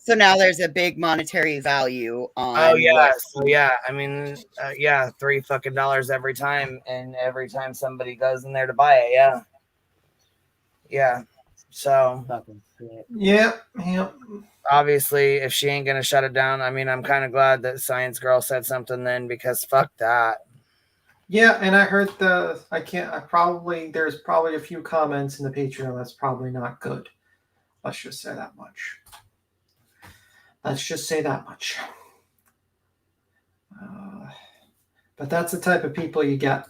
So now there's a big monetary value on. Oh yeah, so yeah. I mean, $3 fucking every time, and every time somebody goes in there to buy it, yeah. So yeah. Obviously, if she ain't gonna shut it down, I mean, I'm kind of glad that Science Girl said something then, because fuck that. Yeah, and I heard there's probably a few comments in the Patreon that's probably not good. Let's just say that much. But that's the type of people you get,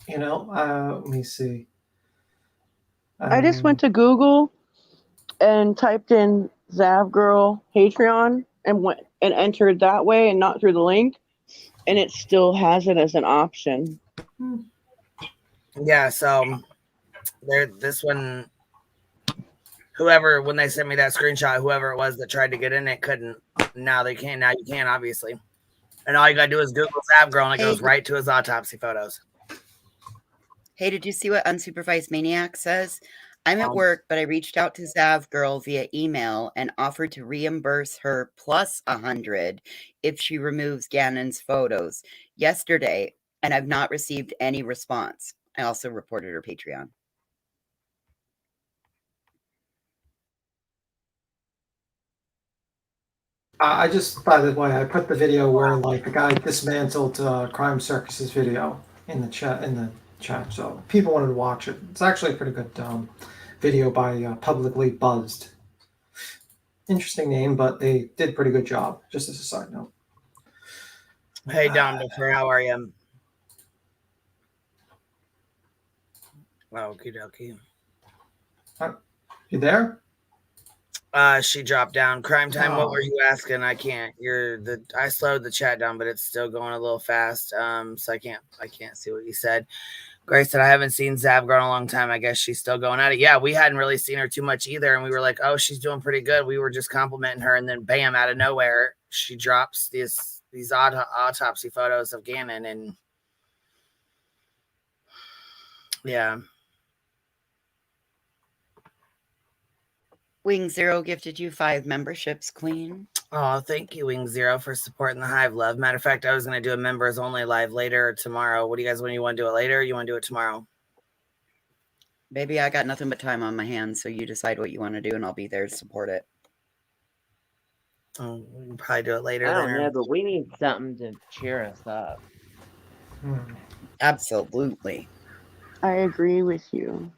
let me see. I just went to Google and typed in Zav Girl Patreon and entered that way and not through the link, and it still has it as an option. Yeah, so this one, when they sent me that screenshot, whoever it was that tried to get in it couldn't. Now they can. Now you can, obviously. And all you gotta do is Google Zav Girl, and it goes right to his autopsy photos. Hey, did you see what Unsupervised Maniac says? I'm at work, but I reached out to Zav Girl via email and offered to reimburse her plus $100 if she removes Gannon's photos yesterday, and I've not received any response. I also reported her Patreon. I just, by the way, I put the video where like the guy dismantled Crime Circus's video in the chat. So people wanted to watch it. It's actually a pretty good video by Publicly Buzzed. Interesting name, but they did pretty good job. Just as a side note. Hey, Dominifer, how are you? Okie dokie. You there? She dropped down. Crime Time, what were you asking? I can't. I slowed the chat down, but it's still going a little fast. So I can't see what you said. Grace said, I haven't seen Zav Girl in a long time. I guess she's still going at it. Yeah, we hadn't really seen her too much either. And we were like, oh, she's doing pretty good. We were just complimenting her. And then bam, out of nowhere, she drops these autopsy photos of Gannon. And yeah. Wing Zero gifted you 5 memberships, Queen. Oh, thank you, Wing Zero, for supporting the Hive Love. Matter of fact, I was going to do a members only live later tomorrow. What do you guys want? You want to do it later? Or you want to do it tomorrow? Baby, I got nothing but time on my hands, so you decide what you want to do, and I'll be there to support it. Oh, we can probably do it later. I don't know, but we need something to cheer us up. Absolutely. I agree with you.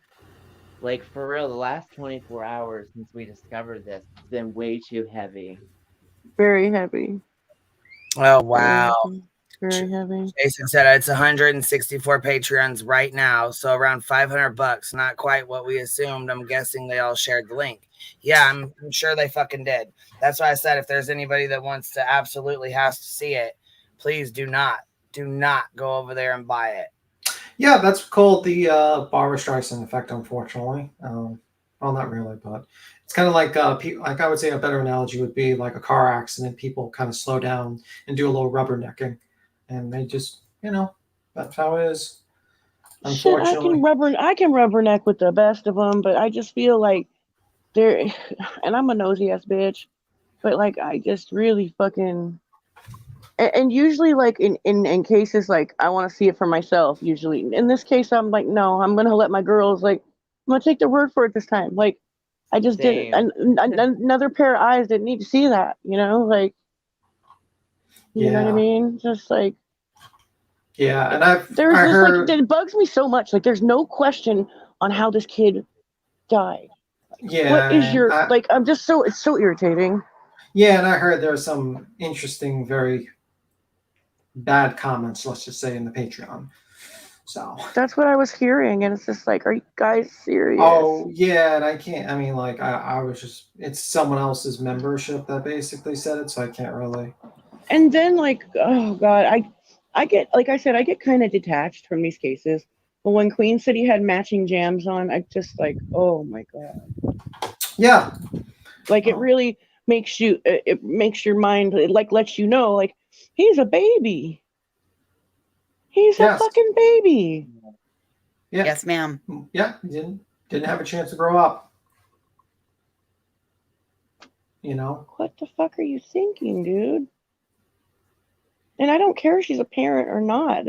Like, for real, the last 24 hours since we discovered this has been way too heavy. Very heavy. Oh, wow. Very heavy. Jason said it's 164 Patreons right now, so around $500. Not quite what we assumed. I'm guessing they all shared the link. Yeah, I'm sure they fucking did. That's why I said if there's anybody that wants to absolutely has to see it, please do not go over there and buy it. Yeah, that's called the Barbra Streisand effect, unfortunately. Well, not really, but it's kind of like like I would say a better analogy would be like a car accident. People kind of slow down and do a little rubbernecking, and they just, that's how it is. Unfortunately, shit, I can rubberneck with the best of them, but I just feel like they're, and I'm a nosy ass bitch, but like I just really fucking. And usually, like, in cases, like, I want to see it for myself, usually. In this case, I'm like, no, I'm going to let my girls, like, I'm going to take their word for it this time. Like, I just did another pair of eyes didn't need to see that, Like, you know what I mean? Just, like. Yeah, and I heard. Like, it bugs me so much. Like, there's no question on how this kid died. Yeah. What is your, I'm just so, it's so irritating. Yeah, and I heard there are some interesting, very bad comments, let's just say, in the Patreon. So that's what I was hearing, and it's just like, are you guys serious? Oh yeah, and I can't. I mean, like I was just, it's someone else's membership that basically said it, so I can't really. And then like, oh god, I get, like I said, I get kind of detached from these cases. But when Queen City had matching jams on, I just like, oh my god. Yeah. Like it really makes you, it makes your mind, it like lets you know, like he's a baby. He's a fucking baby. Yeah. Yes, ma'am. Yeah, didn't have a chance to grow up. What the fuck are you thinking, dude? And I don't care if she's a parent or not.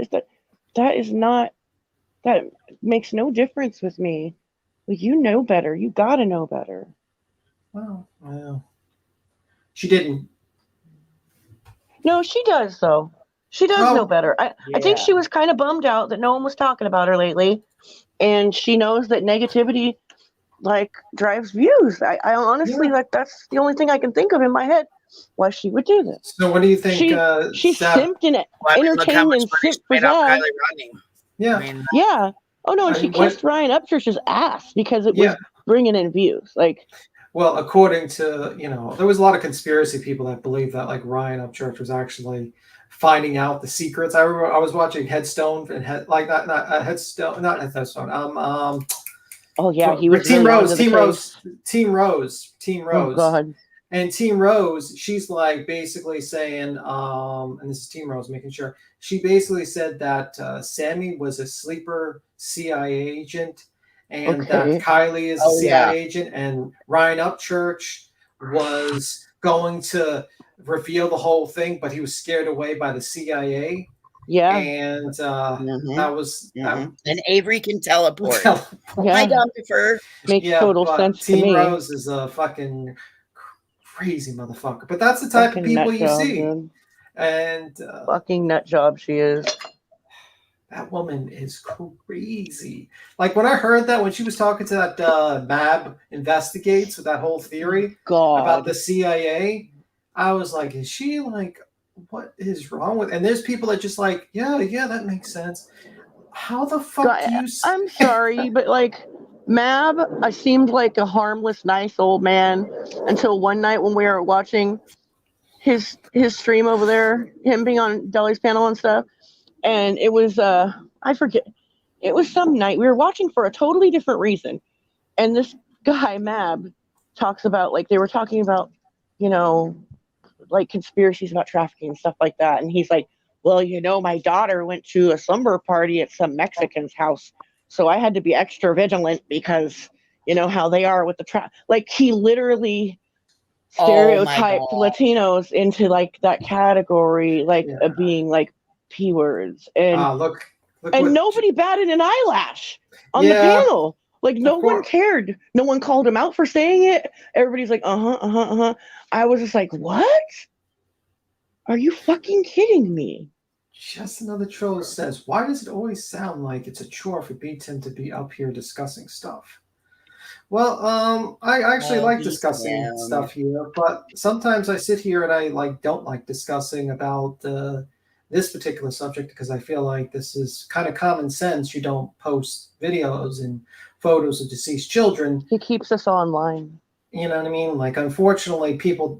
That makes no difference with me. Like, you know better. You gotta know better. Well, she didn't. No, she does though. She does know better. I think she was kind of bummed out that no one was talking about her lately, and she knows that negativity like drives views. I honestly like that's the only thing I can think of in my head why she would do this. So what do you think? She simped in it, entertained and simped for that. Yeah. Yeah. Oh no, and she kissed Ryan Upchurch's ass because it was bringing in views. Like. Well, according to, there was a lot of conspiracy people that believe that like Ryan Upchurch was actually finding out the secrets. I remember I was watching Headstone and Headstone. Oh yeah, he was Team really Rose. Oh god. And Team Rose, she's like basically saying, and this is Team Rose making sure, she basically said that Sammy was a sleeper CIA agent, and that Kylie is a CIA agent, and Ryan Upchurch was going to reveal the whole thing, but he was scared away by the CIA. Yeah. And that was... And Avery can teleport. Hi, Dr. Makes total sense to Team me. Rose is a fucking crazy motherfucker. But that's the type of people you see. Dude. And fucking nut job she is. That woman is crazy. Like, when I heard that, when she was talking to that Mab Investigates with that whole theory about the CIA, I was like, is she like, what is wrong with? And there's people that just like, yeah, that makes sense. How the fuck do you? I'm sorry, but like, Mab, I seemed like a harmless, nice old man until one night when we were watching his stream over there, him being on Deli's panel and stuff. And it was, I forget, it was some night we were watching for a totally different reason. And this guy, Mab, talks about, like, they were talking about, you know, like conspiracies about trafficking and stuff like that. And he's like, well, you know, my daughter went to a slumber party at some Mexican's house. So I had to be extra vigilant because, you know, how they are with the like, he literally stereotyped Latinos into like that category, like being like P words. And look and nobody batted an eyelash on the panel. Like, no one cared. No one called him out for saying it. Everybody's like, I was just like, what? Are you fucking kidding me? Just Another Troll says, why does it always sound like it's a chore for B-Tim to be up here discussing stuff? Well, I actually like discussing stuff here, but sometimes I sit here and I don't like discussing about this particular subject because I feel like this is kind of common sense. You don't post videos and photos of deceased children. He keeps us online. You know what I mean? Like, unfortunately,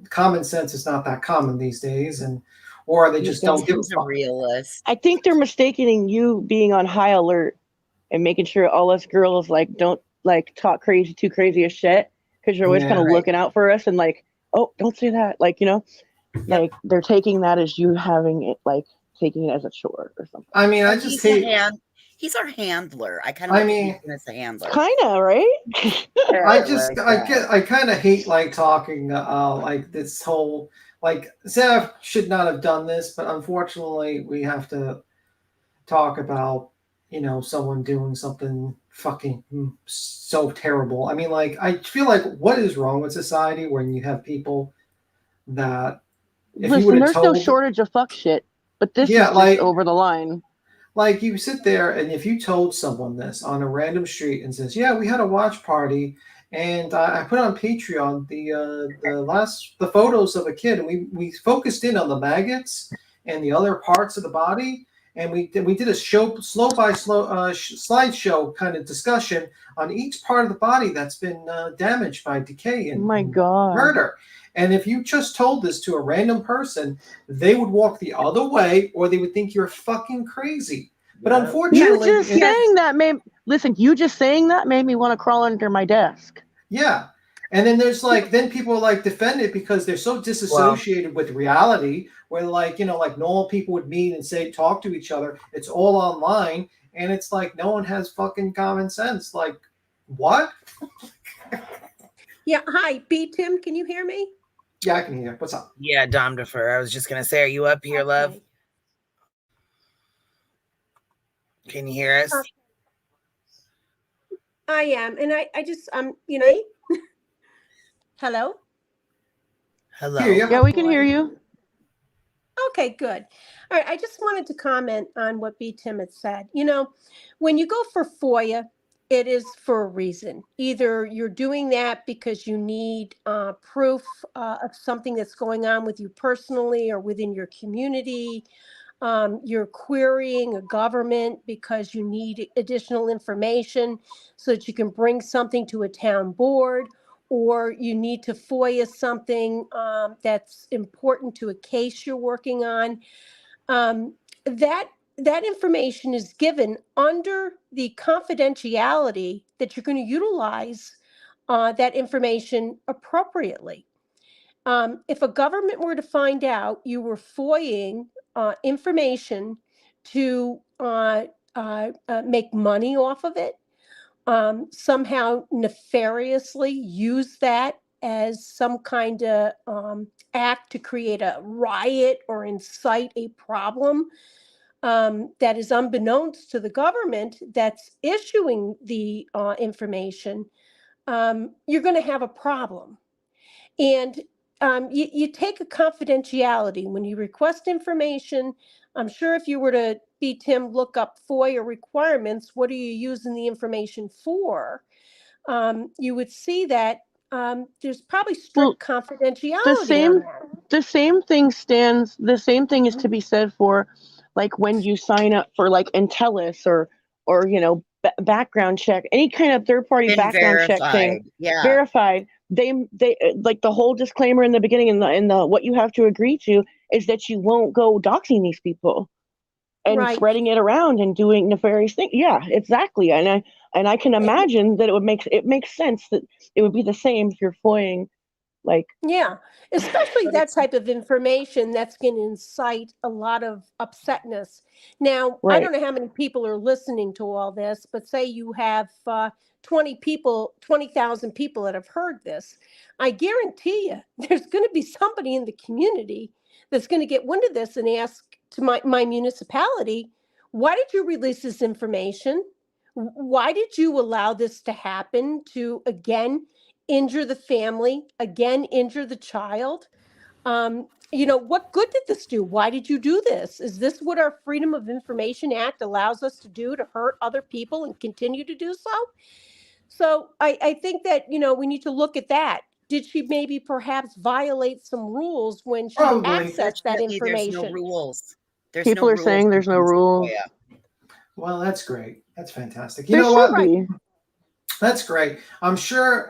common sense is not that common these days, or they just don't give a fuck. Realist. I think they're mistaking you being on high alert and making sure all us girls don't talk too crazy as shit, because you're always kind of looking out for us and like, oh, don't say that, like, you know, like they're taking that as you having it, like taking it as a chore or something. I mean, I just hate. He's our handler. I kind of mean, as a handler. Kind of, right? I kind of hate like talking like this whole like Zev should not have done this, but unfortunately we have to talk about, you know, someone doing something fucking so terrible. I mean, like, I feel like, what is wrong with society when you have people that listen, there's no shortage of fuck shit, but this is just over the line. Like, you sit there and if you told someone this on a random street and says, yeah, we had a watch party and I put on Patreon the photos of a kid, and we focused in on the maggots and the other parts of the body, and we did a slow slideshow kind of discussion on each part of the body that's been damaged by decay and murder. And if you just told this to a random person, they would walk the other way, or they would think you're fucking crazy. But unfortunately, you just saying that made me want to crawl under my desk. Yeah. And then there's like, then people like defend it because they're so disassociated with reality, where like, you know, like normal people would meet and talk to each other. It's all online. And it's like, no one has fucking common sense. Like, what? Yeah. Hi, B-Tim. Can you hear me? Yeah, I can hear. What's up? Yeah, Dom Defer. I was just going to say, are you up here, love? Can you hear us? I am. And I just, you know, hello? Hello. Yeah, we can hear you. Okay, good. All right. I just wanted to comment on what B-Tim had said. You know, when you go for FOIA, it is for a reason. Either you're doing that because you need proof of something that's going on with you personally or within your community. You're querying a government because you need additional information so that you can bring something to a town board, or you need to FOIA something that's important to a case you're working on. That information is given under the confidentiality that you're going to utilize that information appropriately. If a government were to find out you were FOIAing information to make money off of it, somehow nefariously use that as some kind of act to create a riot or incite a problem that is unbeknownst to the government that's issuing the information, you're going to have a problem. And you take a confidentiality when you request information. I'm sure if you were to be Tim, look up FOIA requirements, what are you using the information for? You would see that there's probably strict confidentiality on that. The same thing stands. The same thing is to be said for, like, when you sign up for like Intellis or background check, any kind of third party background check thing. Yeah, verified. They like the whole disclaimer in the beginning and the what you have to agree to is that you won't go doxing these people and spreading it around and doing nefarious things. Yeah, exactly. And I can imagine that it makes sense that it would be the same if you're FOIAing. Like, yeah, especially that type of information that's going to incite a lot of upsetness. Now, I don't know how many people are listening to all this, but say you have 20,000 people that have heard this. I guarantee you there's going to be somebody in the community that's going to get wind of this and ask to my municipality, why did you release this information? Why did you allow this to happen to, again, injure the family, again, injure the child? What good did this do? Why did you do this? Is this what our Freedom of Information Act allows us to do, to hurt other people and continue to do so? So I think that, we need to look at that. Did she maybe perhaps violate some rules when she accessed that information? There's no rules. People are saying there's no rules. Well, that's great. That's fantastic. You know what? That's great. I'm sure,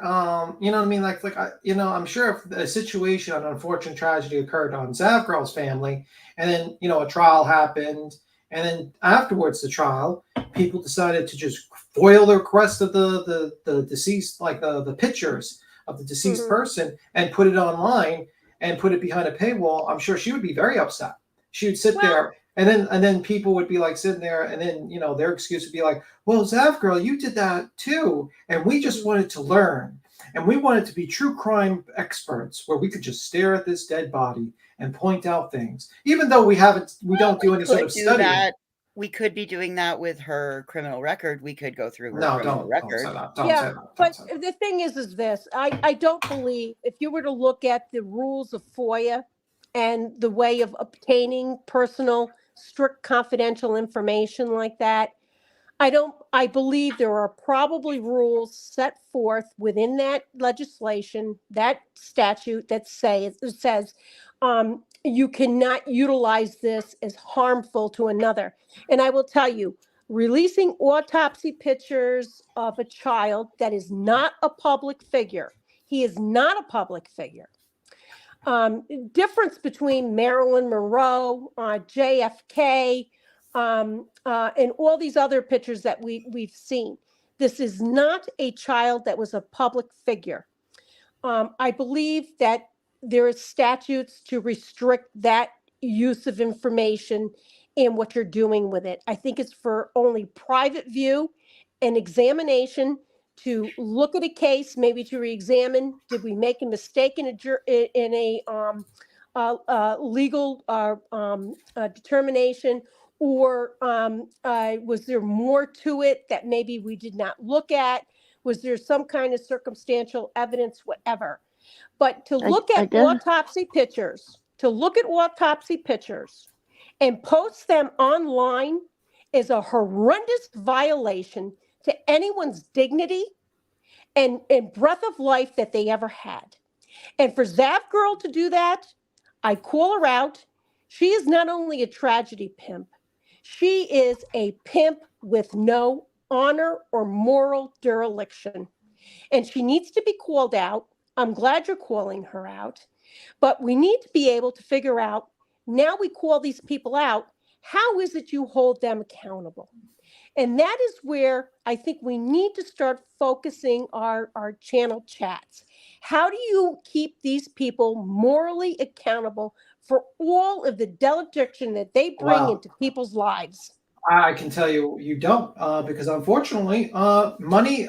you know what I mean? I'm sure if a situation, an unfortunate tragedy occurred on Zavgirl's family, and then, a trial happened, and then afterwards the trial, people decided to just foil the request of the deceased, like the pictures of the deceased person, and put it online and put it behind a paywall. I'm sure she would be very upset. She would sit there. And then people would be like sitting there, and then their excuse would be like, "Well, Zavgirl, you did that too, and we just wanted to learn, and we wanted to be true crime experts, where we could just stare at this dead body and point out things, even though we don't do any sort of study." We could be doing that with her criminal record. We could go through her criminal Don't record. say that. But the thing is this: I don't believe, if you were to look at the rules of FOIA and the way of obtaining personal, strict confidential information like that, I believe there are probably rules set forth within that legislation, that statute, that says you cannot utilize this as harmful to another. And I will tell you, releasing autopsy pictures of a child that is not a public figure, he is not a public figure. Difference between Marilyn Monroe, JFK, and all these other pictures that we've seen. This is not a child that was a public figure. I believe that there are statutes to restrict that use of information and what you're doing with it. I think it's for only private view and examination, to look at a case, maybe to re-examine, did we make a mistake in a legal determination, or was there more to it that maybe we did not look at? Was there some kind of circumstantial evidence, whatever? But to look at autopsy pictures, and post them online is a horrendous violation to anyone's dignity and breath of life that they ever had. And for Zavgirl to do that, I call her out. She is not only a tragedy pimp, she is a pimp with no honor or moral dereliction. And she needs to be called out. I'm glad you're calling her out. But we need to be able to figure out, now we call these people out, how is it you hold them accountable? And that is where I think we need to start focusing our channel chats. How do you keep these people morally accountable for all of the dereliction that they bring into people's lives? I can tell you, you don't, because unfortunately, money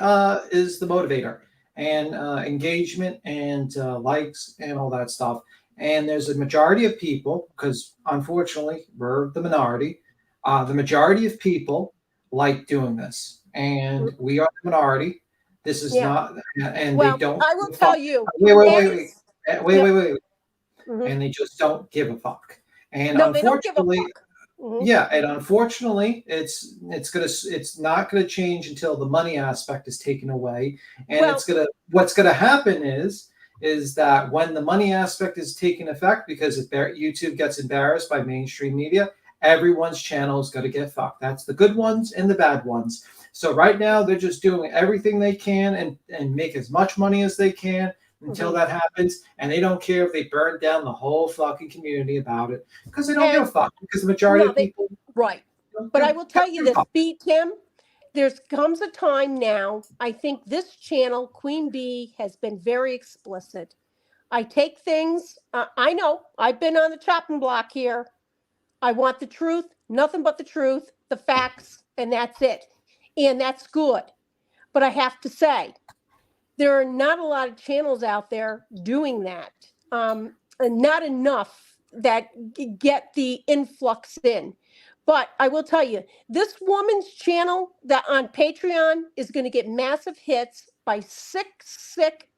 is the motivator, and engagement and likes and all that stuff. And there's a majority of people, because unfortunately we're the minority. The majority of people like doing this, and we are the minority. This is Yeah. not, and Well, they don't. I will tell you. Wait. Mhm. And they just don't give a fuck. And No, they don't give a unfortunately, fuck. Mhm. yeah, and unfortunately, it's not gonna change until the money aspect is taken away. And Well- what's gonna happen is that when the money aspect is taking effect, because if YouTube gets embarrassed by mainstream media, everyone's channel is gonna get fucked. That's the good ones and the bad ones. So right now they're just doing everything they can and make as much money as they can until that happens, and they don't care if they burn down the whole fucking community about it, because they don't give a fuck, because the majority of people right. But I will tell you this, B. Tim, there comes a time now, I think this channel, Queen Bee, has been very explicit. I take things, I know, I've been on the chopping block here. I want the truth, nothing but the truth, the facts, and that's it. And that's good. But I have to say, there are not a lot of channels out there doing that. And not enough that get the influx in. But I will tell you, this woman's channel that on Patreon is going to get massive hits by sick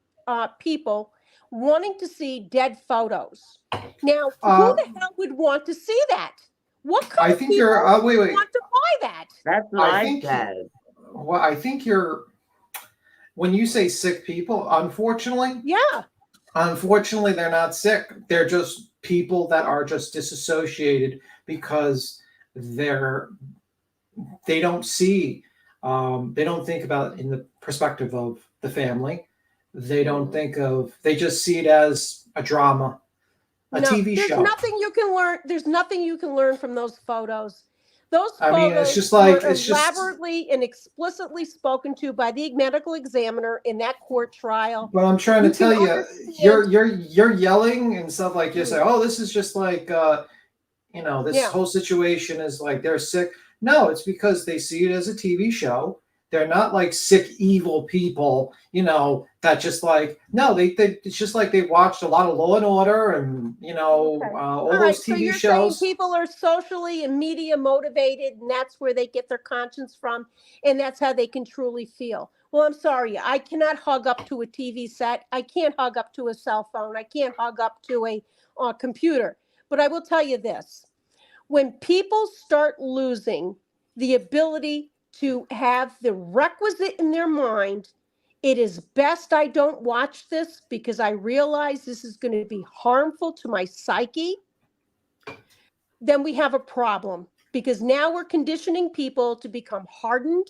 people wanting to see dead photos. Now, who the hell would want to see that? What kind of people wait. want to buy that? That's what I said. Well, I think you're, when you say sick people, unfortunately, they're not sick. They're just people that are just disassociated because they don't see, they don't think about it in the perspective of the family. They don't think of, they just see it as a drama, a TV show. There's nothing you can learn. There's nothing you can learn from those photos. Those photos it's just like, were elaborately and explicitly spoken to by the medical examiner in that court trial. Well, I'm trying to tell you, you're yelling and stuff like you say, oh, this is just like, this whole situation is like they're sick. No, it's because they see it as a TV show. They're not like sick, evil people, that just like, no, it's just like they watched a lot of Law and Order and, all those TV you're shows. Saying people are socially and media motivated, and that's where they get their conscience from, and that's how they can truly feel. Well, I'm sorry, I cannot hug up to a TV set. I can't hug up to a cell phone. I can't hug up to a computer. But I will tell you this. When people start losing the ability to have the requisite in their mind, it is best I don't watch this because I realize this is going to be harmful to my psyche, then we have a problem, because now we're conditioning people to become hardened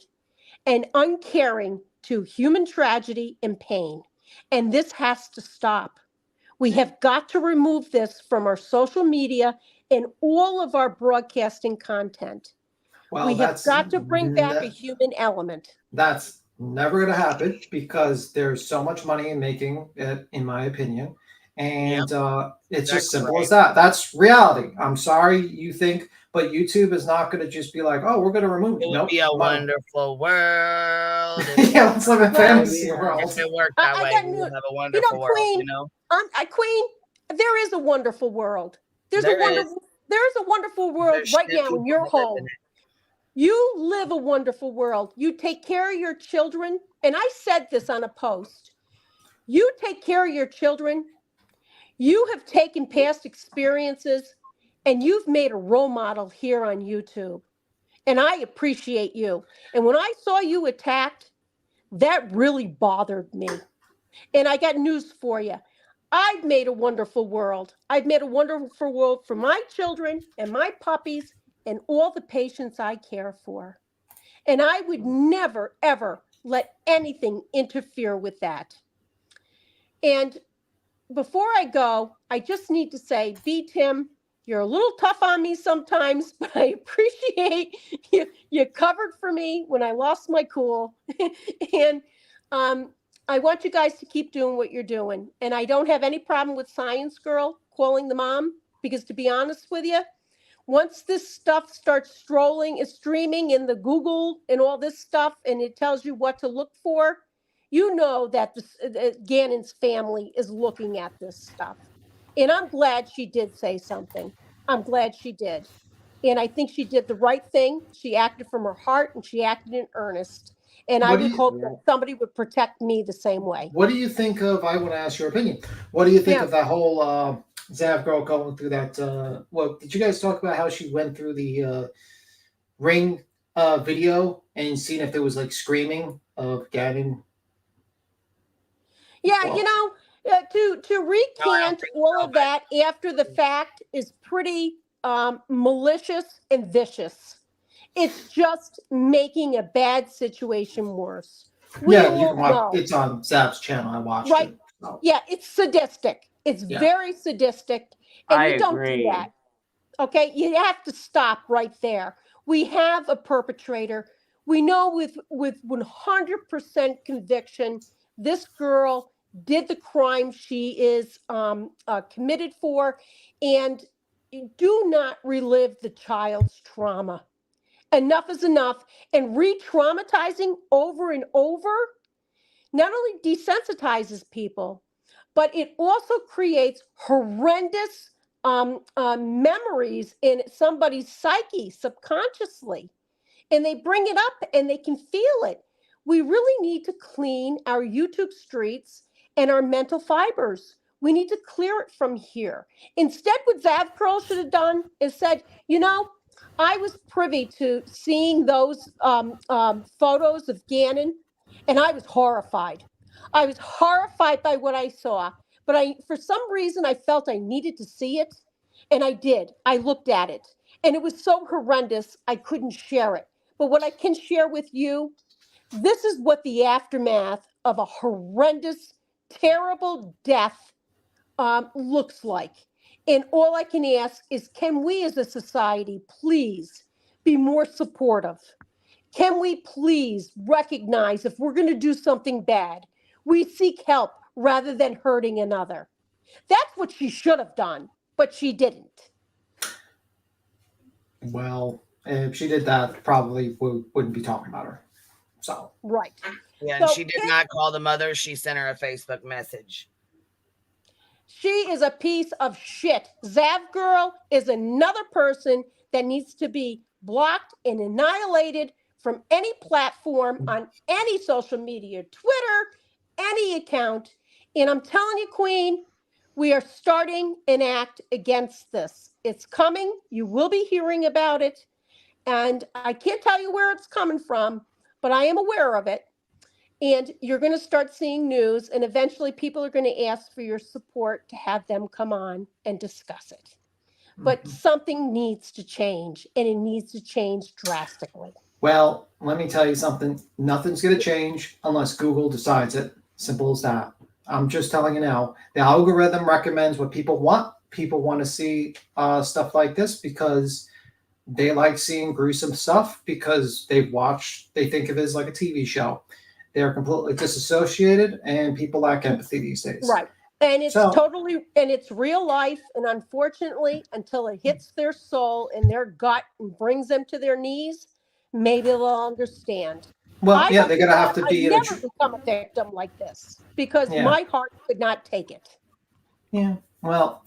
and uncaring to human tragedy and pain. And this has to stop. We have got to remove this from our social media and all of our broadcasting content. Well, we have got to bring back a human element. That's never going to happen because there's so much money in making it, in my opinion. And it's just simple as that. That's reality. I'm sorry you think, but YouTube is not going to just be like, oh, we're going to remove it. It would be a wonderful world. Yeah, let's live in fantasy world. If it worked that way, we would have a wonderful world, Queen, Queen, there is a wonderful world. There's a wonderful world right now in your home. You live a wonderful world. You take care of your children. And I said this on a post. You take care of your children. You have taken past experiences and you've made a role model here on YouTube. And I appreciate you. And when I saw you attacked, that really bothered me. And I got news for you. I've made a wonderful world. I've made a wonderful world for my children and my puppies and all the patients I care for. And I would never, ever let anything interfere with that. And before I go, I just need to say, B. Tim, you're a little tough on me sometimes, but I appreciate you. You covered for me when I lost my cool. And I want you guys to keep doing what you're doing. And I don't have any problem with Science Girl calling the mom, because to be honest with you, Once this stuff starts streaming in the Google and all this stuff, and it tells you what to look for, you know that Gannon's family is looking at this stuff. And I'm glad she did say something. I'm glad she did. And I think she did the right thing. She acted from her heart and she acted in earnest. And I would hope that somebody would protect me the same way. What do you think of, I want to ask your opinion, what do you think of that whole Zav girl going through that? Well, did you guys talk about how she went through the ring video and seeing if there was like screaming of Gannon? Yeah, to recant all of that after the fact is pretty malicious and vicious. It's just making a bad situation worse. You can watch. It's on Zav's channel. I watched it. So. Yeah, it's sadistic. It's very sadistic, and you don't do that. Okay, you have to stop right there. We have a perpetrator. We know with 100% conviction, this girl did the crime she is committed for, and do not relive the child's trauma. Enough is enough, and re-traumatizing over and over not only desensitizes people, but it also creates horrendous memories in somebody's psyche subconsciously. And they bring it up and they can feel it. We really need to clean our YouTube streets and our mental fibers. We need to clear it from here. Instead, what Zav Curl should have done is said, I was privy to seeing those photos of Gannon, and I was horrified. I was horrified by what I saw, but for some reason, I felt I needed to see it, and I did. I looked at it, and it was so horrendous, I couldn't share it. But what I can share with you, this is what the aftermath of a horrendous, terrible death looks like. And all I can ask is, can we as a society please be more supportive? Can we please recognize if we're going to do something bad, we seek help rather than hurting another? That's what she should have done, but she didn't. Well, if she did that, probably we wouldn't be talking about her. So right. Yeah, and she did not call the mother. She sent her a Facebook message. She is a piece of shit. Zav Girl is another person that needs to be blocked and annihilated from any platform on any social media, Twitter, any account. And I'm telling you, Queen, we are starting an act against this. It's coming. You will be hearing about it. And I can't tell you where it's coming from, but I am aware of it. And you're going to start seeing news, and eventually people are going to ask for your support to have them come on and discuss it. But something needs to change, and it needs to change drastically. Well, let me tell you something. Nothing's going to change unless Google decides it. Simple as that. I'm just telling you now. The algorithm recommends what people want. People want to see stuff like this because they like seeing gruesome stuff because they think of it as like a TV show. They're completely disassociated, and people lack empathy these days. Right. And it's it's real life. And unfortunately, until it hits their soul and their gut and brings them to their knees, maybe they'll understand. Well, they're going to have to be. I never become a victim like this because my heart could not take it. Yeah. Well,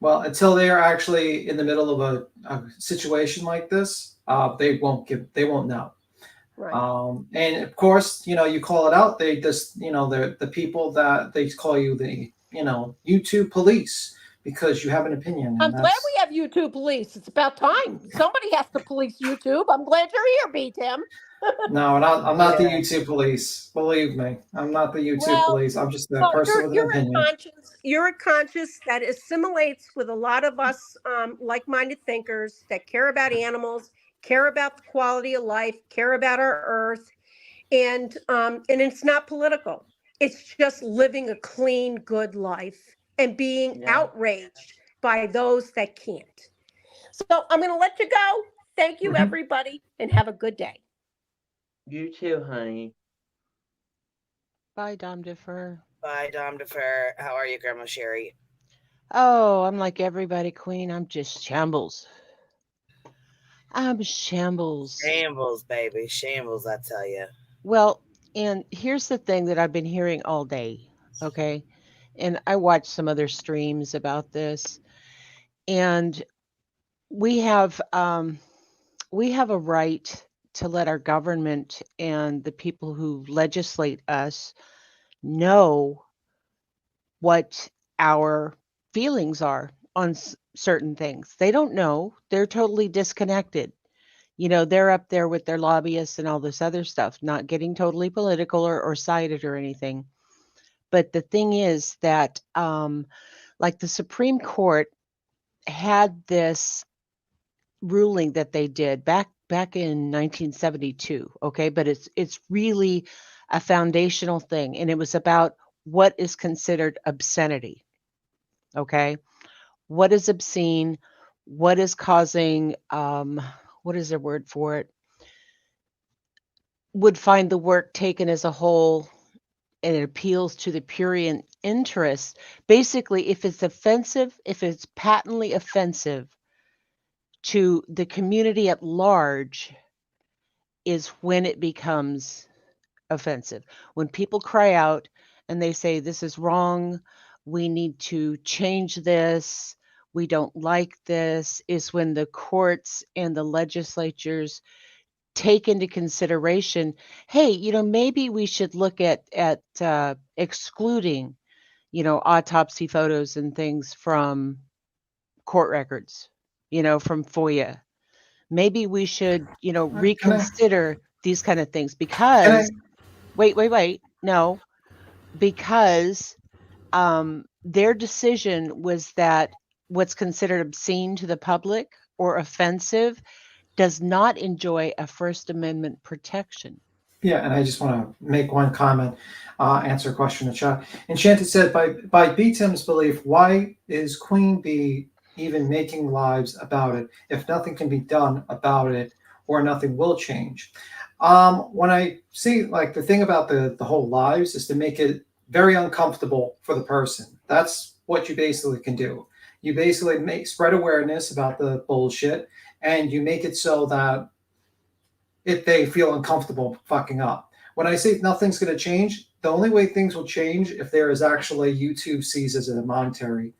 Well, until they are actually in the middle of a situation like this, they won't know. Right. And of course, you call it out. They just, the people that they call you the, YouTube police because you have an opinion. I'm glad we have YouTube police. It's about time. Somebody has to police YouTube. I'm glad you're here, B. Tim. No, I'm not the YouTube police. Believe me, I'm not the YouTube police. I'm just a person with an opinion. You're a conscience that assimilates with a lot of us like-minded thinkers that care about animals, care about the quality of life, care about our earth, and it's not political. It's just living a clean, good life and being outraged by those that can't. So I'm going to let you go. Thank you, everybody, and have a good day. You too, honey. Bye, Dom Defer. Bye, Dom Defer. How are you, Grandma Sherry? Oh, I'm like everybody, Queen. I'm just shambles. I'm shambles. Shambles, baby. Shambles, I tell you. Well, and here's the thing that I've been hearing all day, okay? And I watched some other streams about this, and we have a right to let our government and the people who legislate us know what our feelings are on certain things. They don't know. They're totally disconnected. They're up there with their lobbyists and all this other stuff, not getting totally political or sided or anything. But the thing is that, like the Supreme Court had this ruling that they did back in 1972. Okay, but it's really a foundational thing, and it was about what is considered obscenity. Okay, what is obscene? What is causing? What is the word for it? Would find the work taken as a whole, and it appeals to the prurient interest. Basically, if it's offensive, if it's patently offensive to the community at large, is when it becomes offensive. When people cry out and they say, this is wrong, we need to change this, we don't like this, is when the courts and the legislatures take into consideration, hey, maybe we should look at excluding, autopsy photos and things from court records, from FOIA. Maybe we should, reconsider these kind of things because wait. No, because their decision was that what's considered obscene to the public or offensive does not enjoy a First Amendment protection. Yeah, and I just want to make one comment, answer a question in chat. Enchanted said, by B. Tim's belief, why is Queen Bee even making lives about it if nothing can be done about it or nothing will change? When I see, like, the thing about the whole lives is to make it very uncomfortable for the person. That's what you basically can do. You basically spread awareness about the bullshit, and you make it so that if they feel uncomfortable fucking up. When I say nothing's going to change, the only way things will change if there is actually YouTube sees as a monetary.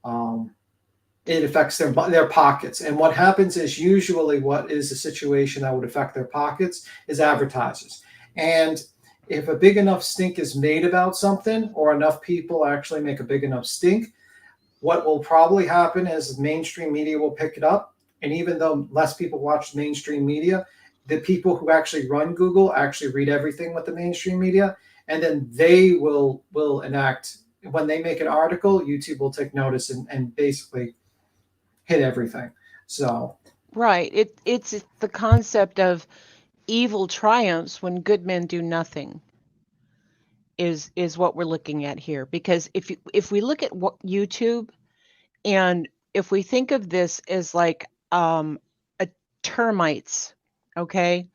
It affects their pockets. And what happens is usually what is the situation that would affect their pockets is advertisers. And if a big enough stink is made about something or enough people actually make a big enough stink, what will probably happen is mainstream media will pick it up. And even though less people watch mainstream media, the people who actually run Google actually read everything with the mainstream media, and then they will enact, when they make an article, YouTube will take notice and basically hit everything. So right, it's the concept of evil triumphs when good men do nothing is what we're looking at here. Because if we look at what YouTube, and if we think of this as like a termites, okay,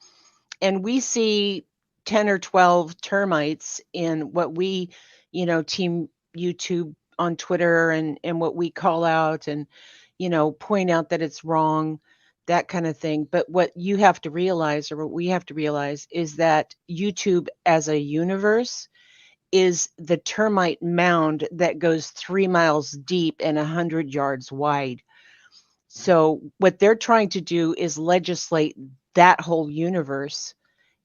and we see 10 or 12 termites in what we, team YouTube on Twitter and what we call out and, point out that it's wrong, that kind of thing. But what you have to realize, or what we have to realize, is that YouTube as a universe is the termite mound that goes 3 miles deep and 100 yards wide. So what they're trying to do is legislate that whole universe.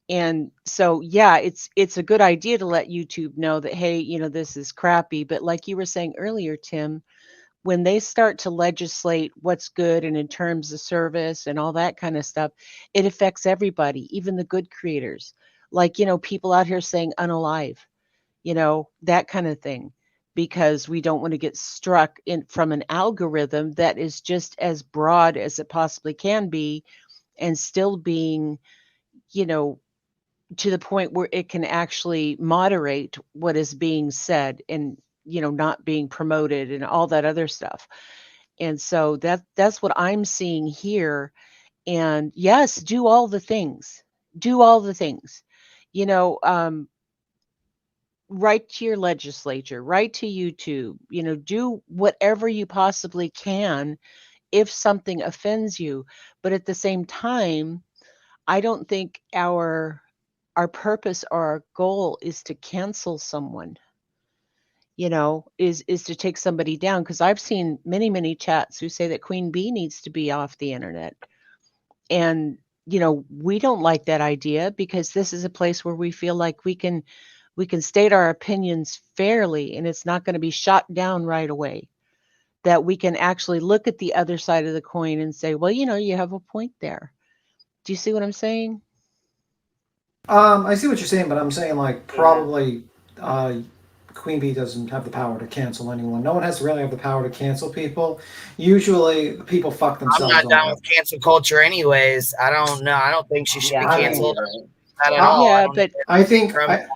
And so, yeah, it's a good idea to let YouTube know that, hey, this is crappy. But like you were saying earlier, Tim, when they start to legislate what's good and in terms of service and all that kind of stuff, it affects everybody, even the good creators. Like, people out here saying unalive, that kind of thing, because we don't want to get struck in from an algorithm that is just as broad as it possibly can be and still being, to the point where it can actually moderate what is being said and, not being promoted and all that other stuff. And so that's what I'm seeing here. And yes, do all the things. Do all the things. write to your legislature, write to YouTube, do whatever you possibly can if something offends you. But at the same time, I don't think our purpose or our goal is to cancel someone, is to take somebody down. Because I've seen many chats who say that Queen Bee needs to be off the internet. And, we don't like that idea, because this is a place where we feel like we can state our opinions fairly, and it's not going to be shot down right away. That we can actually look at the other side of the coin and say, well, you have a point there. Do you see what I'm saying? I see what you're saying, but I'm saying like probably Queen Bee doesn't have the power to cancel anyone. No one has to really have the power to cancel people. Usually, people fuck themselves. I'm not down with cancel culture, anyways. I don't know. I don't think she should be canceled. Not at all. Yeah, but I think I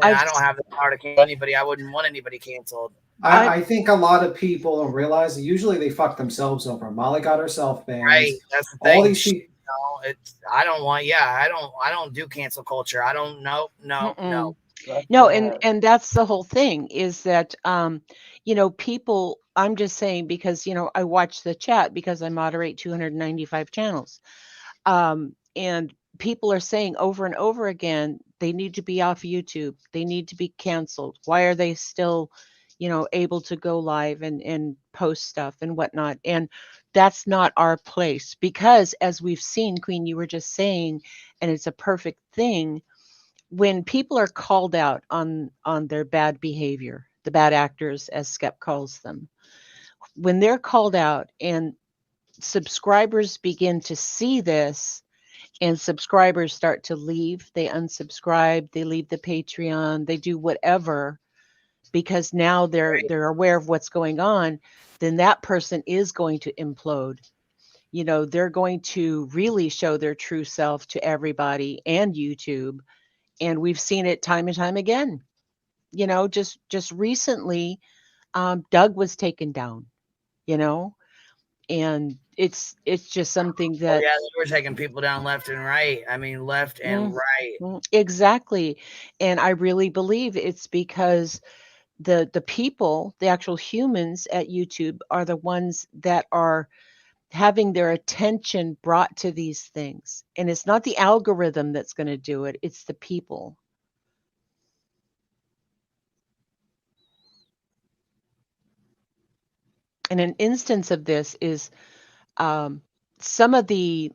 don't have the power to cancel anybody. I wouldn't want anybody canceled. I think a lot of people don't realize that usually they fuck themselves over. Molly got herself banned. Right, that's the thing. All these people. I don't want. Yeah, I don't do cancel culture. I don't know. No. No, and that's the whole thing, is that people, I'm just saying, because I watch the chat because I moderate 295 channels. And people are saying over and over again, they need to be off YouTube. They need to be canceled. Why are they still, able to go live and post stuff and whatnot? And that's not our place, because as we've seen, Queen, you were just saying, and it's a perfect thing, when people are called out on their bad behavior, the bad actors, as Skep calls them, when they're called out and subscribers begin to see this, and subscribers start to leave, they unsubscribe, they leave the Patreon, they do whatever, because now they're aware of what's going on, then that person is going to implode. They're going to really show their true self to everybody and YouTube. And we've seen it time and time again. Just recently, Doug was taken down, and it's just something that we're taking people down left and right. I mean, left and right. Exactly. And I really believe it's because the people, the actual humans at YouTube, are the ones that are having their attention brought to these things. And it's not the algorithm that's going to do it, it's the people. And an instance of this is some of the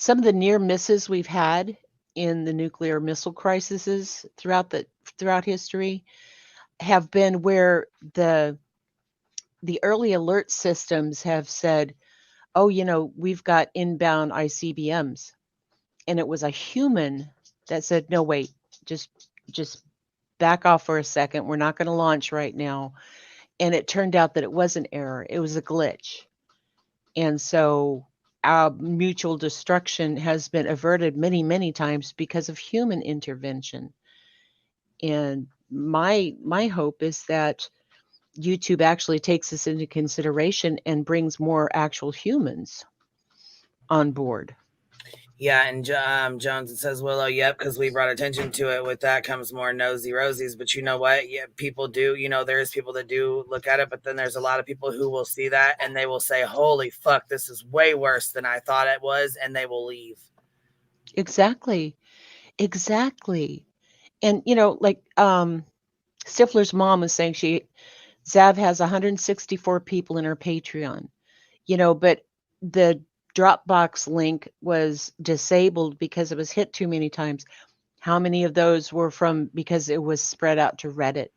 near misses we've had in the nuclear missile crises throughout history have been where the early alert systems have said, oh, we've got inbound ICBMs. And it was a human that said, no, wait, just back off for a second. We're not going to launch right now. And it turned out that it was an error. It was a glitch. And so our mutual destruction has been averted many times because of human intervention. And my hope is that YouTube actually takes this into consideration and brings more actual humans on board. Yeah, and Jones says, Willow, yep, because we brought attention to it. With that comes more nosy rosies. But you know what? Yeah, people do. There's people that do look at it, but then there's a lot of people who will see that and they will say, holy fuck, this is way worse than I thought it was, and they will leave. Exactly. And, like Stifler's mom was saying, Zav has 164 people in her Patreon, but the Dropbox link was disabled because it was hit too many times. How many of those were because it was spread out to Reddit?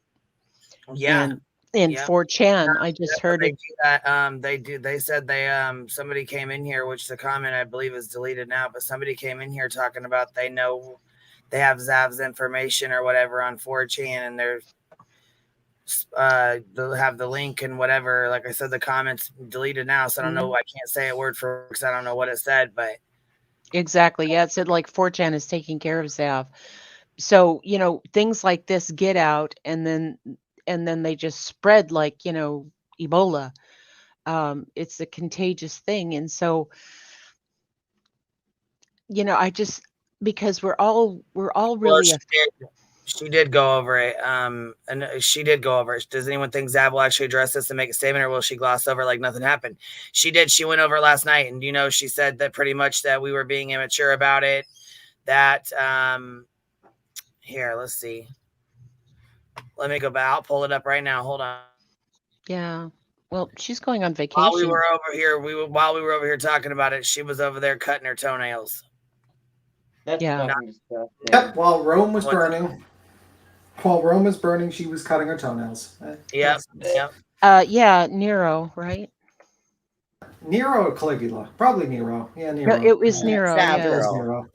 Yeah. And 4chan, I just heard it. Do that. They said somebody came in here, which the comment I believe is deleted now, but somebody came in here talking about they have Zav's information or whatever on 4chan, and they'll have the link and whatever. Like I said, the comments deleted now, so I don't know. I can't say it word for word because I don't know what it said, but exactly. Yeah, it said like 4chan is taking care of Zav. So, things like this get out, and then they just spread like, Ebola. It's a contagious thing. And so, I just, because we're all really She did go over it. And she did go over it. Does anyone think Zav will actually address this and make a statement, or will she gloss over like nothing happened? She did. She went over it last night, and she said that pretty much that we were being immature about it. That here, let's see. Let me go back. I'll pull it up right now. Hold on. Yeah. Well, she's going on vacation. While we were over here talking about it, she was over there cutting her toenails. Yeah. Yep. While Rome was burning. While Rome was burning, she was cutting her toenails. Yep. Yeah, Nero, right? Nero or Caligula? Probably Nero. Yeah, Nero. No, it was Nero. Yeah. It was Nero.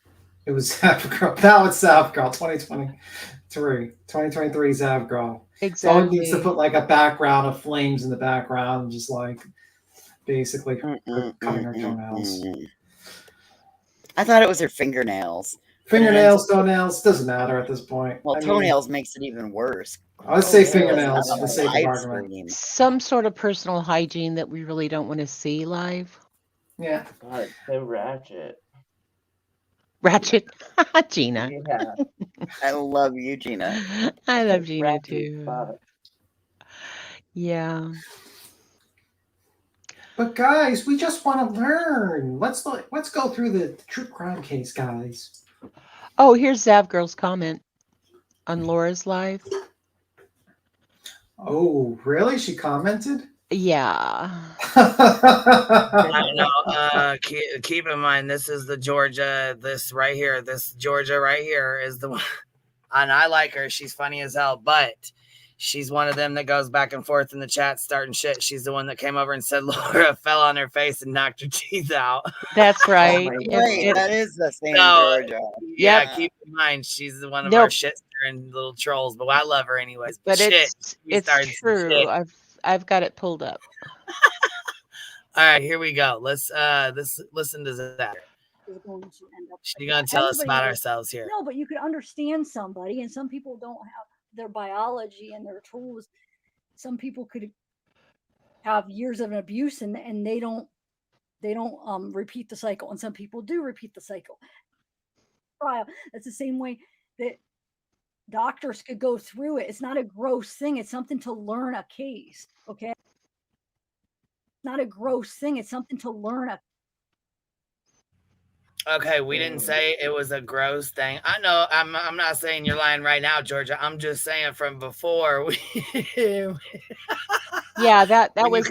It was Zav Girl. Now it's Zav Girl 2023 Zav Girl. Exactly. So it needs to put like a background of flames in the background and just like basically cutting her toenails. I thought it was her fingernails. Fingernails, toenails, doesn't matter at this point. Well, toenails makes it even worse. I'd say fingernails for the sake of argument. Some sort of personal hygiene that we really don't want to see live. Yeah. God, it's so ratchet. Ratchet? Gina. Yeah. I love you, Gina. I love Gina too. Yeah. But guys, we just want to learn. Let's go through the true crime case, guys. Oh, here's Zav Girl's comment on Laura's live. Oh, really? She commented? Yeah. I know. Keep in mind, this is the Georgia. This right here. This Georgia right here is the one. And I like her. She's funny as hell. But she's one of them that goes back and forth in the chat starting shit. She's the one that came over and said Laura fell on her face and knocked her teeth out. That's right. That is the same Georgia. Yeah, keep in mind, she's one of our shit stirring little trolls, but I love her anyways. But it's true. I've got it pulled up. All right, here we go. Let's listen to that. She's gonna tell us about ourselves here. No, but you could understand somebody, and some people don't have their biology and their tools. Some people could have years of abuse and they don't repeat the cycle, and some people do repeat the cycle. That's the same way that doctors could go through it. It's not a gross thing. It's something to learn a case. Okay. Not a gross thing. It's something to learn Okay, we didn't say it was a gross thing. I know I'm not saying you're lying right now, Georgia. I'm just saying from before. Yeah, that was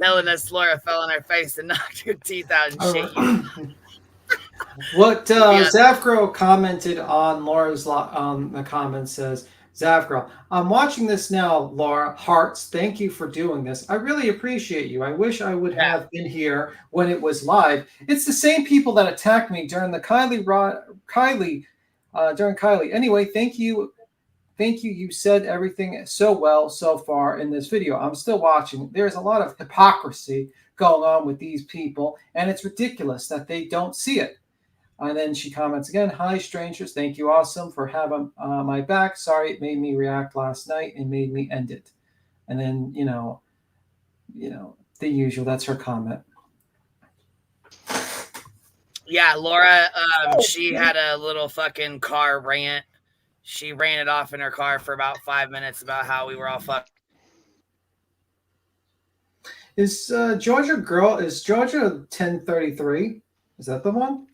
telling us Laura fell on her face and knocked her teeth out and shit. What Zavgro commented on Laura's the comment says, Zavgro, I'm watching this now, Laura. Hearts, thank you for doing this. I really appreciate you. I wish I would have been here when it was live. It's the same people that attacked me during the Kylie. Anyway, thank you. Thank you. You said everything so well so far in this video. I'm still watching. There's a lot of hypocrisy going on with these people, and it's ridiculous that they don't see it. And then she comments again, hi, strangers. Thank you, awesome, for having my back. Sorry, it made me react last night and made me end it. And then, the usual. That's her comment. Yeah, Laura, she had a little fucking car rant. She ran it off in her car for about 5 minutes about how we were all fucked. Is Georgia 1033? Is that the one?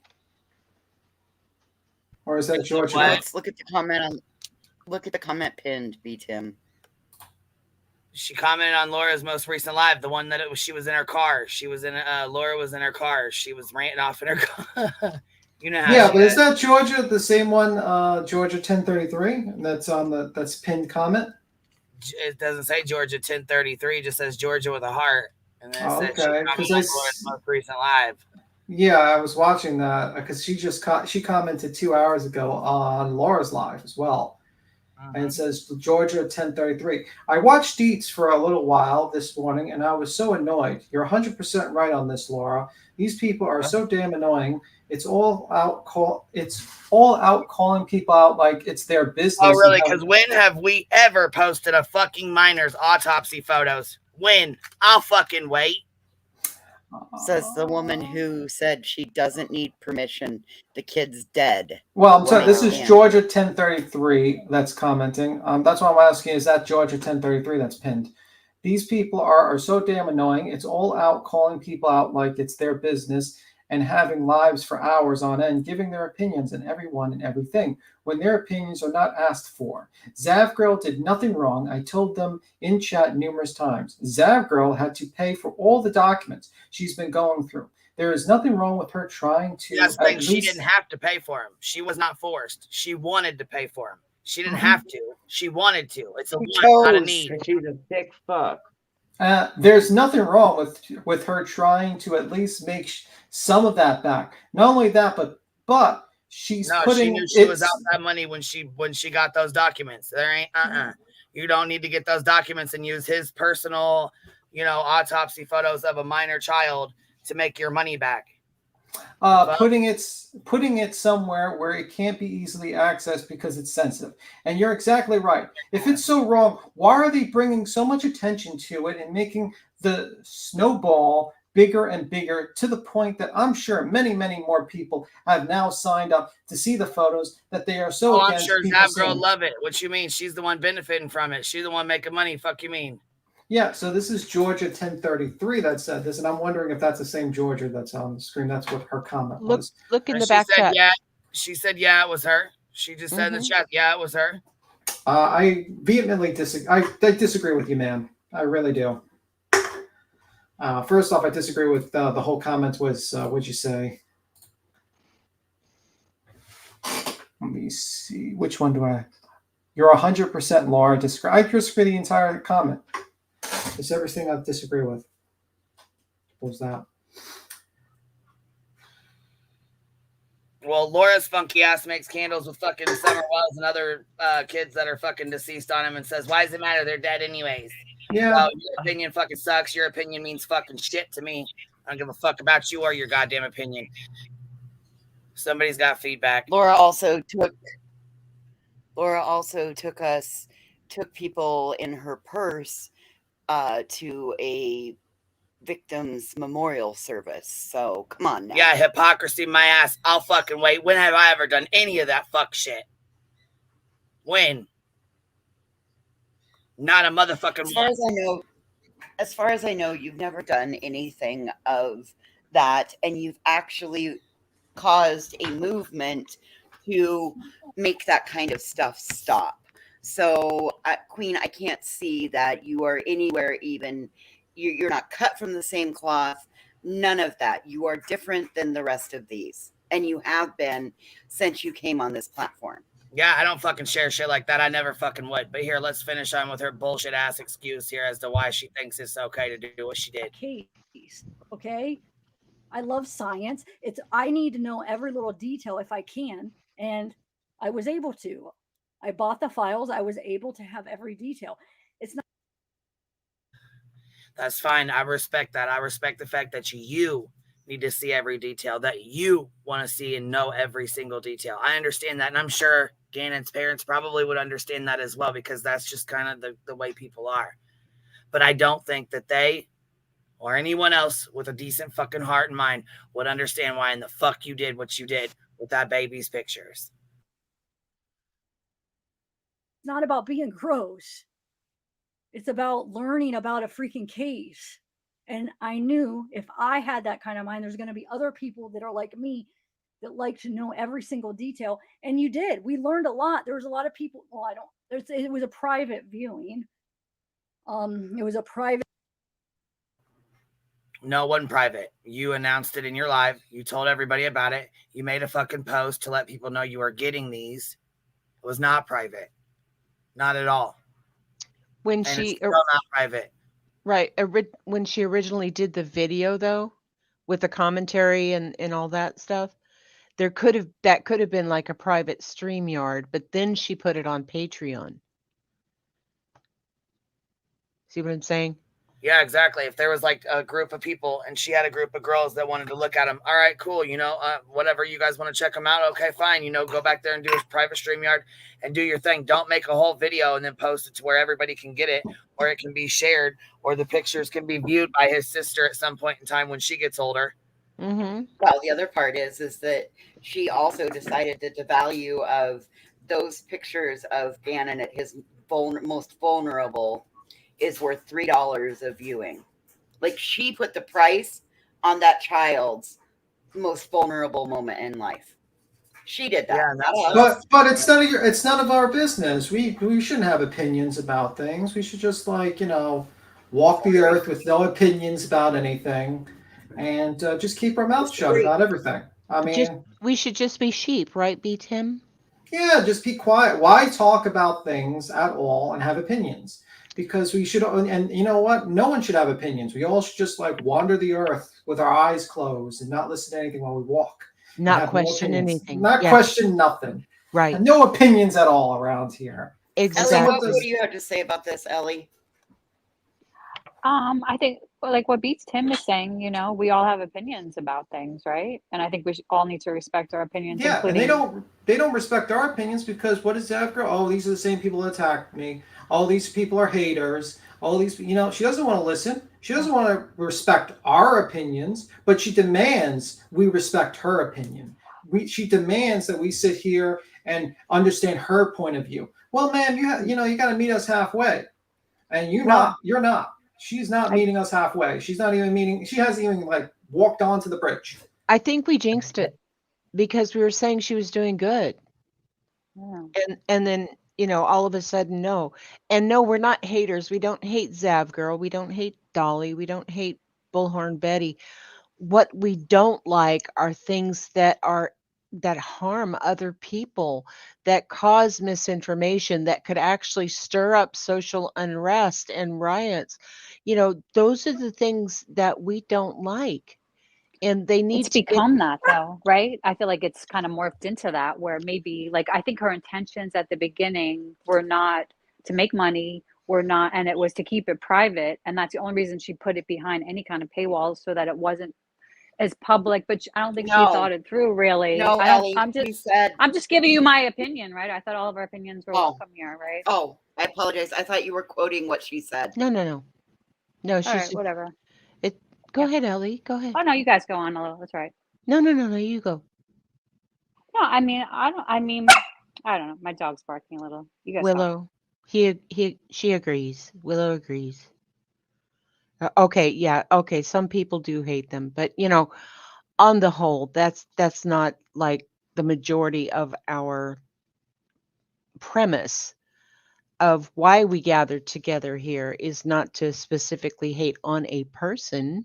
Or is that Georgia? Let's look at the comment pinned, B Tim. She commented on Laura's most recent live, the one that she was in her car. Laura was in her car. She was ranting off in her car. You know how? Yeah, but is that Georgia the same one? Georgia 1033. That's pinned comment. It doesn't say Georgia 1033. It just says Georgia with a heart, and then it says okay. She commented on Laura's most recent live. Yeah, I was watching that because she commented 2 hours ago on Laura's live as well. And it says Georgia 1033. I watched Deets for a little while this morning, and I was so annoyed. You're 100% right on this, Laura. These people are so damn annoying. It's all out calling people out like it's their business. Oh, really? Because when have we ever posted a fucking miner's autopsy photos? When? I'll fucking wait. Says the woman who said she doesn't need permission. The kid's dead. Well, I'm sorry. This is Woman. Georgia 1033 that's commenting. That's why I'm asking, is that Georgia 1033 that's pinned? These people are so damn annoying. It's all out calling people out like it's their business and having lives for hours on end, giving their opinions on everyone and everything when their opinions are not asked for. Zavgirl did nothing wrong. I told them in chat numerous times. Zavgirl had to pay for all the documents she's been going through. There is nothing wrong with her trying to. That's the thing. She didn't have to pay for him. She was not forced. She wanted to pay for him. She didn't have to. She wanted to. It's a want, not a need. She's a sick fuck. There's nothing wrong with her trying to at least make some of that back. Not only that, but she's putting. She knew she was out that money when she got those documents. There ain't You don't need to get those documents and use his personal, autopsy photos of a minor child to make your money back. Putting it somewhere where it can't be easily accessed because it's sensitive. And you're exactly right. If it's so wrong, why are they bringing so much attention to it and making the snowball bigger and bigger to the point that I'm sure many, many more people have now signed up to see the photos that they are so I'm against sure people Zavgirl seeing. love it. What you mean? She's the one benefiting from it. She's the one making money. Fuck you mean? Yeah, so this is Georgia 1033 that said this, and I'm wondering if that's the same Georgia that's on the screen. That's what her comment was. Look in the back chat. Yeah, she said, yeah, it was her. She just said in the chat, yeah, it was her. I vehemently disagree. I disagree with you, man. I really do. First off, I disagree with the whole comment was, what'd you say? Let me see. Which one do I? You're 100% Laura. Disagree. I disagree the entire comment. It's everything I disagree with. What was that? Well, Laura's funky ass makes candles with fucking Summer Wells and other kids that are fucking deceased on him and says, why does it matter? They're dead anyways. Yeah. Well, your opinion fucking sucks. Your opinion means fucking shit to me. I don't give a fuck about you or your goddamn opinion. Somebody's got feedback. Laura also took people in her purse to a victims memorial service. So come on now. Yeah, hypocrisy my ass. I'll fucking wait. When have I ever done any of that fuck shit? When? Not a motherfucking As far as I know, you've never done anything of that, and you've actually caused a movement to make that kind of stuff stop. So, Queen, I can't see that you are anywhere even. You're not cut from the same cloth. None of that. You are different than the rest of these. And you have been since you came on this platform. Yeah, I don't fucking share shit like that. I never fucking would. But here, let's finish on with her bullshit ass excuse here as to why she thinks it's okay to do what she did. Case, okay? I love science. I need to know every little detail if I can. And I was able to. I bought the files. I was able to have every detail. It's not. That's fine. I respect that. I respect the fact that you need to see every detail, that you want to see and know every single detail. I understand that. And I'm sure Gannon's parents probably would understand that as well, because that's just kind of the way people are. But I don't think that they or anyone else with a decent fucking heart and mind would understand why in the fuck you did what you did with that baby's pictures. It's not about being gross. It's about learning about a freaking case. And I knew if I had that kind of mind, there's going to be other people that are like me that like to know every single detail. And you did. We learned a lot. There was a lot of people. Well, it was a private viewing. It was a private. No, it wasn't private. You announced it in your live. You told everybody about it. You made a fucking post to let people know you were getting these. It was not private. Not at all. When and she it's still not private. Right. When she originally did the video, though, with the commentary and all that stuff, that could have been like a private StreamYard, but then she put it on Patreon. See what I'm saying? Yeah, exactly. If there was like a group of people and she had a group of girls that wanted to look at him, all right, cool. Whatever you guys want to check him out. Okay, fine. Go back there and do his private StreamYard and do your thing. Don't make a whole video and then post it to where everybody can get it, or it can be shared, or the pictures can be viewed by his sister at some point in time when she gets older. Mm-hmm. Well, the other part is that she also decided that the value of those pictures of Gannon at his most vulnerable is worth $3 of viewing. Like, she put the price on that child's most vulnerable moment in life. She did that. Yeah, but it's none of our business. We shouldn't have opinions about things. We should just walk the earth with no opinions about anything, and just keep our mouth shut about everything. I mean, we should just be sheep, right, B. Tim? Yeah, just be quiet. Why talk about things at all and have opinions? Because we should, and you know what? No one should have opinions. We all should just wander the earth with our eyes closed and not listen to anything while we walk. Not question anything. Not question nothing. Right. And no opinions at all around here. Exactly. Ellie, what do you have to say about this, Ellie? I think like what beats Tim is saying, we all have opinions about things, right? And I think we all need to respect our opinions. Yeah, including... and they don't respect our opinions because what does that girl? Oh, these are the same people that attacked me. All these people are haters. All these, she doesn't want to listen. She doesn't want to respect our opinions, but she demands we respect her opinion. She demands that we sit here and understand her point of view. Well, man, you got to meet us halfway, and you're not. She's not meeting us halfway. She's not even meeting. She hasn't even walked onto the bridge. I think we jinxed it because we were saying she was doing good. Yeah. And then, all of a sudden, no. And no, we're not haters. We don't hate Zav Girl. We don't hate Dolly. We don't hate Bullhorn Betty. What we don't like are things that harm other people, that cause misinformation, that could actually stir up social unrest and riots. Those are the things that we don't like. And they need to become that though, right? I feel like it's kind of morphed into that, where maybe I think her intentions at the beginning were not to make money, and it was to keep it private. And that's the only reason she put it behind any kind of paywall, so that it wasn't as public. But I don't think she thought it through really. No, Ellie, I'm just giving you my opinion, right? I thought all of our opinions were welcome here, right? Oh, I apologize. I thought you were quoting what she said. No, she's all right, whatever. Go ahead, Ellie. Go ahead. Oh no, you guys go on a little. That's right. No, you go. No, I mean, I don't know. My dog's barking a little. You guys. Willow, she agrees. Willow agrees. Okay, yeah, okay. Some people do hate them, but on the whole, that's not the majority of our premise of why we gathered together here is not to specifically hate on a person.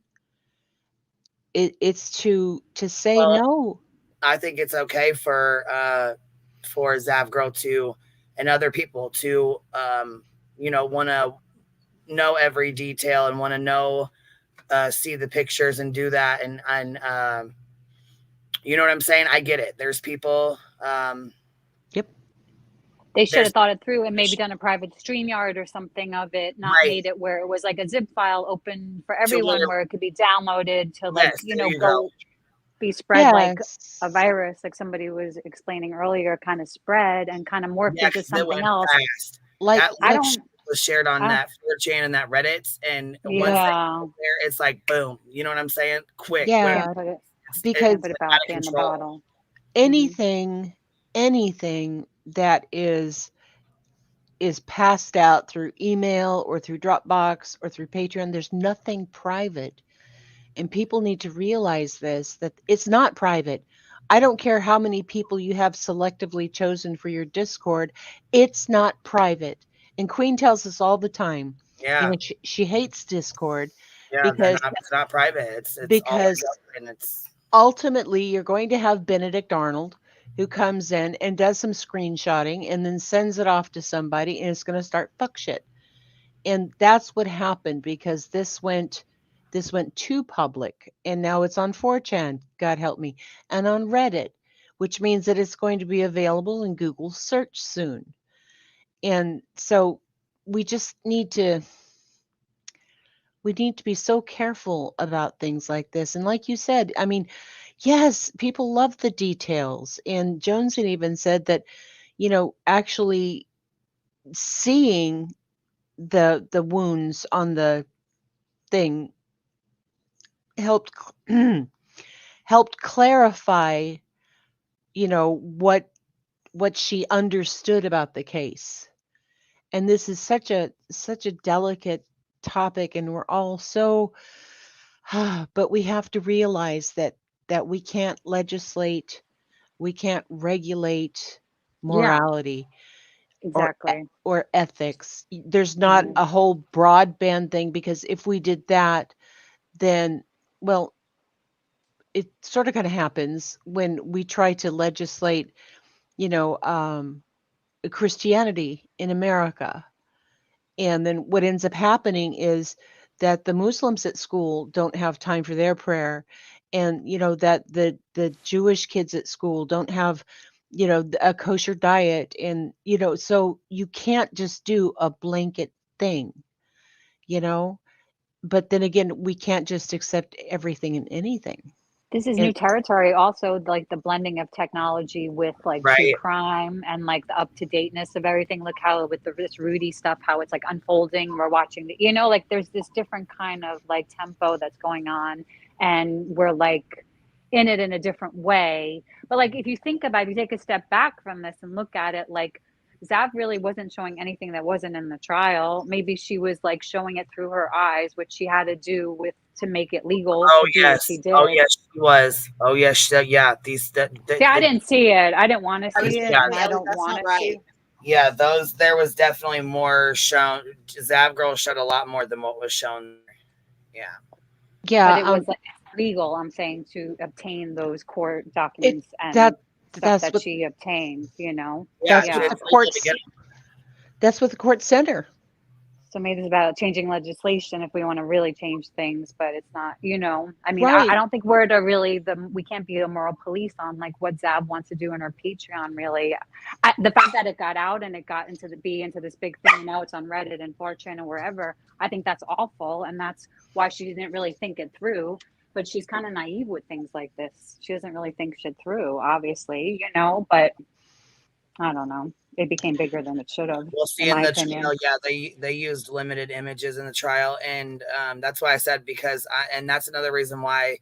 It's to say no. I think it's okay for Zav Girl to and other people to want to know every detail and want to know see the pictures and do that and you know what I'm saying? I get it. There's people Yep. They should have thought it through and maybe done a private StreamYard or something of it, not made it where it was like a zip file open for everyone, where it could be downloaded to go be spread like a virus, like somebody was explaining earlier, kind of spread and kind of morphed into something else. That was shared on that 4chan and that Reddit, and once they go there, it's like boom. You know what I'm saying? Quick. Yeah, because anything that is passed out through email or through Dropbox or through Patreon, there's nothing private. And people need to realize this, that it's not private. I don't care how many people you have selectively chosen for your Discord. It's not private. And Queen tells us all the time. Yeah. She hates Discord. Yeah, because it's not private. It's because ultimately you're going to have Benedict Arnold, who comes in and does some screenshotting and then sends it off to somebody, and it's going to start fuck shit. And that's what happened, because this went too public, and now it's on 4chan, God help me, and on Reddit, which means that it's going to be available in Google search soon. And so we just need to We need to be so careful about things like this. And like you said, I mean, yes, people love the details. And Jones had even said that, actually seeing the wounds on the thing helped helped clarify, what she understood about the case. And this is such a delicate topic, and we're all so but we have to realize that we can't legislate, we can't regulate morality Exactly. or ethics. There's not a whole broadband thing, because if we did that, then, well, it sort of kind of happens when we try to legislate, Christianity in America. And then what ends up happening is that the Muslims at school don't have time for their prayer. And, that the Jewish kids at school don't have, a kosher diet. And, so you can't just do a blanket thing, but then again, we can't just accept everything and anything. This is And new territory also, like the blending of technology with like true Right. crime and like the up-to-dateness of everything. Look how with this Rudy stuff, how it's like unfolding. We're watching like there's this different kind of like tempo that's going on, and we're like in it in a different way. But like if you think about it, if you take a step back from this and look at it, like Zav really wasn't showing anything that wasn't in the trial. Maybe she was like showing it through her eyes, which she had to do with to make it legal Oh to do what she yes. did. Oh yes, she was. Oh yes. Yeah. See, I didn't see it. I didn't want to see it, Yeah. and I don't want to see. Yeah, there was definitely more shown. Zav Girl showed a lot more than what was shown. Yeah. Yeah, But it was like legal, I'm saying, to obtain those court documents and that stuff that's that what she obtained, Yeah, that's what the courts that's what the court center. So maybe it's about changing legislation if we want to really change things, but it's not, I mean, Right. I don't think we're we can't be a moral police on like what Zab wants to do in her Patreon, really. The fact that it got out and it got into this big thing, now it's on Reddit and 4chan and wherever, I think that's awful. And that's why she didn't really think it through, but she's kind of naive with things like this. She doesn't really think shit through, obviously, but I don't know. It became bigger than it should have. We'll see in the trial. Yeah, they used limited images in the trial, and that's why I said and that's another reason why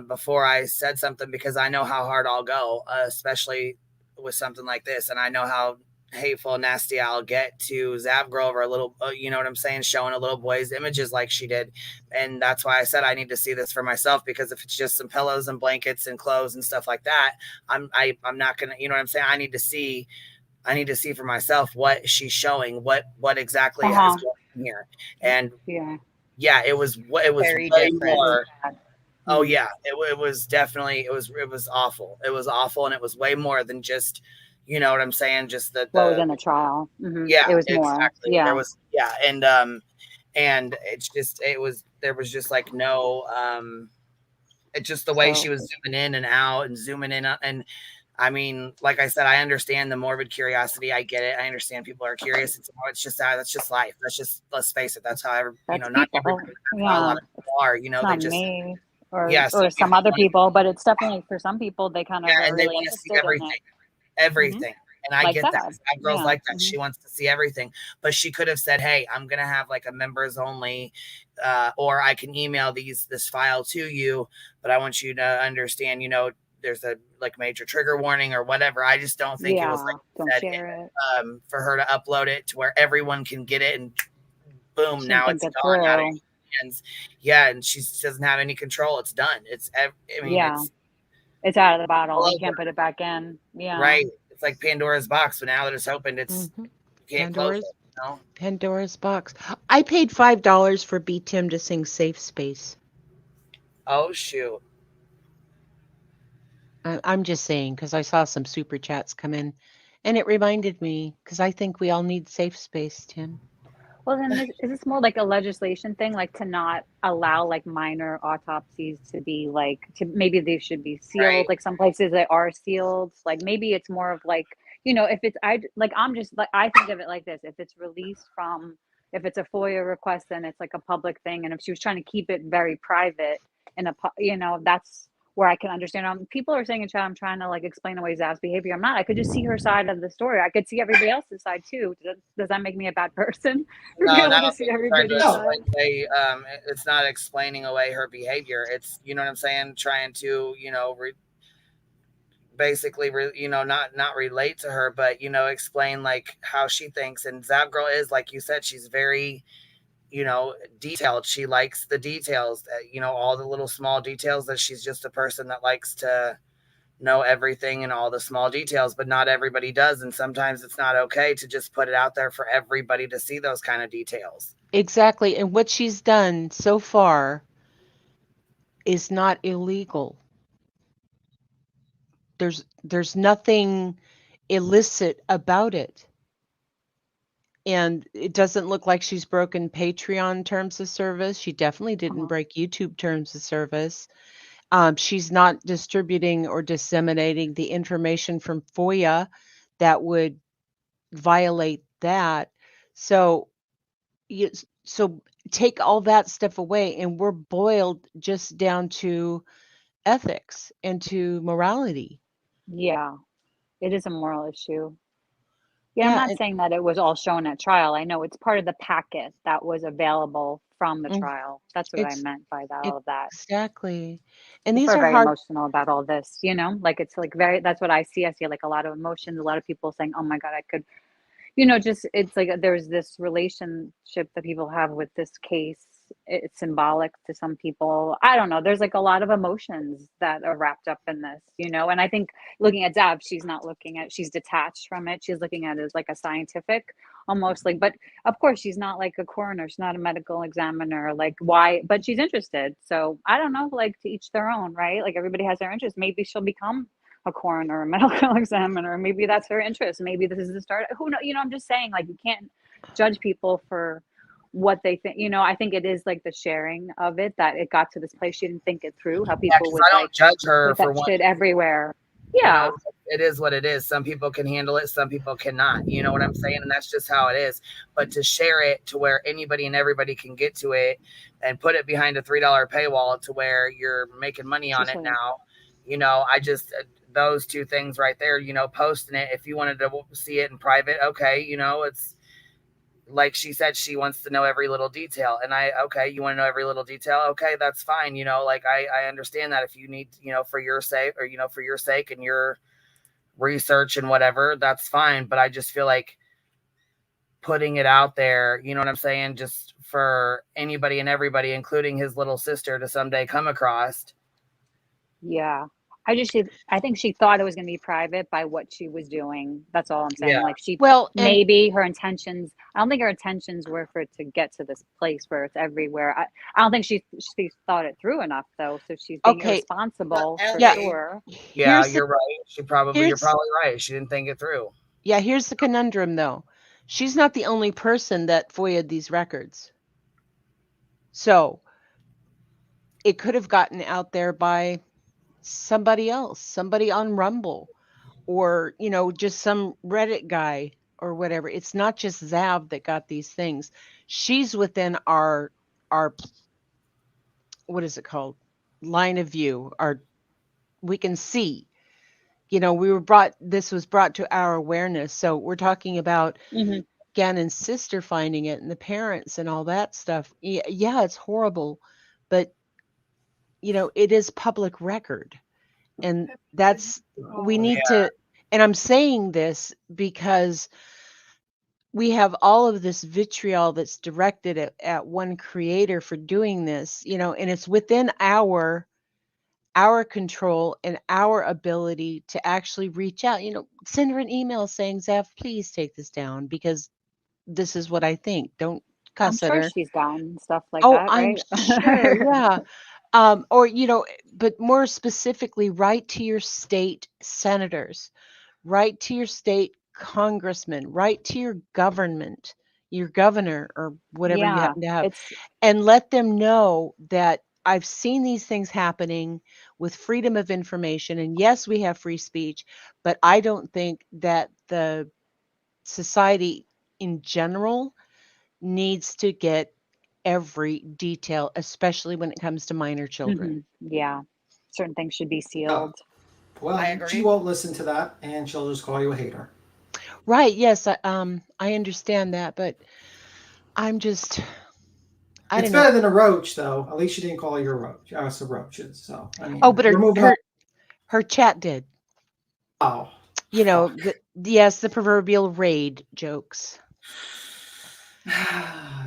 before I said something, because I know how hard I'll go, especially with something like this, and I know how hateful and nasty I'll get to Zav Girl over a little, you know what I'm saying, showing a little boy's images like she did, and that's why I said I need to see this for myself, because if it's just some pillows and blankets and clothes and stuff like that, I'm not gonna, you know what I'm saying. I need to see for myself what she's showing, what exactly is going on here. And yeah, it was Very way different. more. Oh yeah, it was definitely, it was awful. It was awful, and it was way more than just, you know what I'm saying, just what was in the trial. Yeah, it was more. Exactly. Yeah, there was and it's just, there was just like no it's just the way she was zooming in and out and zooming in, and I mean, like I said, I understand the morbid curiosity. I get it. I understand people are curious. It's just that's just life. Let's face it. That's how not everybody. That's how a lot of people are. They just me or some other people, but it's definitely for some people they kind of are they really want to see interested everything. And I like get that. That girl's like that. Mm-hmm. She wants to see everything, but she could have said, "Hey, I'm gonna have like a members only, or I can email this file to you, but I want you to understand, there's a like major trigger warning or whatever." I just don't think it was like don't share it. For her to upload it to where everyone can get it, and boom, now it's gone out of your hands. Yeah, and she doesn't have any control. It's done. It's it's out of the bottle. You can't put it back in. Yeah, right. It's like Pandora's box, but now that it's opened, it's you can't close it. Pandora's box. I paid $5 for B. Tim to sing "Safe Space." Oh shoot. I'm just saying, because I saw some super chats come in, and it reminded me, because I think we all need safe space, Tim. Well, then is this more like a legislation thing, like to not allow like minor autopsies to be maybe they should be sealed, right. Like some places they are sealed. Like maybe it's more of like, if it's I'm just like, I think of it like this: if it's released from If it's a FOIA request, then it's like a public thing. And if she was trying to keep it very private in a, that's where I can understand. People are saying in chat, I'm trying to like explain away Zav's behavior. I'm not. I could just see her side of the story. I could see everybody else's side too. Does that make me a bad person? No, Be able not to see trying everybody's to side. explain away, it's not explaining away her behavior. It's, you know what I'm saying, trying to, basically, not relate to her, but, explain like how she thinks. And Zav Girl is, like you said, she's very, detailed. She likes the details, all the little small details, that she's just a person that likes to know everything and all the small details, but not everybody does. And sometimes it's not okay to just put it out there for everybody to see those kind of details. Exactly. And what she's done so far is not illegal. There's nothing illicit about it. And it doesn't look like she's broken Patreon terms of service. She definitely didn't break YouTube terms of service. She's not distributing or disseminating the information from FOIA that would violate that. So take all that stuff away, and we're boiled just down to ethics and to morality. Yeah, it is a moral issue. Yeah, I'm not saying that it was all shown at trial. I know it's part of the packet that was available from the trial. That's what I meant by that, all of that. Exactly. And People these are are very hard. emotional about all this, like it's like that's what I see. I see like a lot of emotions, a lot of people saying, oh my God, I could, just it's like there's this relationship that people have with this case. It's symbolic to some people. I don't know. There's like a lot of emotions that are wrapped up in this, and I think looking at Zav, she's detached from it. She's looking at it as like a scientific, almost like, but of course she's not like a coroner. She's not a medical examiner. Like why, but she's interested. So I don't know, like to each their own, right? Like everybody has their interest. Maybe she'll become a coroner, a medical examiner. Maybe that's her interest. Maybe this is the start. Who knows? I'm just saying, like, you can't judge people for what they think. I think it is like the sharing of it that it got to this place. She didn't think it through. How people would I don't judge her put for that what shit everywhere. Yeah, it is what it is. Some people can handle it, some people cannot. You know what I'm saying? And that's just how it is. But to share it to where anybody and everybody can get to it, and put it behind a $3 paywall to where you're making money on it now, I just those two things right there, posting it. If you wanted to see it in private, okay, it's like she said, she wants to know every little detail. And you want to know every little detail? Okay, that's fine. Like I understand that if you need, for your sake, or, for your sake and your research and whatever, that's fine. But I just feel like putting it out there, you know what I'm saying? Just for anybody and everybody, including his little sister, to someday come across. Yeah. I think she thought it was going to be private by what she was doing. That's all I'm saying. Yeah. Like maybe her intentions, I don't think her intentions were for it to get to this place where it's everywhere. I don't think she thought it through enough though. So she's being irresponsible for sure. Yeah, you're right. You're probably right. She didn't think it through. Yeah. Here's the conundrum though. She's not the only person that FOIA'd these records. So it could have gotten out there by somebody else, somebody on Rumble, or, just some Reddit guy or whatever. It's not just Zav that got these things. She's within our what is it called? Line of view. We can see, this was brought to our awareness. So we're talking about Gannon's sister finding it and the parents and all that stuff. Yeah, it's horrible, but it is public record. And we need to, and I'm saying this because we have all of this vitriol that's directed at one creator for doing this, and it's within our control and our ability to actually reach out, send her an email saying, Zav, please take this down because this is what I think. Don't cuss at her. I'm sure she's gotten stuff like that, right? I'm sure, yeah. Or, but more specifically, write to your state senators, write to your state congressman, write to your government, your governor, or whatever you happen to have, and let them know that I've seen these things happening with freedom of information. And yes, we have free speech, but I don't think that the society in general needs to get every detail, especially when it comes to minor children. Yeah. Certain things should be sealed. Well, she won't listen to that, and she'll just call you a hater. Right. Yes. I understand that, but I'm just. It's better than a roach, though. At least she didn't call you a roach. Us a roaches. So I mean, Oh, but we're moving on. her chat did. Oh. You know, yes, the proverbial raid jokes.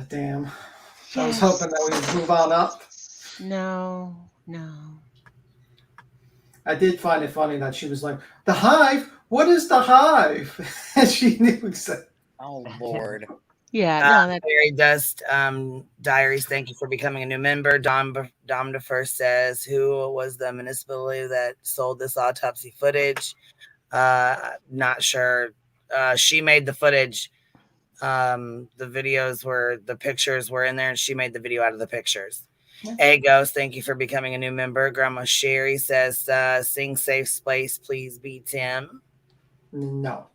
Damn. I was hoping that we'd move on up. No. I did find it funny that she was like, "The hive? What is the hive?" And she knew exactly. Oh, Lord. Yeah, no, that's Fairy Dust Diaries, thank you for becoming a new member. Dom first says, who was the municipality that sold this autopsy footage? Not sure. She made the footage. The pictures were in there, and she made the video out of the pictures. Agos, thank you for becoming a new member. Grandma Sherry says, sing Safe Space, please be Tim. No.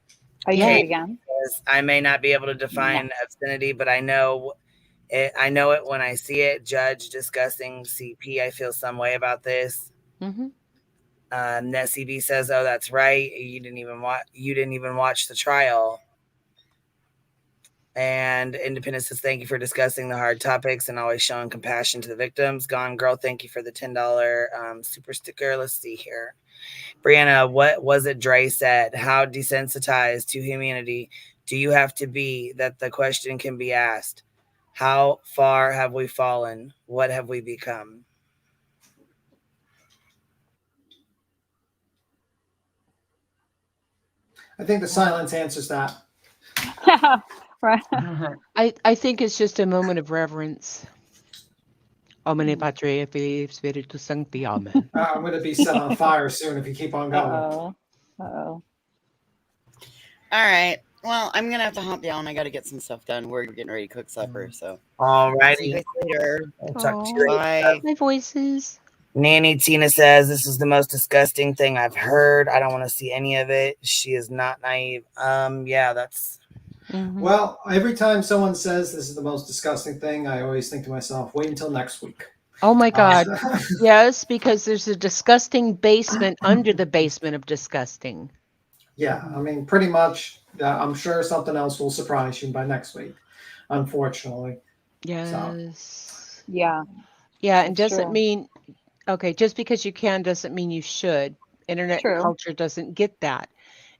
Are you doing it again? I may not be able to define obscenity, but I know it when I see it. Judge discussing CP. I feel some way about this. Nessie B says, "Oh, that's right. You didn't even watch the trial." And Independence says, "Thank you for discussing the hard topics and always showing compassion to the victims." Gone Girl, thank you for the $10 super sticker. Let's see here. Brianna, what was it Dre said? How desensitized to humanity do you have to be that the question can be asked? How far have we fallen? What have we become? I think the silence answers that. Right. I think it's just a moment of reverence. Omne Patria Filii Spiritus Sancti. Amen. I'm going to be set on fire soon if you keep on going. Uh-oh. All right. Well, I'm going to have to hop down. I got to get some stuff done. We're getting ready to cook supper. So, all righty. See you guys later. I'll talk to you later. My voices. Nanny Tina says, this is the most disgusting thing I've heard. I don't want to see any of it. She is not naive. Yeah, that's. Well, every time someone says this is the most disgusting thing, I always think to myself, wait until next week. Oh my God. Yes, because there's a disgusting basement under the basement of disgusting. Yeah, I mean, pretty much. I'm sure something else will surprise you by next week, unfortunately. Yes. So. Yeah. Yeah, and doesn't mean, okay, just because you can doesn't mean you should. Internet culture doesn't get that.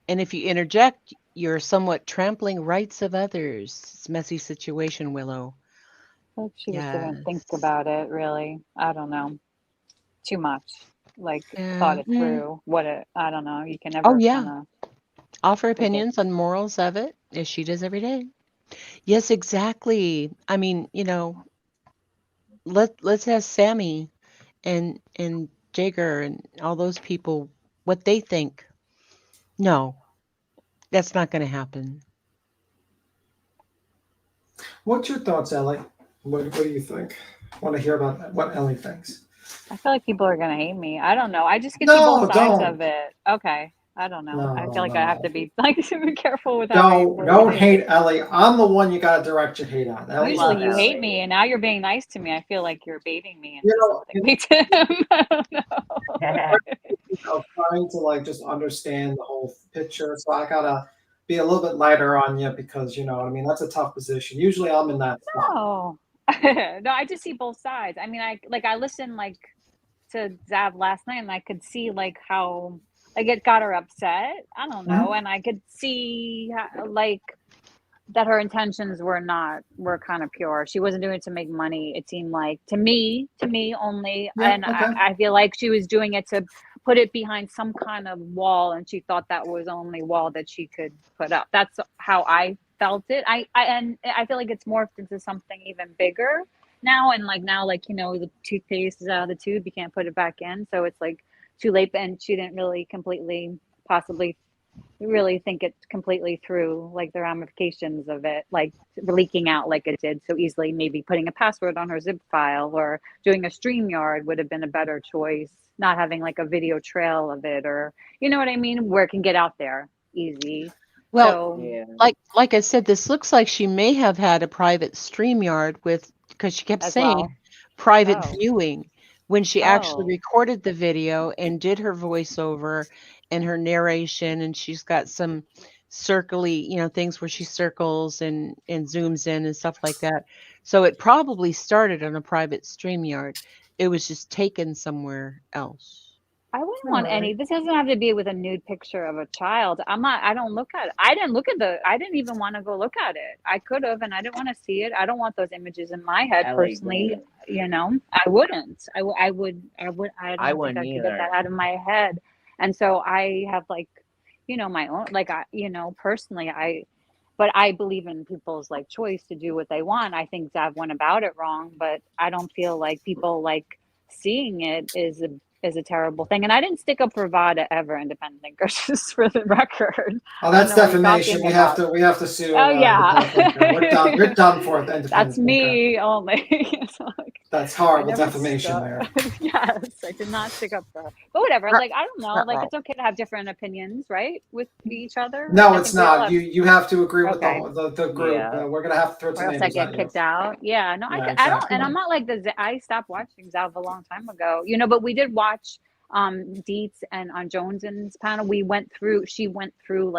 And if you interject, you're somewhat trampling rights of others. It's a messy situation, Willow. I think she just didn't think about it, really. I don't know. Too much. Like, thought it through. I don't know. You can never kinda offer opinions on morals of it, as she does every day. Yes, exactly. I mean, you know, let's ask Sammy and Jager and all those people what they think. No, that's not going to happen. What's your thoughts, Ellie? What do you think? I want to hear about what Ellie thinks. I feel like people are gonna hate me. I don't know. I just get to both sides of it. Okay. I don't know. I feel like I have to be be careful with how don't hate Ellie. I'm the one you gotta direct your hate on. Usually you hate me and now you're being nice to me. I feel like you're baiting me into something. Me too. I don't know. I'm trying to just understand the whole picture. So I gotta be a little bit lighter on you because you know what I mean, that's a tough position. Usually I'm in that spot. No. No, I just see both sides. I mean, I listened to Zav last night and I could see how it got her upset. I don't know. And I could see that her intentions were kind of pure. She wasn't doing it to make money. It seemed like to me only. Yeah, and okay. I feel like she was doing it to put it behind some kind of wall. And she thought that was the only wall that she could put up. That's how I felt it. And I feel like it's morphed into something even bigger now. And you know, the toothpaste is out of the tube. You can't put it back in. So it's too late. And she didn't really possibly really think it completely through the ramifications of it, leaking out like it did so easily. Maybe putting a password on her zip file or doing a StreamYard would have been a better choice. Not having a video trail of it, or you know what I mean, where it can get out there easy. Well, So, like I said, this looks like she may have had a private StreamYard because she kept saying private viewing when she actually recorded the video and did her voiceover and her narration, and she's got some circly, things where she circles and zooms in and stuff like that. So it probably started on a private StreamYard. It was just taken somewhere else. I wouldn't want any. This doesn't have to be with a nude picture of a child. I don't look at it. I didn't even want to go look at it. I could have, and I didn't want to see it. I don't want those images in my head personally. I wouldn't. I don't think I could get that out of my head. And so I have my own, personally, but I believe in people's choice to do what they want. I think Zav went about it wrong, but I don't feel like people seeing it is a terrible thing. And I didn't stick up for VADA ever, independent just for the record. Oh, that's defamation. We have to sue. Oh yeah, we're done for it. That's me only. That's horrible defamation there. Yes, I did not stick up for her. But whatever. I don't know. It's okay to have different opinions, right, with each other. No, it's not. You have to agree with the group. Yeah. We're gonna have to throw some names at you. Or else I get kicked out. Yeah. No, I don't. And I'm not like I stopped watching Zav a long time ago. But we did watch Dietz and on Jones's panel. She went through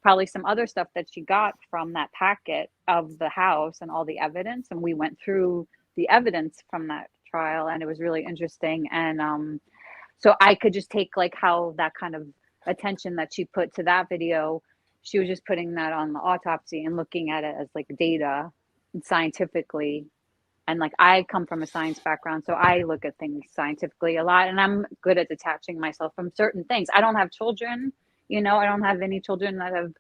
probably some other stuff that she got from that packet of the house and all the evidence, and we went through the evidence from that trial, and it was really interesting. And so I could just take how that kind of attention that she put to that video, she was just putting that on the autopsy and looking at it as data and scientifically. And I come from a science background, so I look at things scientifically a lot, and I'm good at detaching myself from certain things. I don't have children, I don't have any children that have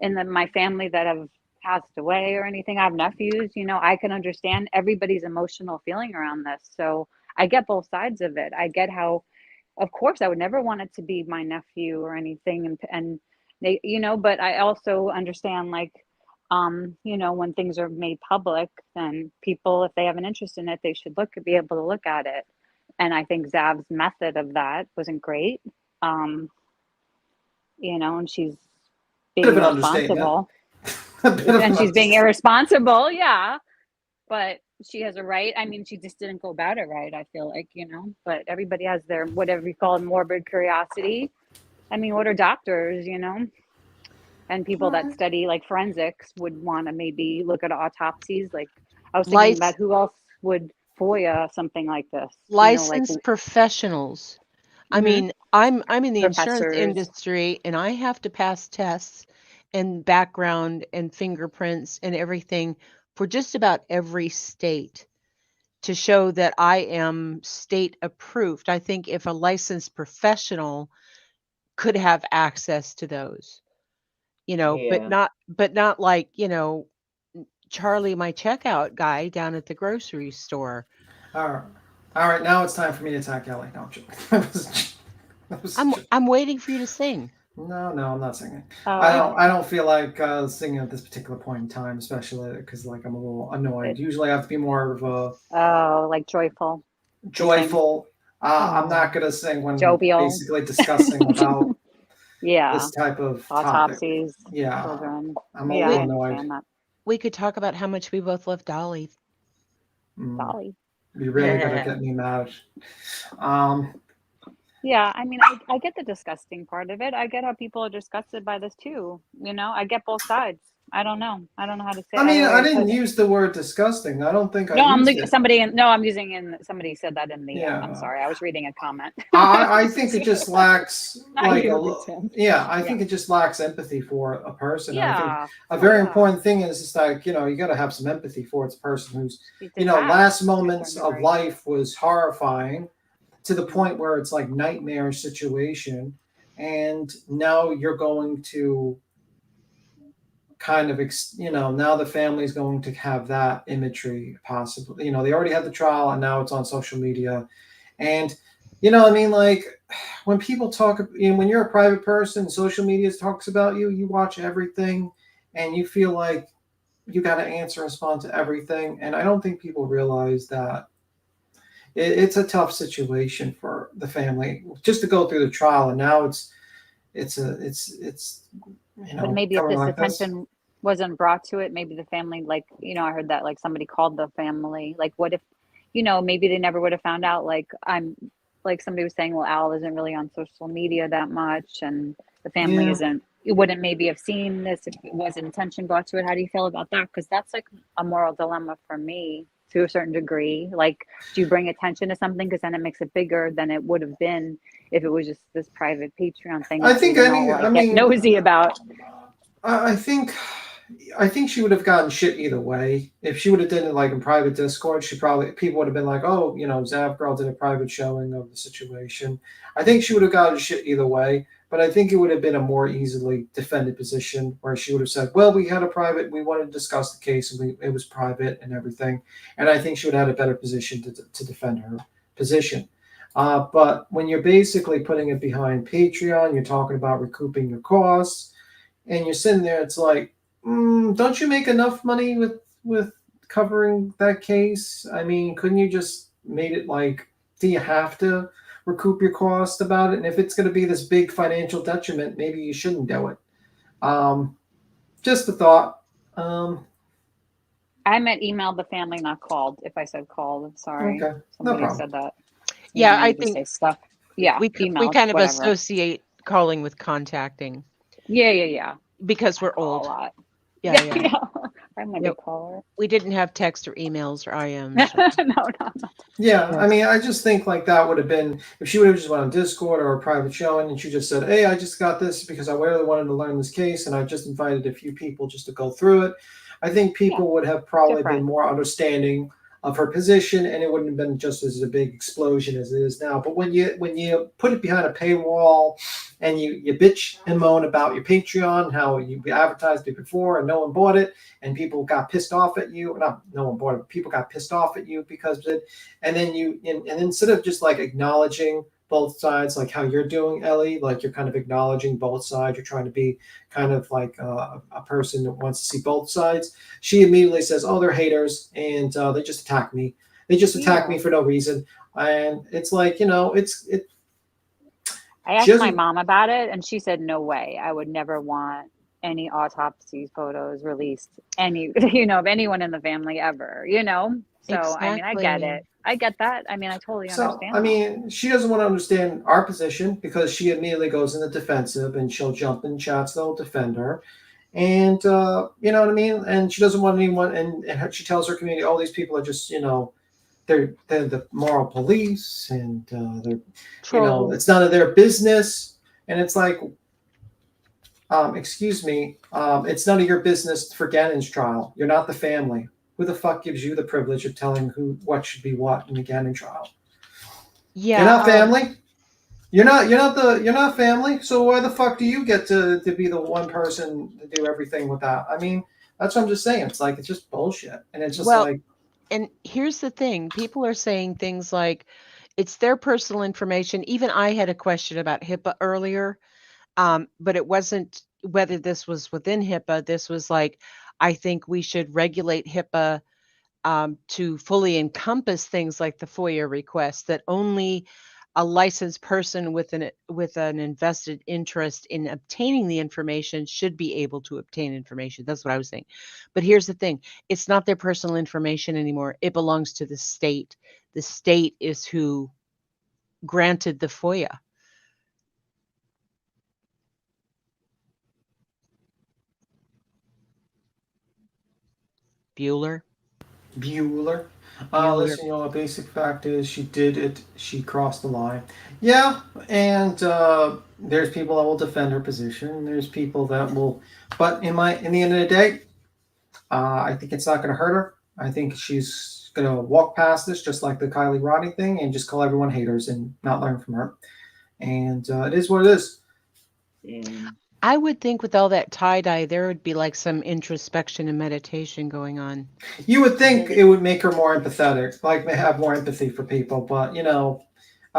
in my family that have passed away or anything. I have nephews, I can understand everybody's emotional feeling around this. So I get both sides of it. I get how, of course, I would never want it to be my nephew or anything, and they, but I also understand when things are made public, then people, if they have an interest in it, they should be able to look at it. And I think Zav's method of that wasn't great. And she's being irresponsible. And she's being irresponsible, yeah. But she has a right. I mean, she just didn't go about it right, I feel like, but everybody has their, whatever you call it, morbid curiosity. I mean, what are doctors, and people that study forensics would want to maybe look at autopsies. I was thinking about who else would FOIA something like this. Licensed professionals. I mean, I'm in the insurance industry, and I have to pass tests and background and fingerprints and everything for just about every state to show that I am state approved. I think if a licensed professional could have access to those, but not like, Charlie, my checkout guy down at the grocery store. All right. Now it's time for me to attack Ellie. No, I'm waiting for you to sing. No, I'm not singing. I don't feel like singing at this particular point in time, especially because I'm a little annoyed. Usually I have to be more of a joyful. I'm not gonna sing when jovial. Basically discussing about this type of autopsies. Topic. Yeah, children. I'm a little annoyed. We could talk about how much we both love Dolly. Dolly. You're really gonna get me mad. Yeah, I mean, I get the disgusting part of it. I get how people are disgusted by this too. I get both sides. I don't know how to say it. I mean, I didn't use the word disgusting. I don't think I used it. Somebody said that in the. Yeah. I'm sorry, I was reading a comment. I think it just lacks I think it just lacks empathy for a person. Yeah. I think a very important thing is just you got to have some empathy for this person who's last moments of life was horrifying to the point where it's nightmare situation, and now you're going to kind of now the family's going to have that imagery possibly. They already had the trial, and now it's on social media, and when people talk, when you're a private person, social media talks about you watch everything, and you feel like you got to answer and respond to everything. And I don't think people realize that it's a tough situation for the family just to go through the trial, and now it's But maybe if coming this like this. attention wasn't brought to it, maybe the family, like, I heard that like somebody called the family. Like, what if, maybe they never would have found out. Like somebody was saying, well, Al isn't really on social media that much, and the family wouldn't maybe have seen this if it wasn't attention brought to it. How do you feel about that? Because that's like a moral dilemma for me to a certain degree. Like, do you bring attention to something because then it makes it bigger than it would have been if it was just this private Patreon thing? I think get nosy about. I think she would have gotten shit either way. If she would have done it like in private Discord, people would have been like, oh, Zav Girl did a private showing of the situation. I think she would have gotten shit either way, but I think it would have been a more easily defended position where she would have said, well, we had a private, we wanted to discuss the case, and it was private and everything. And I think she would have had a better position to defend her position. But when you're basically putting it behind Patreon, you're talking about recouping your costs, and you're sitting there, it's like, don't you make enough money with covering that case? I mean, couldn't you just made it like, do you have to recoup your cost about it? And if it's going to be this big financial detriment, maybe you shouldn't do it. Just a thought. I meant emailed the family, not called. If I said called, I'm sorry. Okay, Somebody no said that. Yeah, I think say stuff. Yeah, we emailed, kind of whatever. associate calling with contacting. Yeah. Because we're old. A lot. Yeah. I'm going to call her. We didn't have text or emails or IMs. No. Yeah, I mean, I just think like that would have been, if she would have just went on Discord or a private showing and she just said, hey, I just got this because I really wanted to learn this case and I just invited a few people just to go through it. I think people would have probably been more understanding of her position, and it wouldn't have been just as a big explosion as it is now. But when you put it behind a paywall and you bitch and moan about your Patreon, how you advertised it before and no one bought it, and people got pissed off at you, not no one bought it, people got pissed off at you because of it, and then and instead of just like acknowledging both sides, like how you're doing, Ellie, like you're kind of acknowledging both sides, you're trying to be kind of like a person that wants to see both sides. She immediately says, oh, they're haters, and they just attack me. They just attack me for no reason. And it's like, I asked my mom about it, and she said, no way. I would never want any autopsy photos released, of anyone in the family ever, So, Exactly. I mean, I get it. I get that. I mean, I totally understand. I mean, she doesn't want to understand our position because she immediately goes in the defensive and she'll jump in chats that'll defend her. And, you know what I mean? And she doesn't want anyone, and she tells her community, oh, these people are just, they're the moral police and they're, it's none of their business. And it's like, excuse me, it's none of your business for Gannon's trial. You're not the family. Who the fuck gives you the privilege of telling what should be what in the Gannon trial? Yeah, you're not family. You're not family. So why the fuck do you get to be the one person to do everything with that? I mean, that's what I'm just saying. It's like it's just bullshit, and it's just like. And here's the thing: people are saying things like, "It's their personal information." Even I had a question about HIPAA earlier, but it wasn't whether this was within HIPAA. This was like, I think we should regulate HIPAA to fully encompass things like the FOIA request, that only a licensed person with an invested interest in obtaining the information should be able to obtain information. That's what I was saying. But here's the thing. It's not their personal information anymore. It belongs to the state. The state is who granted the FOIA. Bueller. Listen, a basic fact is she did it. She crossed the line. Yeah, and there's people that will defend her position. There's people that will, but in the end of the day, I think it's not going to hurt her. I think she's going to walk past this just like the Kylie Rodney thing and just call everyone haters and not learn from her. And it is what it is. I would think with all that tie-dye, there would be like some introspection and meditation going on. You would think it would make her more empathetic, like have more empathy for people. But,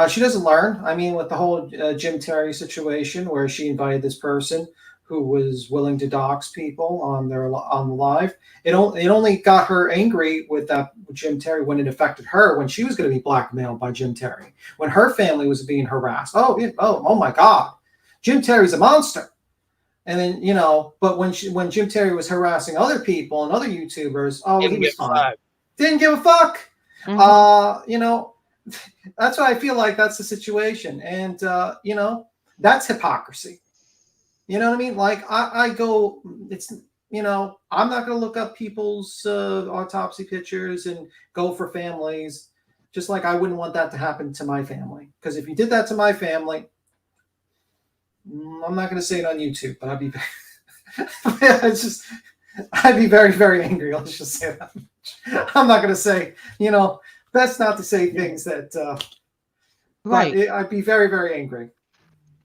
she doesn't learn. I mean, with the whole Jim Terry situation where she invited this person who was willing to dox people on the live, it only got her angry with Jim Terry when it affected her, when she was going to be blackmailed by Jim Terry, when her family was being harassed. Oh my God, Jim Terry's a monster. And then, but when Jim Terry was harassing other people and other YouTubers, he was fine. Didn't give a fuck. That's what I feel like. That's the situation. And, that's hypocrisy. You know what I mean? Like I go, it's, I'm not going to look up people's autopsy pictures and go for families, just like I wouldn't want that to happen to my family. Because if you did that to my family, I'm not going to say it on YouTube, but I'd be, I'd be very, very angry. Let's just say that much. I'm not going to say, best not to say things that, right. I'd be very, very angry.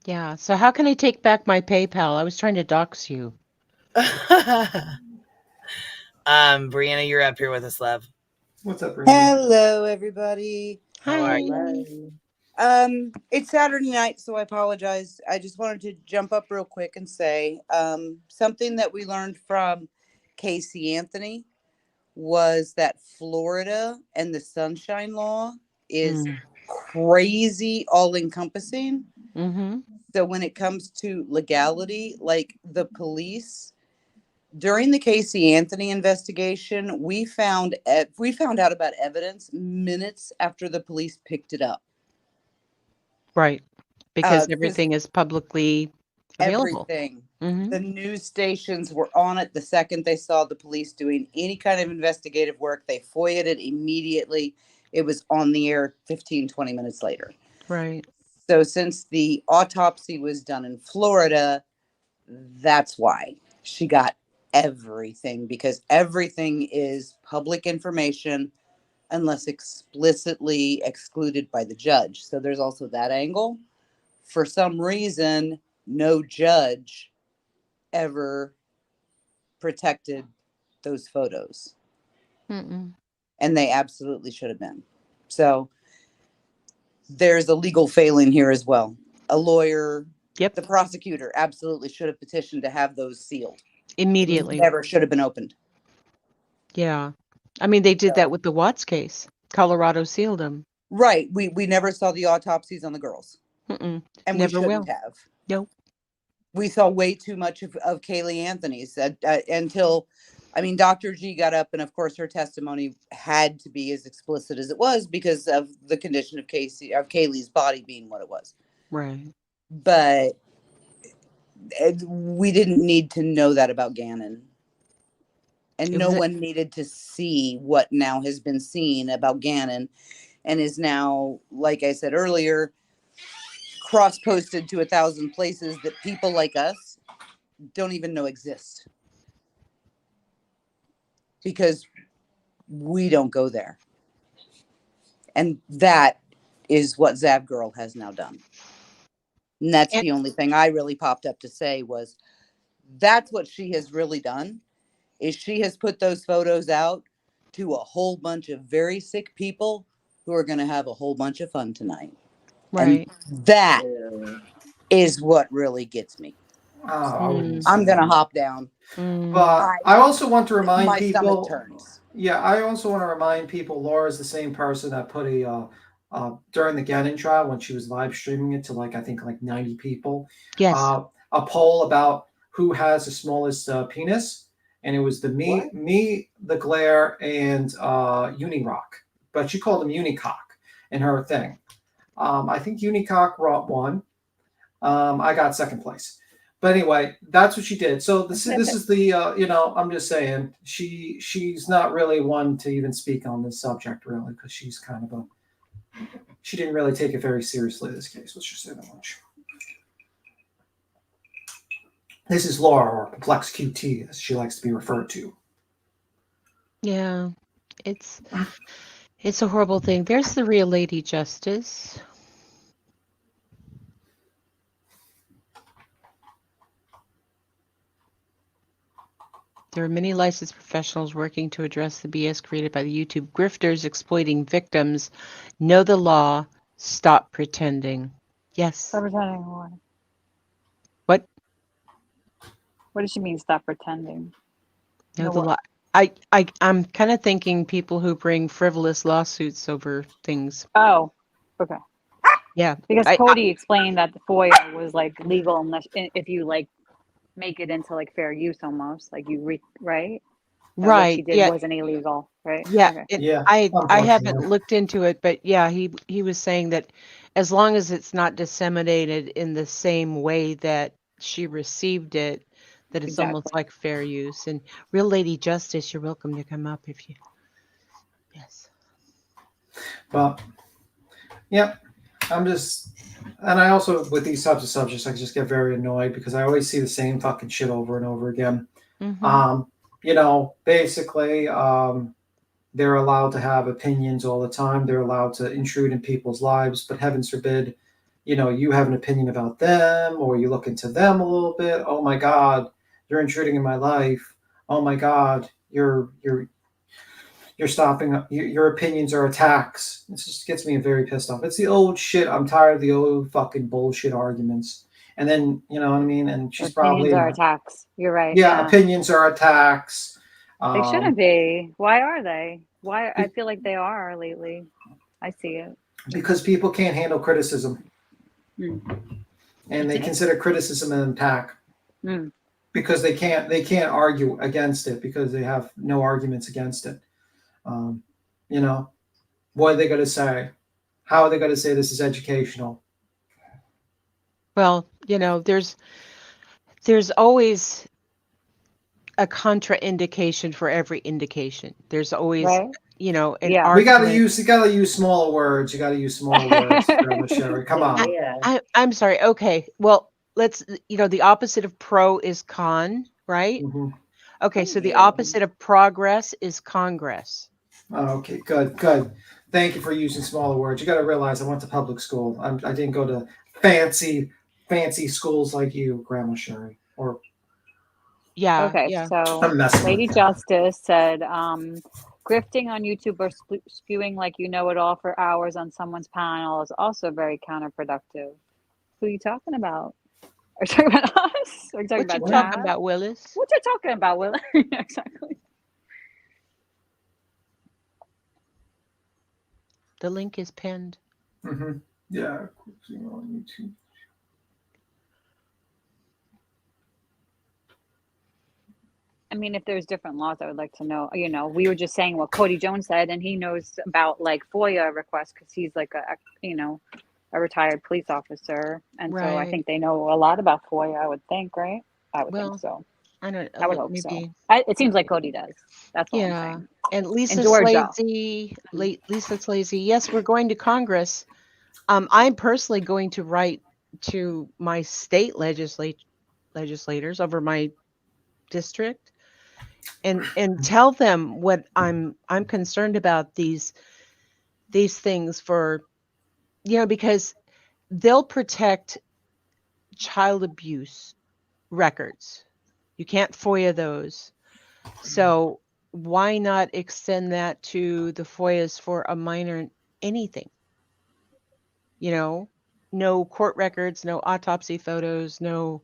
Yeah. So how can I take back my PayPal? I was trying to dox you. Brianna, you're up here with us, love. What's up, Brianna? Hello, everybody. How are you? It's Saturday night, so I apologize. I just wanted to jump up real quick and say something that we learned from Casey Anthony was that Florida and the Sunshine Law is crazy, all-encompassing. So when it comes to legality, like the police, during the Casey Anthony investigation, we found out about evidence minutes after the police picked it up. Right. Because everything is publicly available. Everything. The news stations were on it the second they saw the police doing any kind of investigative work. They FOIA'd it immediately. It was on the air 15, 20 minutes later. Right. So since the autopsy was done in Florida, that's why she got everything, because everything is public information unless explicitly excluded by the judge. So there's also that angle. For some reason, no judge ever protected those photos. And they absolutely should have been. So there's a legal failing here as well. A lawyer, the prosecutor absolutely should have petitioned to have those sealed. Immediately. Never should have been opened. Yeah. I mean, they did that with the Watts case. Colorado sealed them. Right. We never saw the autopsies on the girls. And we shouldn't have. Nope. We saw way too much of Kaylee Anthony's until, Dr. G got up, and of course her testimony had to be as explicit as it was because of the condition of Kaylee's body being what it was. Right. But we didn't need to know that about Gannon. And no one needed to see what now has been seen about Gannon and is now, like I said earlier, cross-posted to 1,000 places that people like us don't even know exist. Because we don't go there. And that is what Zav Girl has now done. And that's the only thing I really popped up to say was that's what she has really done, is she has put those photos out to a whole bunch of very sick people who are going to have a whole bunch of fun tonight. Right. And that is what really gets me. I'm going to hop down. But I also want to remind my people. stomach turns. Yeah, I also want to remind people Laura's the same person that put during the Gannon trial when she was live streaming it to I think 90 people. Yes. A poll about who has the smallest penis, and it was me, the Glare, and Unirock, but she called him Unicock in her thing. I think Unicock won. I got second place. But anyway, that's what she did. So this is the I'm just saying she's not really one to even speak on this subject really, because she's kind of she didn't really take it very seriously this case. Let's just say that much. This is Laura, or Perplex QT, as she likes to be referred to. Yeah, it's a horrible thing. There's the real Lady Justice. There are many licensed professionals working to address the BS created by the YouTube grifters exploiting victims. Know the law. Stop pretending. Yes. Stop pretending what? What? What does she mean, stop pretending? Know the law. I'm kind of thinking people who bring frivolous lawsuits over things. Oh, okay. Yeah. Because Cody explained that the FOIA was legal unless if you make it into like fair use almost, like right? That what she Right. did Yeah. wasn't illegal, right? Yeah. Okay. Yeah, I haven't unfortunately. looked into it, but yeah, he was saying that as long as it's not disseminated in the same way that she received it, that it's almost Exactly. like fair use. And Real Lady Justice, you're welcome to come up if you. Yes. But yeah, I'm just, and I also with these types of subjects, I just get very annoyed because I always see the same fucking shit over and over again. Mm-hmm. You know, basically, they're allowed to have opinions all the time. They're allowed to intrude in people's lives, but heavens forbid, you know, you have an opinion about them or you look into them a little bit. Oh my God, you're intruding in my life. Oh my God, you're stopping. Your opinions are attacks. It just gets me very pissed off. It's the old shit. I'm tired of the old fucking bullshit arguments. And then, you know what I mean? And she's Opinions probably, are attacks. You're right. yeah, Yeah. opinions are attacks. They shouldn't be. Why are they? Why? I feel like they are lately. I see it. Because people can't handle criticism. And they consider criticism an attack. Because they can't argue against it because they have no arguments against it. You know, what are they going to say? How are they going to say this is educational? Well, you know, there's always a contraindication for every indication. There's always, Right. you know, an Yeah. You argument. gotta use smaller words. You gotta use smaller words, Grandma Sherry. Come on. I'm sorry. Okay. Well, let's, you know, the opposite of pro is con, right? Mhm. Okay. So the opposite of progress is congress. Oh, okay, good. Thank you for using smaller words. You got to realize I went to public school. I didn't go to fancy schools like you, Grandma Sherry. Or Yeah. Okay, Yeah. so I'm messing Lady with you. Justice said, grifting on YouTube or spewing like you know it all for hours on someone's panel is also very counterproductive. Who are you talking about? Are you talking about us? Are you talking What you about talking Tab? about, Willis? What you talking about, Willis? Exactly. The link is pinned. Mm-hmm. Yeah, on YouTube. I mean, if there's different laws, I would like to know. You know, we were just saying what Cody Jones said, and he knows about like FOIA requests because he's like a retired police officer, and so I Right. think they know a lot about FOIA. I would think, right? I would think Well, so. I don't. I would hope so. Maybe. It seems like Cody does. That's all I'm Yeah. saying. And Lisa And Georgia. Slazy. Lisa Slazy. Yes, we're going to Congress. I'm personally going to write to my state legislators over my district and tell them what I'm concerned about these things for, you know, because they'll protect child abuse records. You can't FOIA those. So why not extend that to the FOIAs for a minor anything? You know, no court records, no autopsy photos, no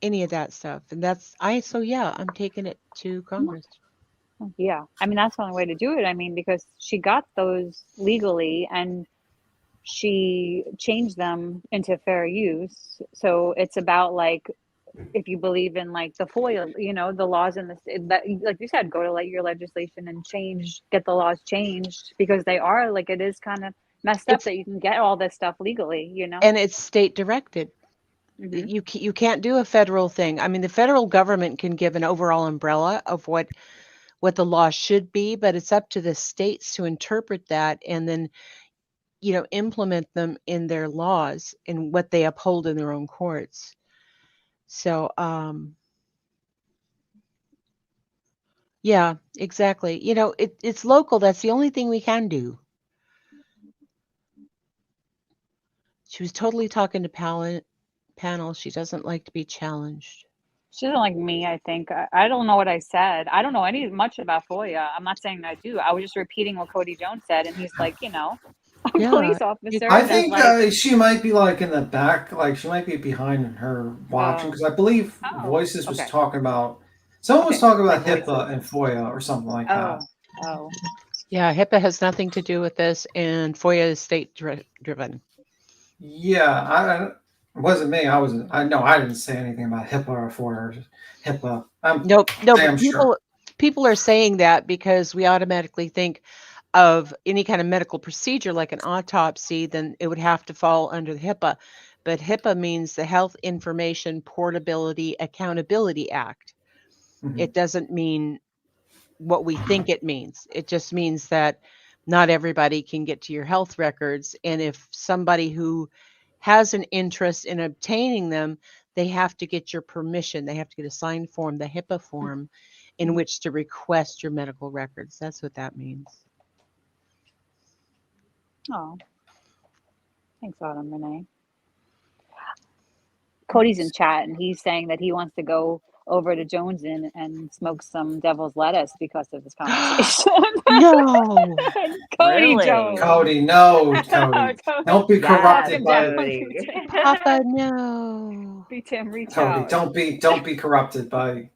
any of that stuff. And I'm taking it to Congress. Yeah. I mean, that's the only way to do it. I mean, because she got those legally and she changed them into fair use. So it's about like, if you believe in like the FOIA, you know, the laws in this, that, like you said, go to like your legislation and get the laws changed because they are like, it is kind of messed up that you can get all this stuff legally, you know? And it's state directed. You can't do a federal thing. I mean, the federal government can give an overall umbrella of what the law should be, but it's up to the states to interpret that and then, you know, implement them in their laws and what they uphold in their own courts. So, yeah, exactly. You know, it's local. That's the only thing we can do. She was totally talking to panel. She doesn't like to be challenged. She doesn't like me, I think. I don't know what I said. I don't know much about FOIA. I'm not saying I do. I was just repeating what Cody Jones said, and he's like, you know, a police officer. I that's think like, she might be like in the back, like she might be behind her watching because I believe Voices was talking about someone was talking about like HIPAA and FOIA or something like that. Oh. Yeah, HIPAA has nothing to do with this, and FOIA is state driven. Yeah, It wasn't me. I wasn't. I didn't say anything about HIPAA or FOIA or HIPAA. No, but damn sure. people are saying that because we automatically think of any kind of medical procedure like an autopsy, then it would have to fall under the HIPAA. But HIPAA means the Health Information Portability Accountability Act. It doesn't mean what we think it means. It just means that not everybody can get to your health records. And if somebody who has an interest in obtaining them, they have to get your permission. They have to get a signed form, the HIPAA form, in which to request your medical records. That's what that means. Oh, thanks, Autumn Renee. Cody's in chat and he's saying that he wants to go over to Jones Inn and smoke some devil's lettuce because of this conversation. No. Cody Really? Jones. Cody, no, Cody. Don't be corrupted by Papa, no. Be Tim, reach Cody. out. Don't be corrupted by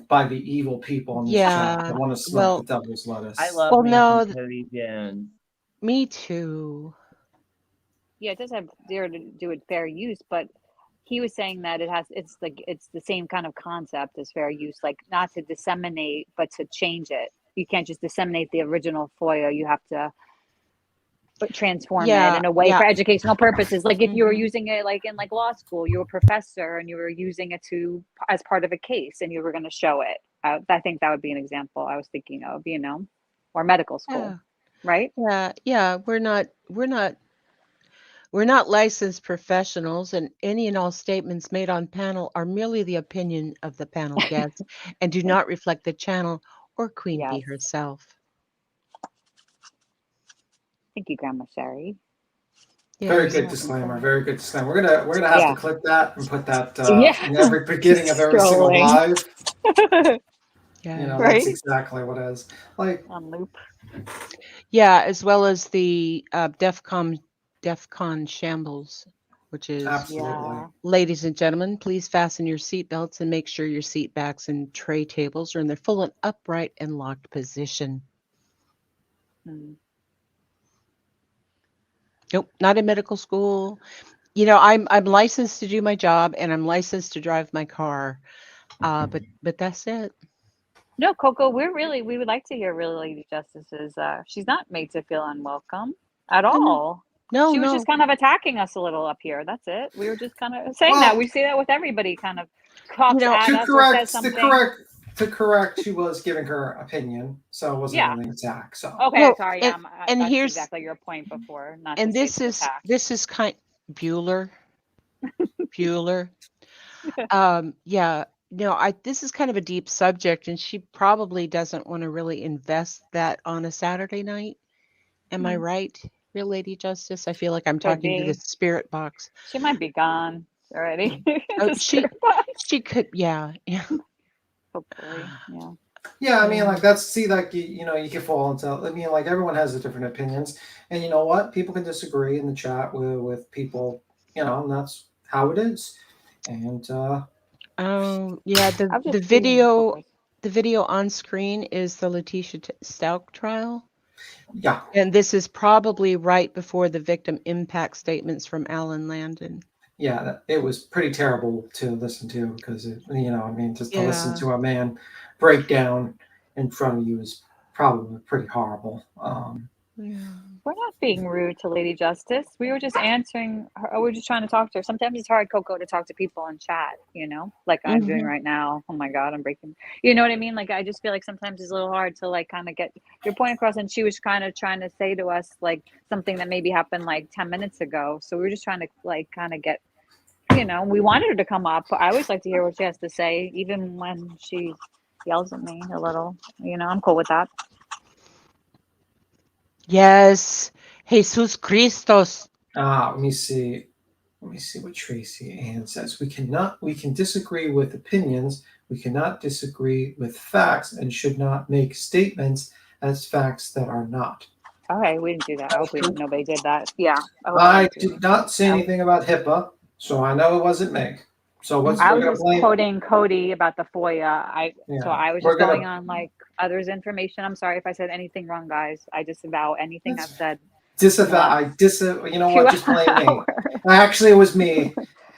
the evil people in this chat that want to smoke the devil's lettuce. I love Well, me no, some Cody Jones. Me too. Yeah, it does have to do with fair use, but he was saying that it's the same kind of concept as fair use, like not to disseminate, but to change it. You can't just disseminate the original FOIA. You have to transform it in a way for educational purposes. Like if you were using it like in like law school, you were a professor and you were using it as part of a case and you were going to show it. I think that would be an example I was thinking of, or medical school, right? Yeah. We're not licensed professionals, and any and all statements made on panel are merely the opinion of the panel guests and do not reflect the channel or Queen Bee herself. Thank you, Grandma Sherry. Very good disclaimer. Very good disclaimer. We're gonna have to clip that and put that in every beginning of every single live. That's exactly what it is. Like on loop. Yeah, as well as the DEFCON shambles, which is ladies and gentlemen, please fasten your seatbelts and make sure your seat backs and tray tables are in their full and upright and locked position. Nope, not in medical school. I'm licensed to do my job and I'm licensed to drive my car, but that's it. No, Coco, we would like to hear Lady Justice's. She's not made to feel unwelcome at all. No, she was just kind of attacking us a little up here. That's it. We were just kind of saying that. We say that with everybody. Kind of talks at us or says something. To correct, she was giving her opinion, so it wasn't really an attack. So okay, sorry. And here's exactly your point before. Not and this is kind Bueller. This is kind of a deep subject, and she probably doesn't want to really invest that on a Saturday night. Am I right, Real Lady Justice? I feel like I'm talking to the spirit box. She might be gone already. She could, yeah. Hopefully, yeah. Yeah, I mean, like you can fall into. I mean, like everyone has the different opinions, and you know what? People can disagree in the chat with people. And that's how it is. And the video on screen is the Letitia Stauch trial. Yeah, and this is probably right before the victim impact statements from Alan Landon. Yeah, it was pretty terrible to listen to because to listen to a man break down in front of you is probably pretty horrible. We're not being rude to Lady Justice. We were just answering her. We're just trying to talk to her. Sometimes it's hard, Coco, to talk to people in chat, like I'm doing right now. Oh my God, I'm breaking. You know what I mean? Like, I just feel like sometimes it's a little hard to like kind of get your point across. And she was kind of trying to say to us like something that maybe happened like 10 minutes ago. So we were just trying to like kind of get, we wanted her to come up. But I always like to hear what she has to say, even when she yells at me a little. I'm cool with that. Yes, Jesus Christos. Let me see what Tracy Ann says. We can disagree with opinions. We cannot disagree with facts and should not make statements as facts that are not. Okay, we didn't do that. I hope nobody did that. Yeah. I did not say anything about HIPAA, so I know it wasn't me. So I was just quoting Cody about the FOIA. So I was just going on like others' information. I'm sorry if I said anything wrong, guys. I disavow anything I've said You know what? Just blame me. Actually, it was me.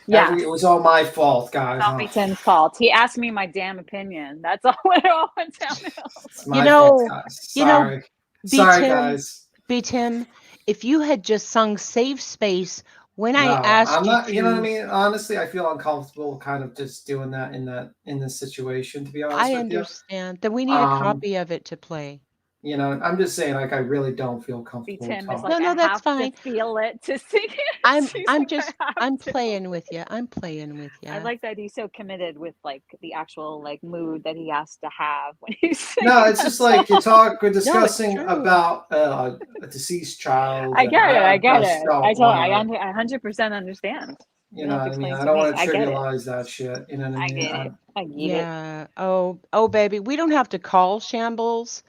Yeah. It was all my fault, guys. Not be Tim's fault. He asked me my damn opinion. That's all it all went downhill. It's my fault, guys. Sorry. Sorry, Tim, guys. Tim, if you had just sung Save Space when I No, asked I'm not, you you know what I to, mean? Honestly, I feel uncomfortable kind of just doing that in this situation, to be honest I with understand. Then we need a copy of it to play. You know, I'm just saying, like, I really don't feel comfortable. Tim is talking. like, No, I that's have fine. to feel it to sing it. I'm She's like, just I have I'm to. playing with you. I'm playing with you. I like that he's so committed with like the actual like mood that he has to have when he's singing. No, it's just like we're discussing true. about a deceased child. I get it. I get just it. don't I wanna- 100% understand. You know what I mean? I don't want to trivialize that shit. You know what I mean? get it. I get it. Yeah. Oh, baby, we don't have to call Shambles.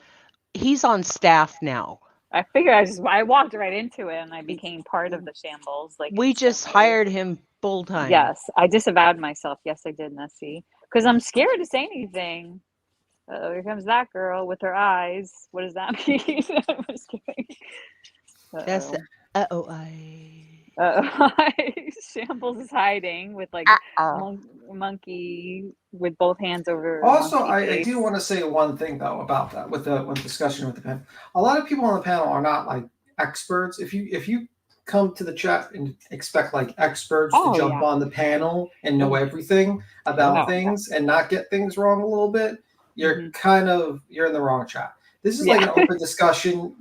He's on staff now. I figured I walked right into it and I became part of the shambles. Like We just hired him full time. Yes, I disavowed myself. Yes, I did, Nessie. Because I'm scared to say anything. Here comes that girl with her eyes. What does that mean? I'm just kidding. That's the Shambles is hiding with like monkey with both hands over. Also, I do want to say one thing though about that with the discussion with the panel. A lot of people on the panel are not like experts. If you come to the chat and expect like experts to jump on the panel and know everything about things and not get things wrong a little bit, you're you're in the wrong chat. This is like an open discussion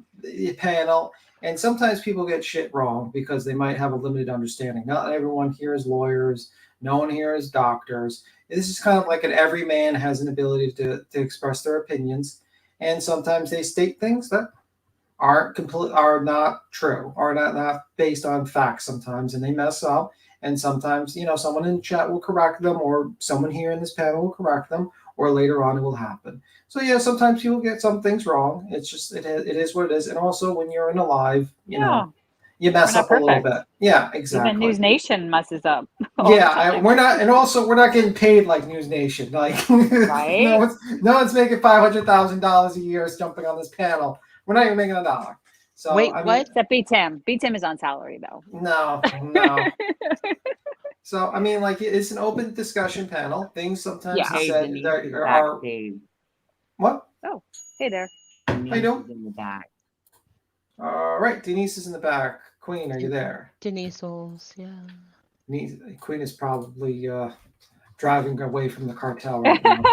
panel. And sometimes people get shit wrong because they might have a limited understanding. Not everyone here is lawyers. No one here is doctors. This is kind of like every man has an ability to express their opinions. And sometimes they state things that are not true, are not based on facts sometimes, and they mess up. And sometimes, someone in the chat will correct them, or someone here in this panel will correct them, or later on it will happen. So yeah, sometimes people get some things wrong. It's just it is what it is. And also when you're in a live, you mess up a little bit. Yeah, exactly. Even News Nation messes up. We're not getting paid like News Nation. Like right? no one's making $500,000 a year jumping on this panel. We're not even making $1. So wait, what? Except B Tim. B Tim is on salary though. No. So I mean, like, it's an open discussion panel. Things sometimes said there are. What? Oh, hey there. How you doing? In the back. All right, Denise is in the back. Queen, are you there? Denise Oles, yeah. Queen is probably driving away from the cartel right now.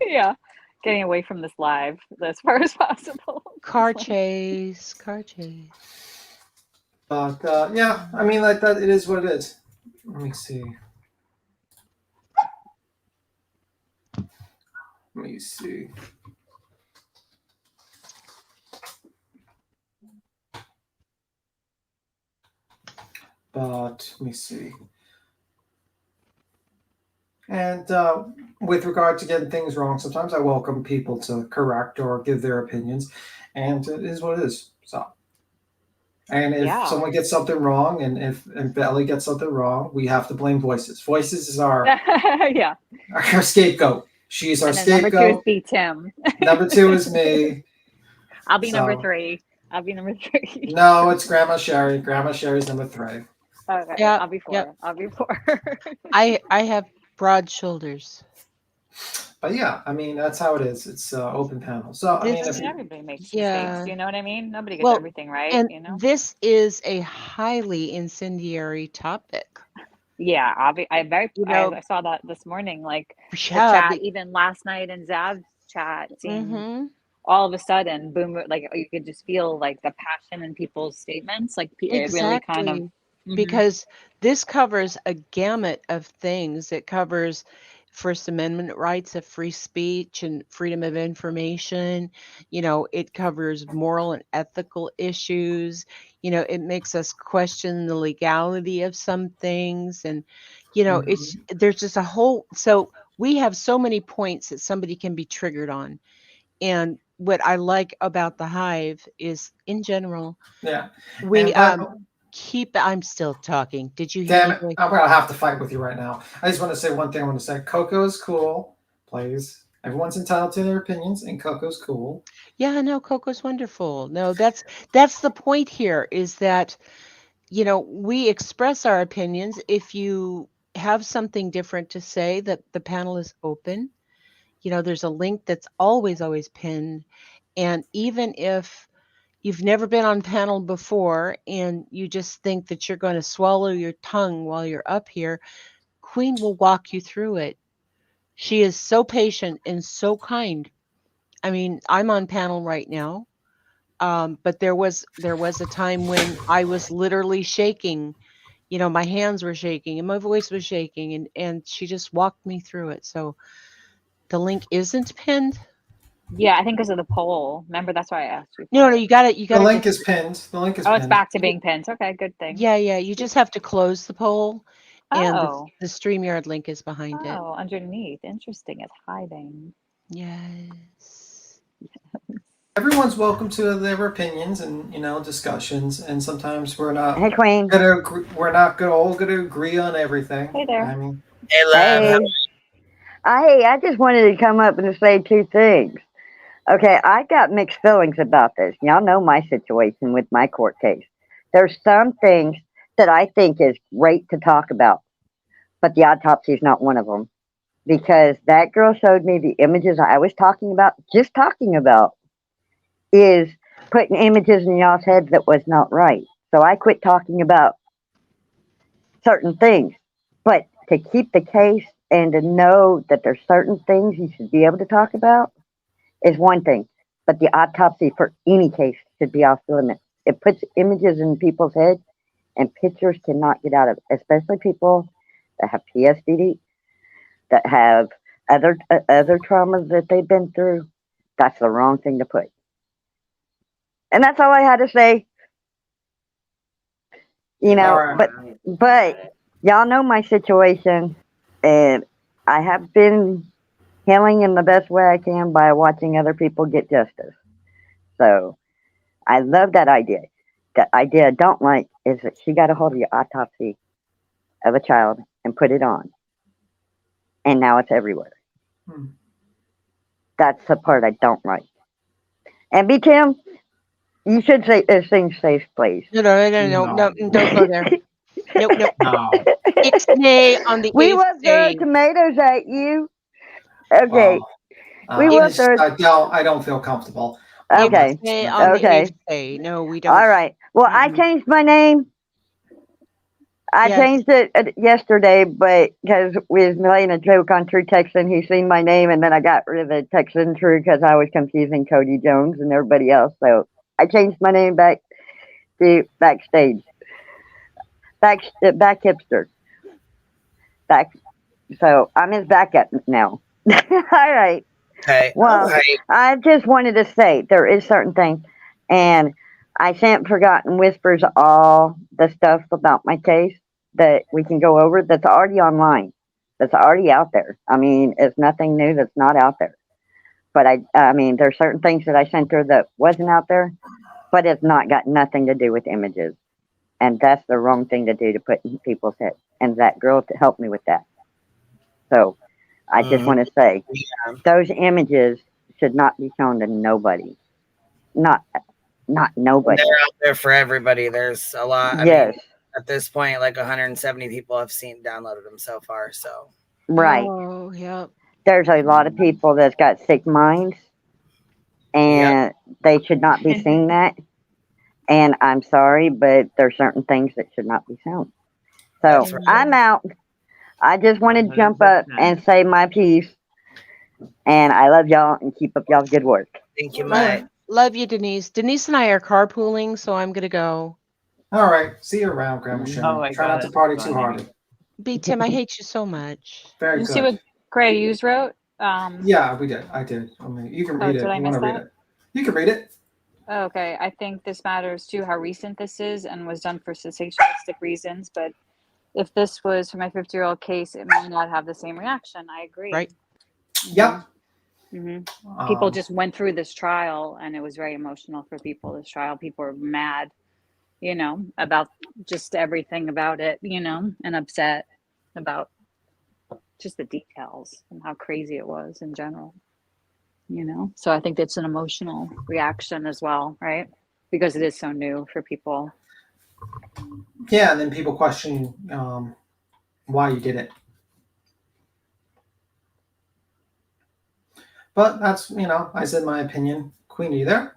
Yeah, getting away from this live as far as possible. Car chase. But yeah, I mean, like that. It is what it is. Let me see. But let me see. And with regard to getting things wrong, sometimes I welcome people to correct or give their opinions, and it is what it is. So, and if someone gets something wrong, and if Belly gets something wrong, we have to blame Voices. Voices is our our scapegoat. She's our scapegoat. Number 2 is B Tim. Number 2 is me. I'll be number 3. No, it's Grandma Sherry. Grandma Sherry's number 3. Okay. Yeah. I'll be 4. Yep. I'll be 4. I have broad shoulders. But yeah, I mean, that's how it is. It's open panel. So I mean, everybody makes mistakes. You know what I mean? Nobody gets everything right. And this is a highly incendiary topic. Yeah, I saw that this morning. Like the chat, even last night in Zav's chat, all of a sudden, boom! Like you could just feel like the passion in people's statements. Like it really kind of because this covers a gamut of things. It covers First Amendment rights of free speech and freedom of information. It covers moral and ethical issues. It makes us question the legality of some things. And, there's just a whole, so we have so many points that somebody can be triggered on. And what I like about the Hive is in general, I'm still talking. Did you hear me? I'm going to have to fight with you right now. I just want to say one thing. I want to say Coco is cool. Please. Everyone's entitled to their opinions, and Coco's cool. Yeah, no, Coco's wonderful. No, that's the point here, is that, you know, we express our opinions. If you have something different to say, that the panel is open. You know, there's a link that's always pinned. And even if you've never been on panel before and you just think that you're going to swallow your tongue while you're up here, Queen will walk you through it. She is so patient and so kind. I mean, I'm on panel right now. But there was a time when I was literally shaking. You know, my hands were shaking and my voice was shaking, and she just walked me through it. So the link isn't pinned. Yeah, I think because of the poll. Remember, that's why I asked you. No, you got it. You got the link is pinned. The link is Oh, pinned. it's back to being pinned. Okay, good thing. Yeah. You just have to close the poll, and Oh. the StreamYard link is behind it. Oh, underneath. Interesting. It's hiding. Yes. Everyone's welcome to their opinions and, you know, discussions, and sometimes we're not. Hey, Queen. We're not all going to agree on everything. Hey there. I mean, Hey, love. Hey, I just wanted to come up and say two things. Okay, I got mixed feelings about this. Y'all know my situation with my court case. There's some things that I think is great to talk about, but the autopsy is not one of them, because that girl showed me the images I was talking about. Just talking about is putting images in y'all's heads that was not right. So I quit talking about certain things. But to keep the case and to know that there's certain things you should be able to talk about is one thing. But the autopsy for any case should be off the limits. It puts images in people's heads, and pictures cannot get out of it, especially people that have PTSD, that have other traumas that they've been through. That's the wrong thing to put. And that's all I had to say. You know, but y'all know my situation, and I have been healing in the best way I can by watching other people get justice. So I love that idea. The idea I don't like is that she got a hold of the autopsy of a child and put it on, and now it's everywhere. That's the part I don't like. And B. Tim, you should say this thing's safe place. No, don't go there. Nope. Ixnay on the We will throw tomatoes at you. Okay. We will throw. I don't feel comfortable. Okay. Okay. No, we don't. All right. Well, I changed my name. I changed it yesterday, but because we was playing a joke on True Texan, he seen my name, and then I got rid of the Texan True because I was confusing Cody Jones and everybody else. So I changed my name back to Backstage, back hipster, back. So I'm his backup now. All right. Okay. Well, I just wanted to say there is certain things, and I sent Forgotten Whispers all the stuff about my case that we can go over that's already online, that's already out there. I mean, it's nothing new that's not out there. But I mean, there's certain things that I sent her that wasn't out there, but it's not got nothing to do with images. And that's the wrong thing to do to put in people's heads. And that girl to help me with that. So I just want to say, those images should not be shown to nobody. Not nobody. They're out there for everybody. There's a lot. Yes. I mean, at this point, like 170 people have downloaded them so far. So right. Oh, yeah. There's a lot of people that's got sick minds, and they should not be seeing that. And I'm sorry, but there's certain things that should not be shown. So I'm out. I just wanted to jump up and say my piece. And I love y'all, and keep up y'all's good work. Thank you, Mike. Love you, Denise. Denise and I are carpooling, so I'm going to go. All right. See you around, Grandma Sharon. Try not to party too hard. B. Tim, I hate you so much. Very you good. See what Gray Hughes wrote? Yeah, we did. I did. I mean, you can read it. Did I You miss want to read that? it? You can read it. Okay, I think this matters too, how recent this is and was done for sensationalistic reasons. But if this was for my 50-year-old case, it may not have the same reaction. I agree. Right. Yep. Mm-hmm. People just went through this trial, and it was very emotional for people. This trial, people were mad, you know, about just everything about it, you know, and upset about just the details and how crazy it was in general. you know? So I think that's an emotional reaction as well, right? Because it is so new for people. Yeah, and then people question why you did it. But that's, I said my opinion. Queen, are you there?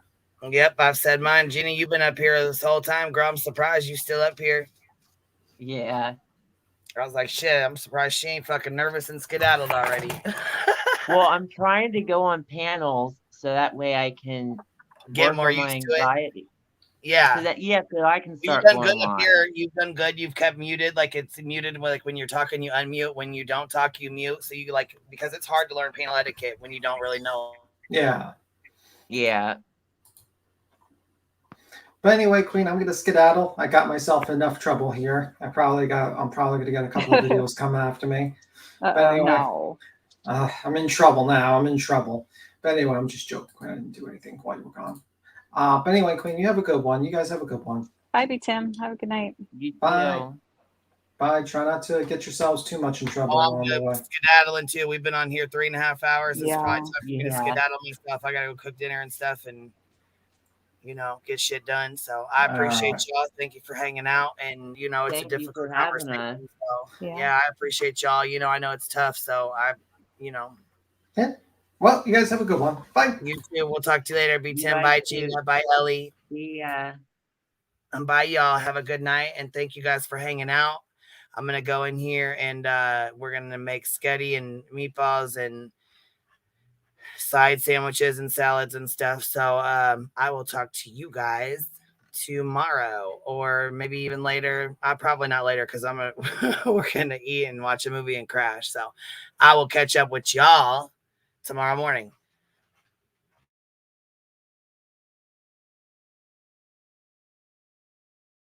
Yep, I've said mine. Jeannie, you've been up here this whole time. Girl, I'm surprised you still up here. Yeah. I was like, shit, I'm surprised she ain't fucking nervous and skedaddled already. Well, I'm trying to go on panels so that way I can get more on used my to it. anxiety. Yeah. So I can start You've done going good up live. here. You've done good. You've kept muted. Like it's muted. Like when you're talking, you unmute. When you don't talk, you mute. So you like, because it's hard to learn panel etiquette when you don't really know. Yeah. Yeah. But anyway, Queen, I'm gonna skedaddle. I got myself enough trouble here. I'm probably gonna get a couple of videos coming after me. But anyway, no. I'm in trouble now. I'm in trouble. But anyway, I'm just joking. I didn't do anything while you were gone. But anyway, Queen, you have a good one. You guys have a good one. Bye, B. Tim. Have a good night. You Bye. too. Bye. Try not to get yourselves too much in trouble along the way. Skedaddling too. We've been on here 3.5 hours. It's probably time for me to Yeah. skedaddle myself. I gotta go cook dinner and stuff and get shit done. So I appreciate y'all. Thank you for hanging out. And it's Thank a difficult you for having us. conversation. So yeah, I appreciate y'all. I know it's tough. So Yeah. Well, you guys have a good one. Bye. You too. We'll talk to you later. B. Tim. guys Bye, too. Gina. Bye, Ellie. Yeah. And bye, y'all. Have a good night. And thank you guys for hanging out. I'm going to go in here and we're going to make sketty and meatballs and side sandwiches and salads and stuff. So I will talk to you guys tomorrow or maybe even later. Probably not later because we're going to eat and watch a movie and crash. So I will catch up with y'all tomorrow morning.